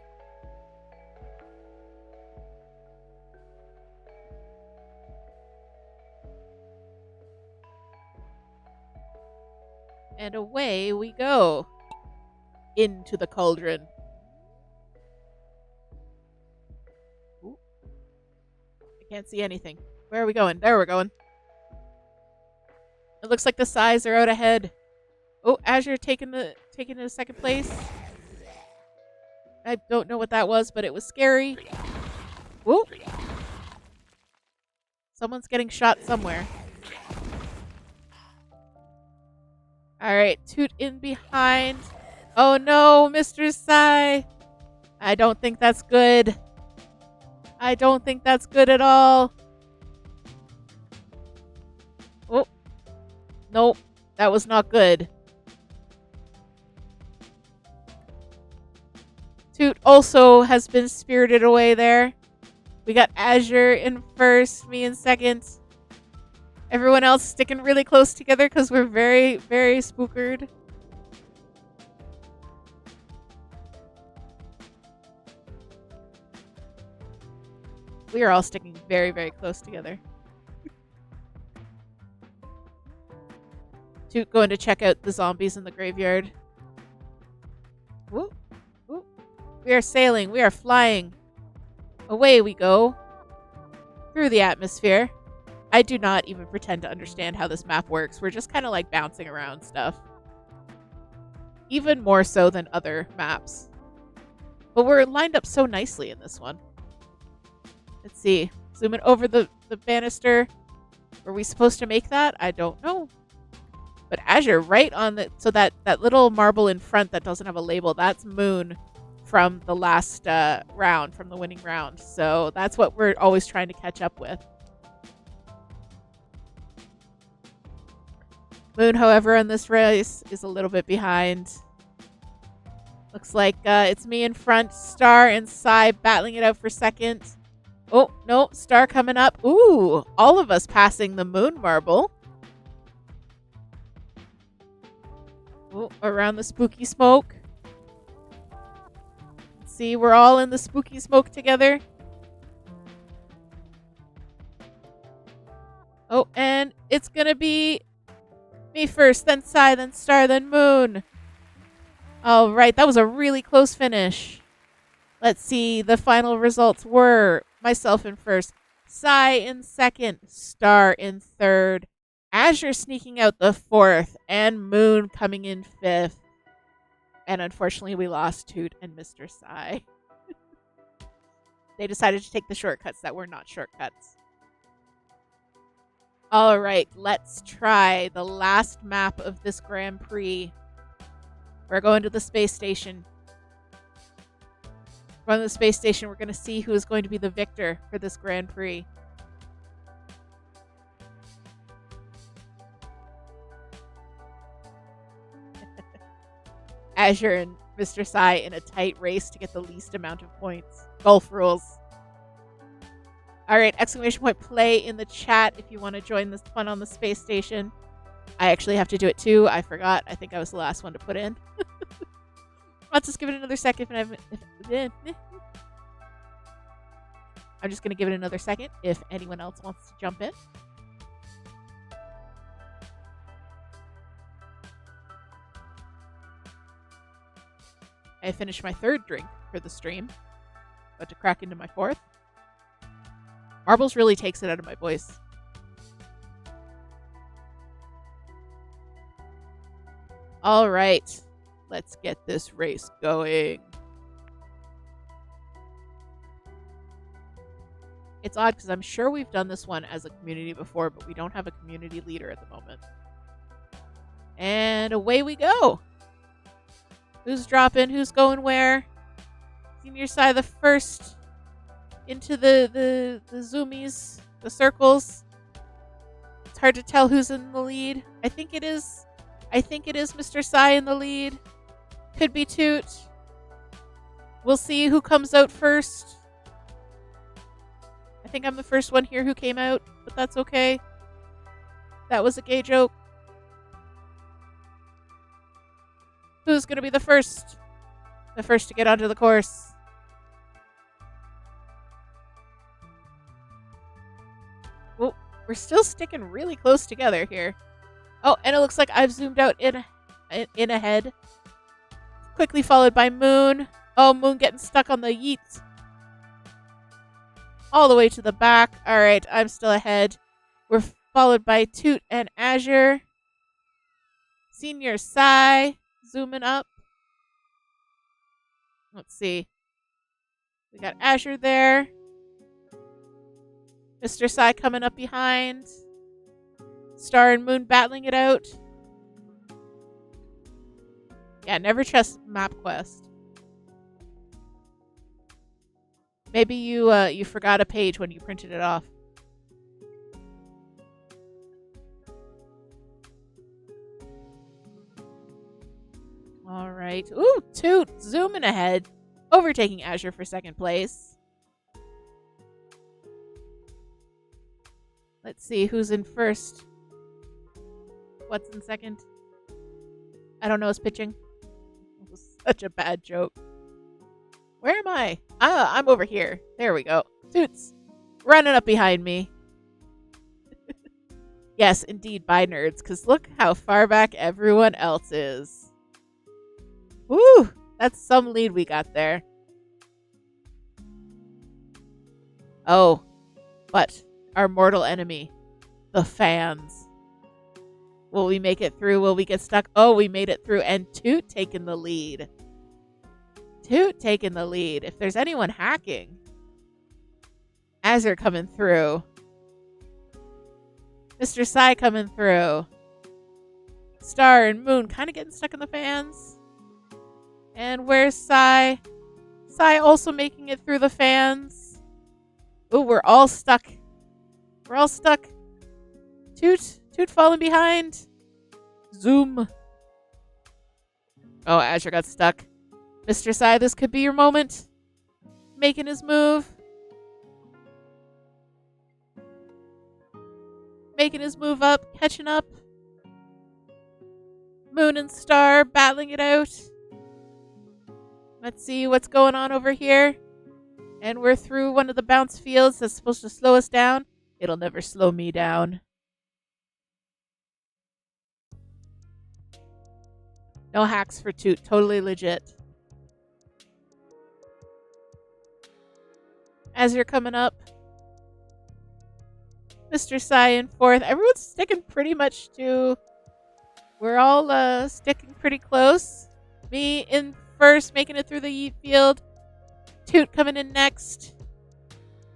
And away we go. Into the cauldron. Ooh. I can't see anything. Where are we going? There we're going. It looks like the Sais are out ahead. Oh, Azure taking the second place. I don't know what that was, but it was scary. Ooh. Someone's getting shot somewhere. All right, Toot in behind. Oh no, Mr. Sai. I don't think that's good. I don't think that's good at all. Oh. Nope, that was not good. Toot also has been spirited away there. We got Azure in first, me in second. Everyone else sticking really close together because we're very, very spookered. We are all sticking very, very close together. Toot going to check out the zombies in the graveyard. Whoop, whoop. We are sailing. We are flying. Away we go. Through the atmosphere. I do not even pretend to understand how this map works. We're just kind of like bouncing around stuff. Even more so than other maps. But we're lined up so nicely in this one. Let's see. Zooming over the banister. Were we supposed to make that? I don't know. But Azure, right on the... So that little marble in front that doesn't have a label, that's Moon from the last round, from the winning round. So that's what we're always trying to catch up with. Moon, however, in this race is a little bit behind. Looks like it's me in front, Star and Sai battling it out for second. Oh, no, Star coming up. Ooh, all of us passing the moon marble. Oh, around the spooky smoke. See, we're all in the spooky smoke together. Oh, and it's gonna be me first, then Sai, then Star, then Moon. All right, that was a really close finish. Let's see, the final results were myself in first, Sai in second, Star in third, Azure sneaking out the fourth, and Moon coming in fifth. And unfortunately, we lost Toot and Mr. Sai. They decided to take the shortcuts that were not shortcuts. All right, let's try the last map of this Grand Prix. We're going to the space station. Going to the space station, we're going to see who is going to be the victor for this Grand Prix. Azure and Mr. Sai in a tight race to get the least amount of points. Golf rules. All right, exclamation point play in the chat if you want to join this fun on the space station. I actually have to do it too. I forgot. I think I was the last one to put in. Let's just give it another second. I'm just going to give it another second if anyone else wants to jump in. I finished my third drink for the stream. About to crack into my fourth. Marbles really takes it out of my voice. All right. Let's get this race going. It's odd because I'm sure we've done this one as a community before, but we don't have a community leader at the moment. And away we go. Who's dropping? Who's going where? Senior Sai the first into the zoomies, the circles. It's hard to tell who's in the lead. I think it is Mr. Sai in the lead. Could be Toot. We'll see who comes out first. I think I'm the first one here who came out, but that's okay. That was a gay joke. Who's going to be the first? The first to get onto the course. Oh, we're still sticking really close together here. Oh, and it looks like I've zoomed out in ahead. Quickly followed by Moon. Oh, Moon getting stuck on the yeet. All the way to the back. All right, I'm still ahead. We're followed by Toot and Azure. Senior Sai zooming up. Let's see. We got Azure there. Mr. Sai coming up behind. Star and Moon battling it out. Yeah, never trust MapQuest. Maybe you forgot a page when you printed it off. All right. Ooh, Toot zooming ahead, overtaking Azure for second place. Let's see who's in first. What's in second? I don't know who's pitching. It was such a bad joke. Where am I? I'm over here. There we go. Toot's running up behind me. Yes, indeed, bye nerds, because look how far back everyone else is. Woo! That's some lead we got there. Oh, but our mortal enemy, the fans. Will we make it through? Will we get stuck? Oh, we made it through, and Toot taking the lead. Toot taking the lead. If there's anyone hacking. Azure coming through. Mr. Sai coming through. Star and Moon kind of getting stuck in the fans. And where's Sai? Sai also making it through the fans. Ooh, we're all stuck. We're all stuck. Toot falling behind. Zoom. Oh, Azure got stuck. Mr. Sai, this could be your moment. Making his move. Making his move up, catching up. Moon and Star battling it out. Let's see what's going on over here. And we're through one of the bounce fields that's supposed to slow us down. It'll never slow me down. No hacks for Toot. Totally legit. As you're coming up, Mr. Sai in fourth. Everyone's sticking pretty much to... We're all sticking pretty close. Me in first, making it through the yeet field. Toot coming in next.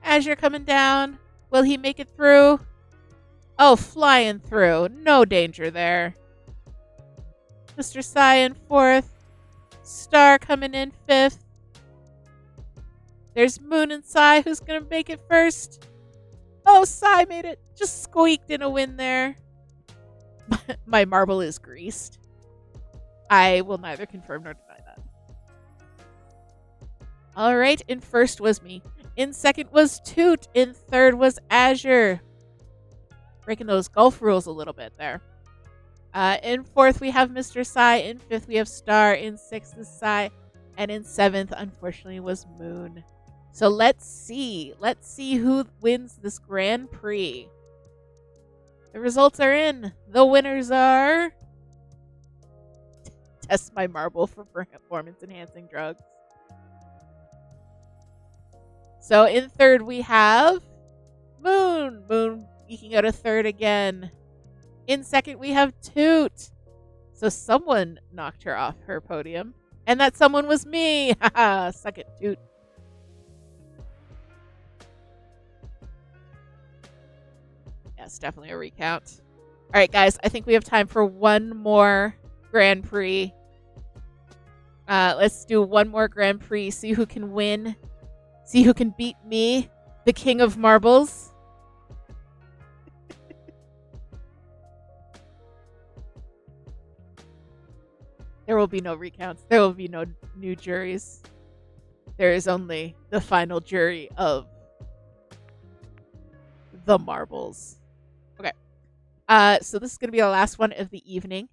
As you're coming down, will he make it through? Oh, flying through. No danger there. Mr. Sai in fourth. Star coming in fifth. There's Moon and Sai who's going to make it first. Oh, Sai made it. Just squeaked in a win there. My marble is greased. I will neither confirm nor deny that. All right, in first was me. In second was Toot. In third was Azure. Breaking those golf rules a little bit there. In fourth, we have Mr. Sai. In fifth, we have Star. In sixth is Sai. And in seventh, unfortunately, was Moon. So let's see. Let's see who wins this Grand Prix. The results are in. The winners are... Test my marble for performance-enhancing drugs. So in third, we have Moon. Moon eking out a third again. In second, we have Toot. So someone knocked her off her podium. And that someone was me. Haha, suck it, Toot. Yes, definitely a recount. All right, guys, I think we have time for one more Grand Prix. Let's do one more Grand Prix. See who can win. See who can beat me, the King of Marbles. There will be no recounts. There will be no new juries. There is only the final jury of the marbles. Okay. So this is going to be our last one of the evening.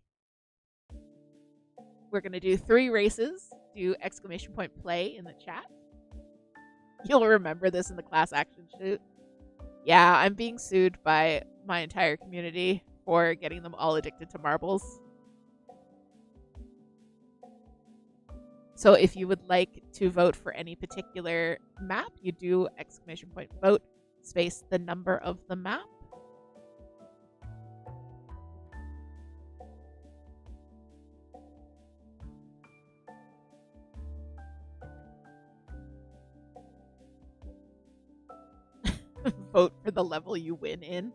We're going to do 3 races. Do exclamation point play in the chat. You'll remember this in the class action shoot. Yeah, I'm being sued by my entire community for getting them all addicted to marbles. So if you would like to vote for any particular map, you do exclamation point vote space the number of the map. Vote for the level you win in.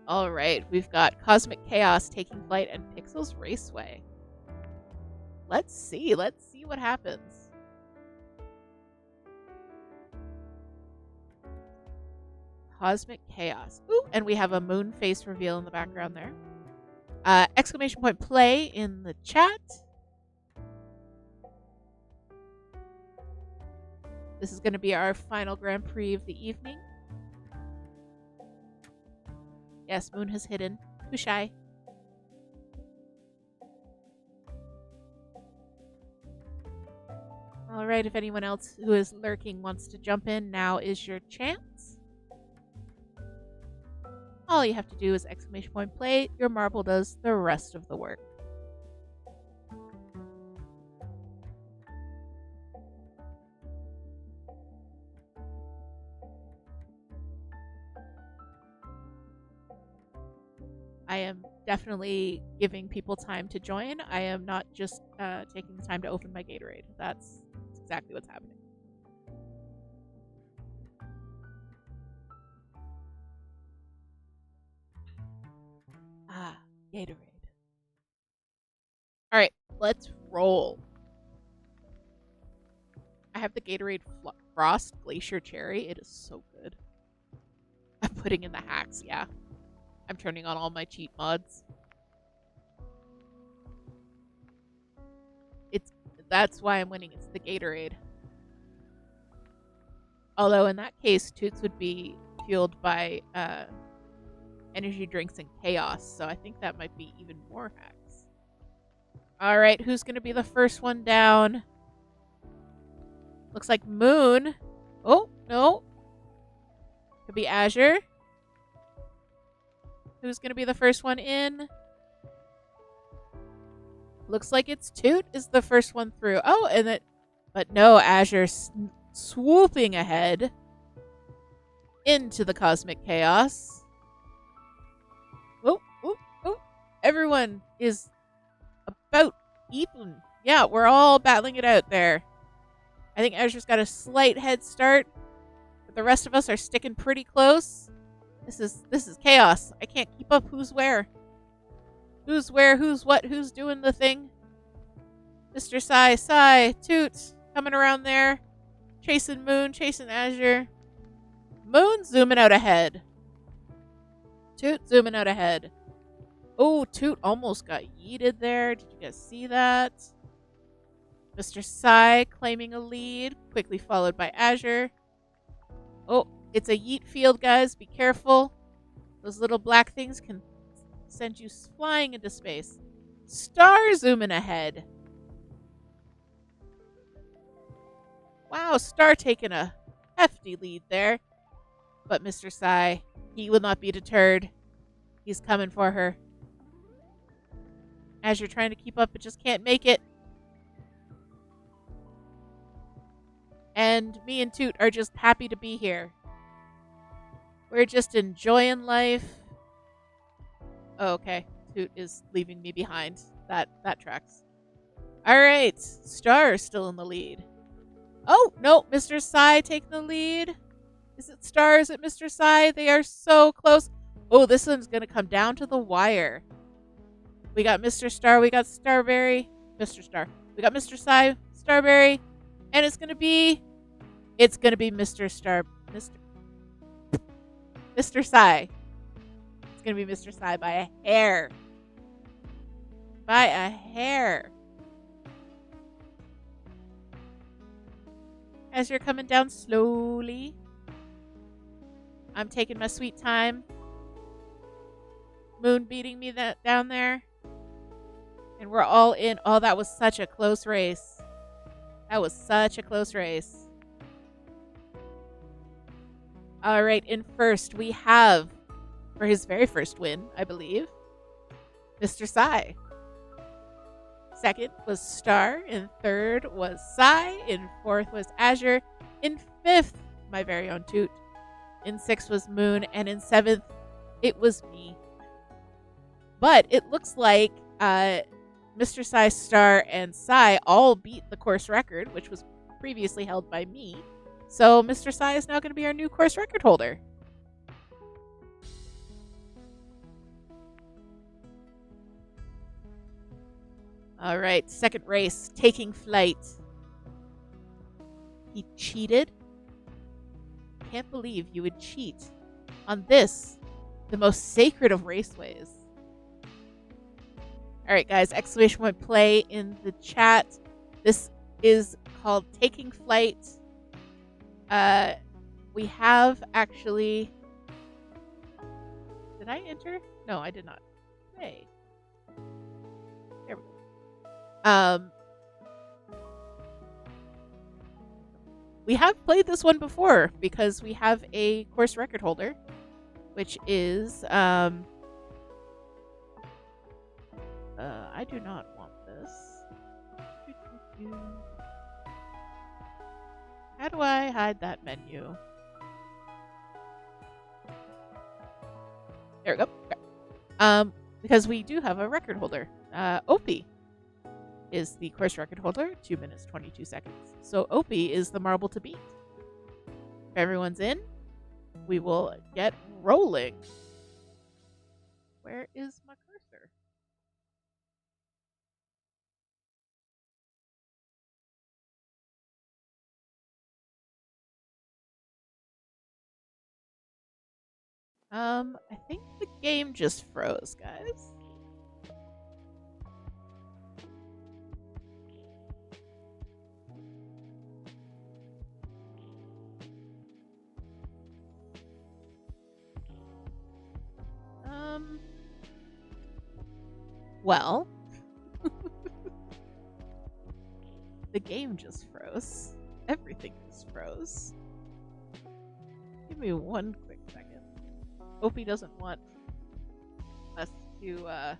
All right, we've got Cosmic Chaos taking flight and Pixels Raceway. Let's see what happens. Cosmic Chaos. Ooh, and we have a moon face reveal in the background there. Exclamation point play in the chat. This is going to be our final Grand Prix of the evening. Yes, Moon has hidden. Too shy. All right, if anyone else who is lurking wants to jump in, now is your chance. All you have to do is exclamation point play. Your marble does the rest of the work. I am definitely giving people time to join. I am not just taking the time to open my Gatorade. That's exactly what's happening. Ah, Gatorade. All right, let's roll. I have the Gatorade Frost Glacier Cherry. It is so good. I'm putting in the hacks, yeah. I'm turning on all my cheat mods. That's why I'm winning. It's the Gatorade. Although in that case, Toots would be fueled by energy drinks and chaos, so I think that might be even more hacks. Alright, who's going to be the first one down? Looks like Moon. Oh, no. Could be Azure. Who's going to be the first one in? Looks like it's Toot is the first one through. Oh, and it, but no, Azure swooping ahead into the cosmic chaos. Oh, oh, oh. Everyone is about even. Yeah, we're all battling it out there. I think Azure's got a slight head start, but the rest of us are sticking pretty close. This is chaos. I can't keep up who's where. Who's where, who's what, who's doing the thing. Mr. Sai, Toot, coming around there. Chasing Moon, chasing Azure. Moon zooming out ahead. Toot zooming out ahead. Oh, Toot almost got yeeted there. Did you guys see that? Mr. Sai claiming a lead, quickly followed by Azure. Oh, it's a yeet field, guys. Be careful. Those little black things can send you flying into space. Star zooming ahead. Wow, Star taking a hefty lead there. But Mr. Sai, he will not be deterred. He's coming for her. As you're trying to keep up, but just can't make it. And me and Toot are just happy to be here. We're just enjoying life. Oh, okay. Toot is leaving me behind. That tracks. Alright. Star is still in the lead. Oh, no. Mr. Sai taking the lead. Is it Star? Is it Mr. Sai? They are so close. Oh, this one's going to come down to the wire. We got Mr. Star. We got Starberry. Mr. Star. We got Mr. Sai. Starberry. And it's going to be Mr. Star. Mr. Sai. It's going to be Mr. Sai by a hair. By a hair. As you're coming down slowly. I'm taking my sweet time. Moon beating me down there. And we're all in. Oh, that was such a close race. That was such a close race. All right, in first, we have, for his very first win, I believe, Mr. Sai. Second was Star. In third was Sai. In fourth was Azure. In fifth, my very own Toot. In sixth was Moon. And in seventh, it was me. But it looks like Mr. Sai, Star, and Sai all beat the course record, which was previously held by me. So Mr. Sai is now going to be our new course record holder. All right, second race, taking flight. He cheated. Can't believe you would cheat on this, the most sacred of raceways. All right, guys, exclamation point play in the chat. This is called Taking Flight. We have actually... Did I enter? No, I did not. Hey. There we go. We have played this one before because we have a course record holder, which is... I do not want this. How do I hide that menu? There we go. Okay. Because we do have a record holder. Opie is the course record holder, 2 minutes, 22 seconds. So Opie is the marble to beat. If everyone's in, we will get rolling. Where is my cursor? I think the game just froze, guys. Well, the game just froze. Everything just froze. Give me one quick second. Hope he doesn't want us to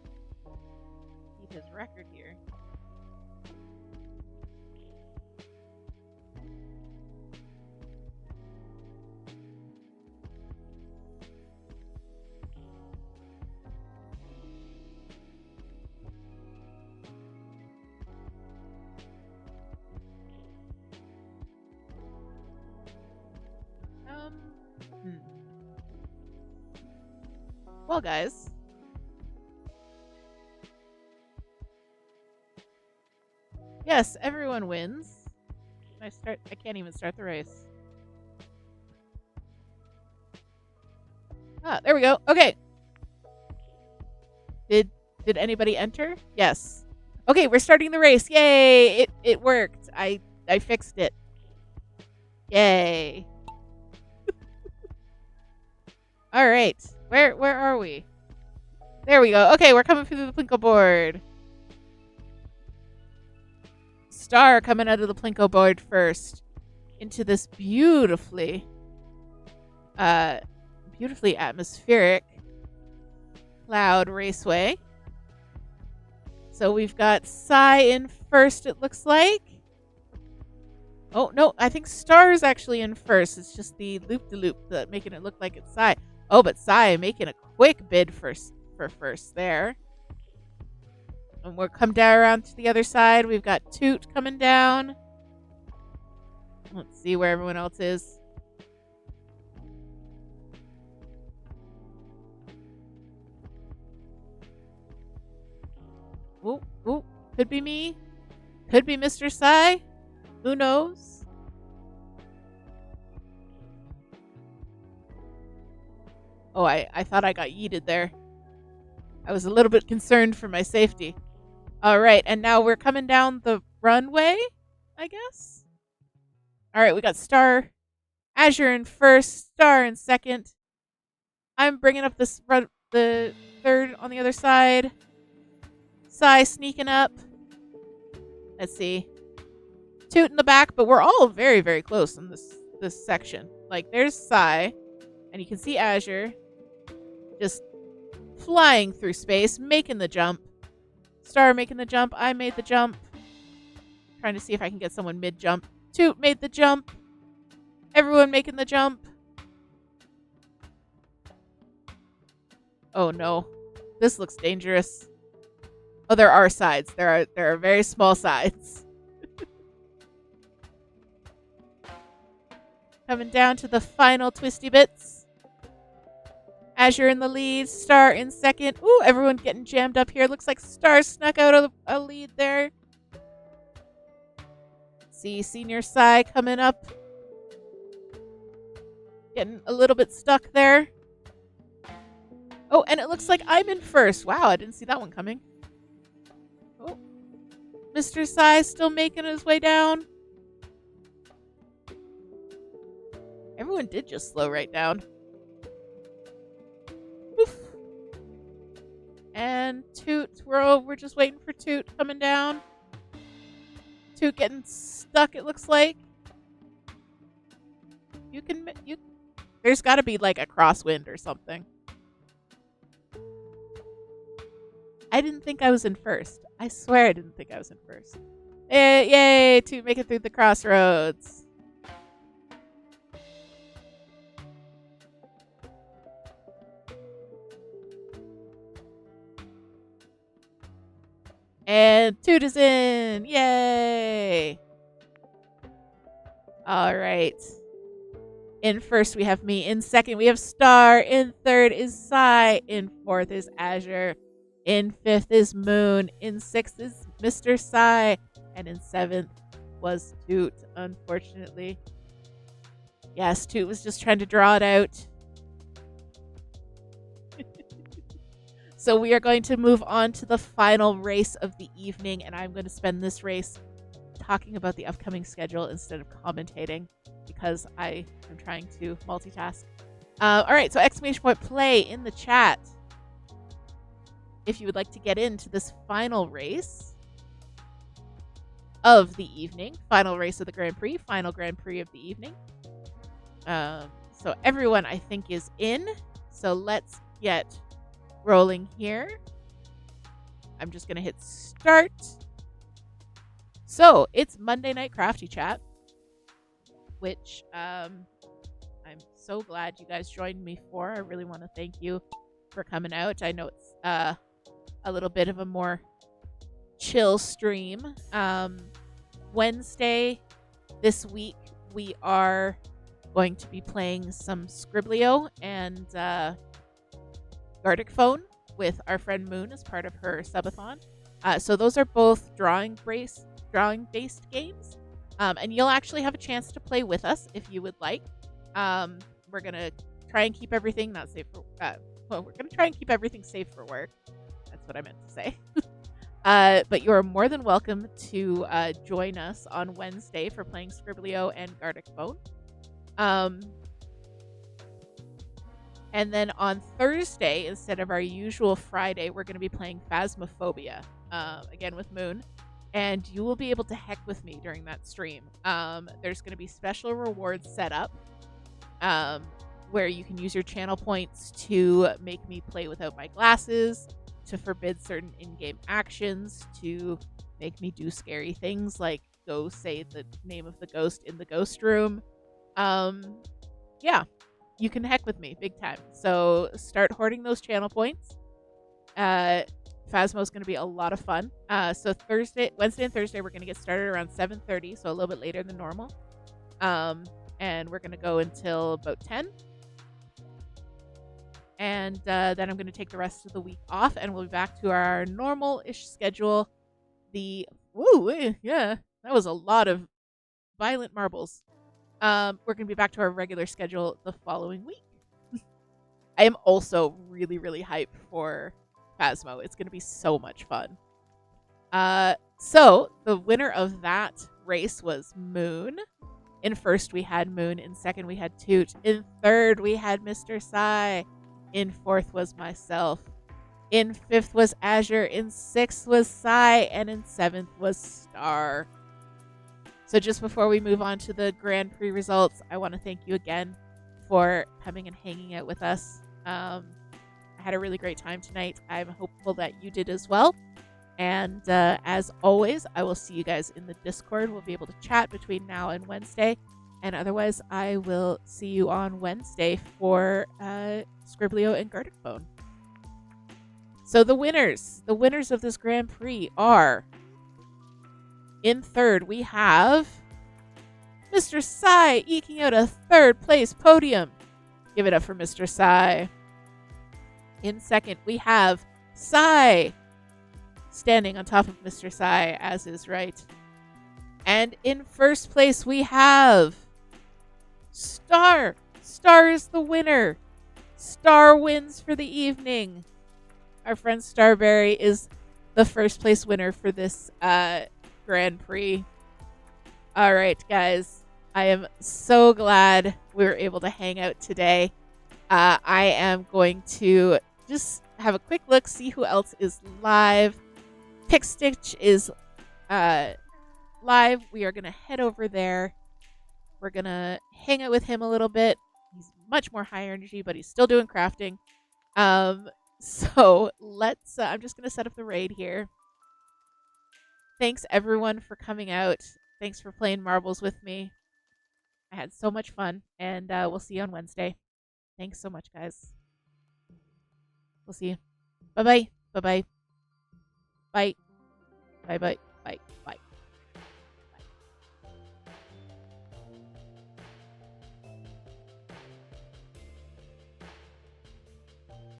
beat his record here. Well, guys. Yes, everyone wins. I can't even start the race. Ah, there we go. Okay. Did anybody enter? Yes. Okay, we're starting the race. Yay! It worked. I fixed it. Yay. All right. Where are we? There we go. Okay, we're coming through the Plinko board. Star coming out of the Plinko board first into this beautifully atmospheric cloud raceway. So we've got Sai in first, it looks like. Oh, no, I think Star is actually in first. It's just the loop-de-loop that making it look like it's Sai. Oh, but Sai making a quick bid for first there. And we'll come down around to the other side. We've got Toot coming down. Let's see where everyone else is. Ooh, could be me. Could be Mr. Sai. Who knows? Oh, I thought I got yeeted there. I was a little bit concerned for my safety. All right, and now we're coming down the runway, I guess. All right, we got Star, Azure in first, Star in second. I'm bringing up the third on the other side. Sai sneaking up. Let's see. Toot in the back, but we're all very, very close in this section. Like, there's Sai, and you can see Azure just flying through space, making the jump. Star making the jump. I made the jump. Trying to see if I can get someone mid-jump. Toot made the jump. Everyone making the jump. Oh no. This looks dangerous. Oh, there are sides. There are very small sides. Coming down to the final twisty bits. Azure in the lead, Star in second. Ooh, everyone getting jammed up here. Looks like Star snuck out of a lead there. See Senior Sai coming up. Getting a little bit stuck there. Oh, and it looks like I'm in first. Wow, I didn't see that one coming. Oh, Mr. Sai still making his way down. Everyone did just slow right down. Oof. And Toot, we're just waiting for Toot coming down. Toot getting stuck, it looks like. There's got to be like a crosswind or something. I didn't think I was in first. I swear I didn't think I was in first. Yay, Toot make it through the crossroads. And Toot is in. Yay. All right. In first, we have me. In second, we have Star. In third is Sai. In fourth is Azure. In fifth is Moon. In sixth is Mr. Sai. And in seventh was Toot, unfortunately. Yes, Toot was just trying to draw it out. So we are going to move on to the final race of the evening, and I'm going to spend this race talking about the upcoming schedule instead of commentating because I am trying to multitask. All right, so exclamation point play in the chat if you would like to get into this final race of the evening, final race of the Grand Prix, final Grand Prix of the evening. So everyone, I think, is in. So let's get rolling here. I'm just going to hit start. So it's Monday Night Crafty Chat, which I'm so glad you guys joined me for. I really want to thank you for coming out. I know it's a little bit of a more chill stream. Wednesday this week, we are going to be playing some Scriblio and Gartic Phone with our friend Moon as part of her subathon. So those are both drawing-based games. And you'll actually have a chance to play with us if you would like. We're going to try and keep everything not safe for... we're going to try and keep everything safe for work. That's what I meant to say. But you're more than welcome to join us on Wednesday for playing Scriblio and Gartic Phone. And then on Thursday, instead of our usual Friday, we're going to be playing Phasmophobia, again with Moon. And you will be able to heck with me during that stream. There's going to be special rewards set up where you can use your channel points to make me play without my glasses, to forbid certain in-game actions, to make me do scary things like go say the name of the ghost in the ghost room. Yeah, you can heck with me big time. So start hoarding those channel points. Phasmo is going to be a lot of fun. So Wednesday and Thursday, we're going to get started around 7:30, so a little bit later than normal. And we're going to go until about 10. And then I'm going to take the rest of the week off, and we'll be back to our normal-ish schedule. Yeah, that was a lot of violent marbles. We're going to be back to our regular schedule the following week. I am also really, really hyped for Phasmo. It's going to be so much fun. So the winner of that race was Moon. In first, we had Moon. In second, we had Toot. In third, we had Mr. Sai. In fourth was myself. In fifth was Azure. In sixth was Sai. And in seventh was Star. So just before we move on to the Grand Prix results, I want to thank you again for coming and hanging out with us. I had a really great time tonight. I'm hopeful that you did as well. And as always, I will see you guys in the Discord. We'll be able to chat between now and Wednesday. And otherwise, I will see you on Wednesday for Scriblio and Gartic Phone. So the winners of this Grand Prix are... In third, we have Mr. Sai eking out a third place podium. Give it up for Mr. Sai. In second, we have Sai standing on top of Mr. Sai, as is right. And in first place, we have Star. Star is the winner. Star wins for the evening. Our friend Starberry is the first place winner for this Grand Prix. All right, guys. I am so glad we were able to hang out today. I am going to just have a quick look, see who else is live. Pickstitch is live. We are going to head over there. We're going to hang out with him a little bit. He's much more high energy, but he's still doing crafting. So let's, I'm just going to set up the raid here. Thanks everyone for coming out. Thanks for playing marbles with me. I had so much fun, and we'll see you on Wednesday. Thanks so much, guys. We'll see you. Bye-bye. Bye-bye. Bye. Bye-bye.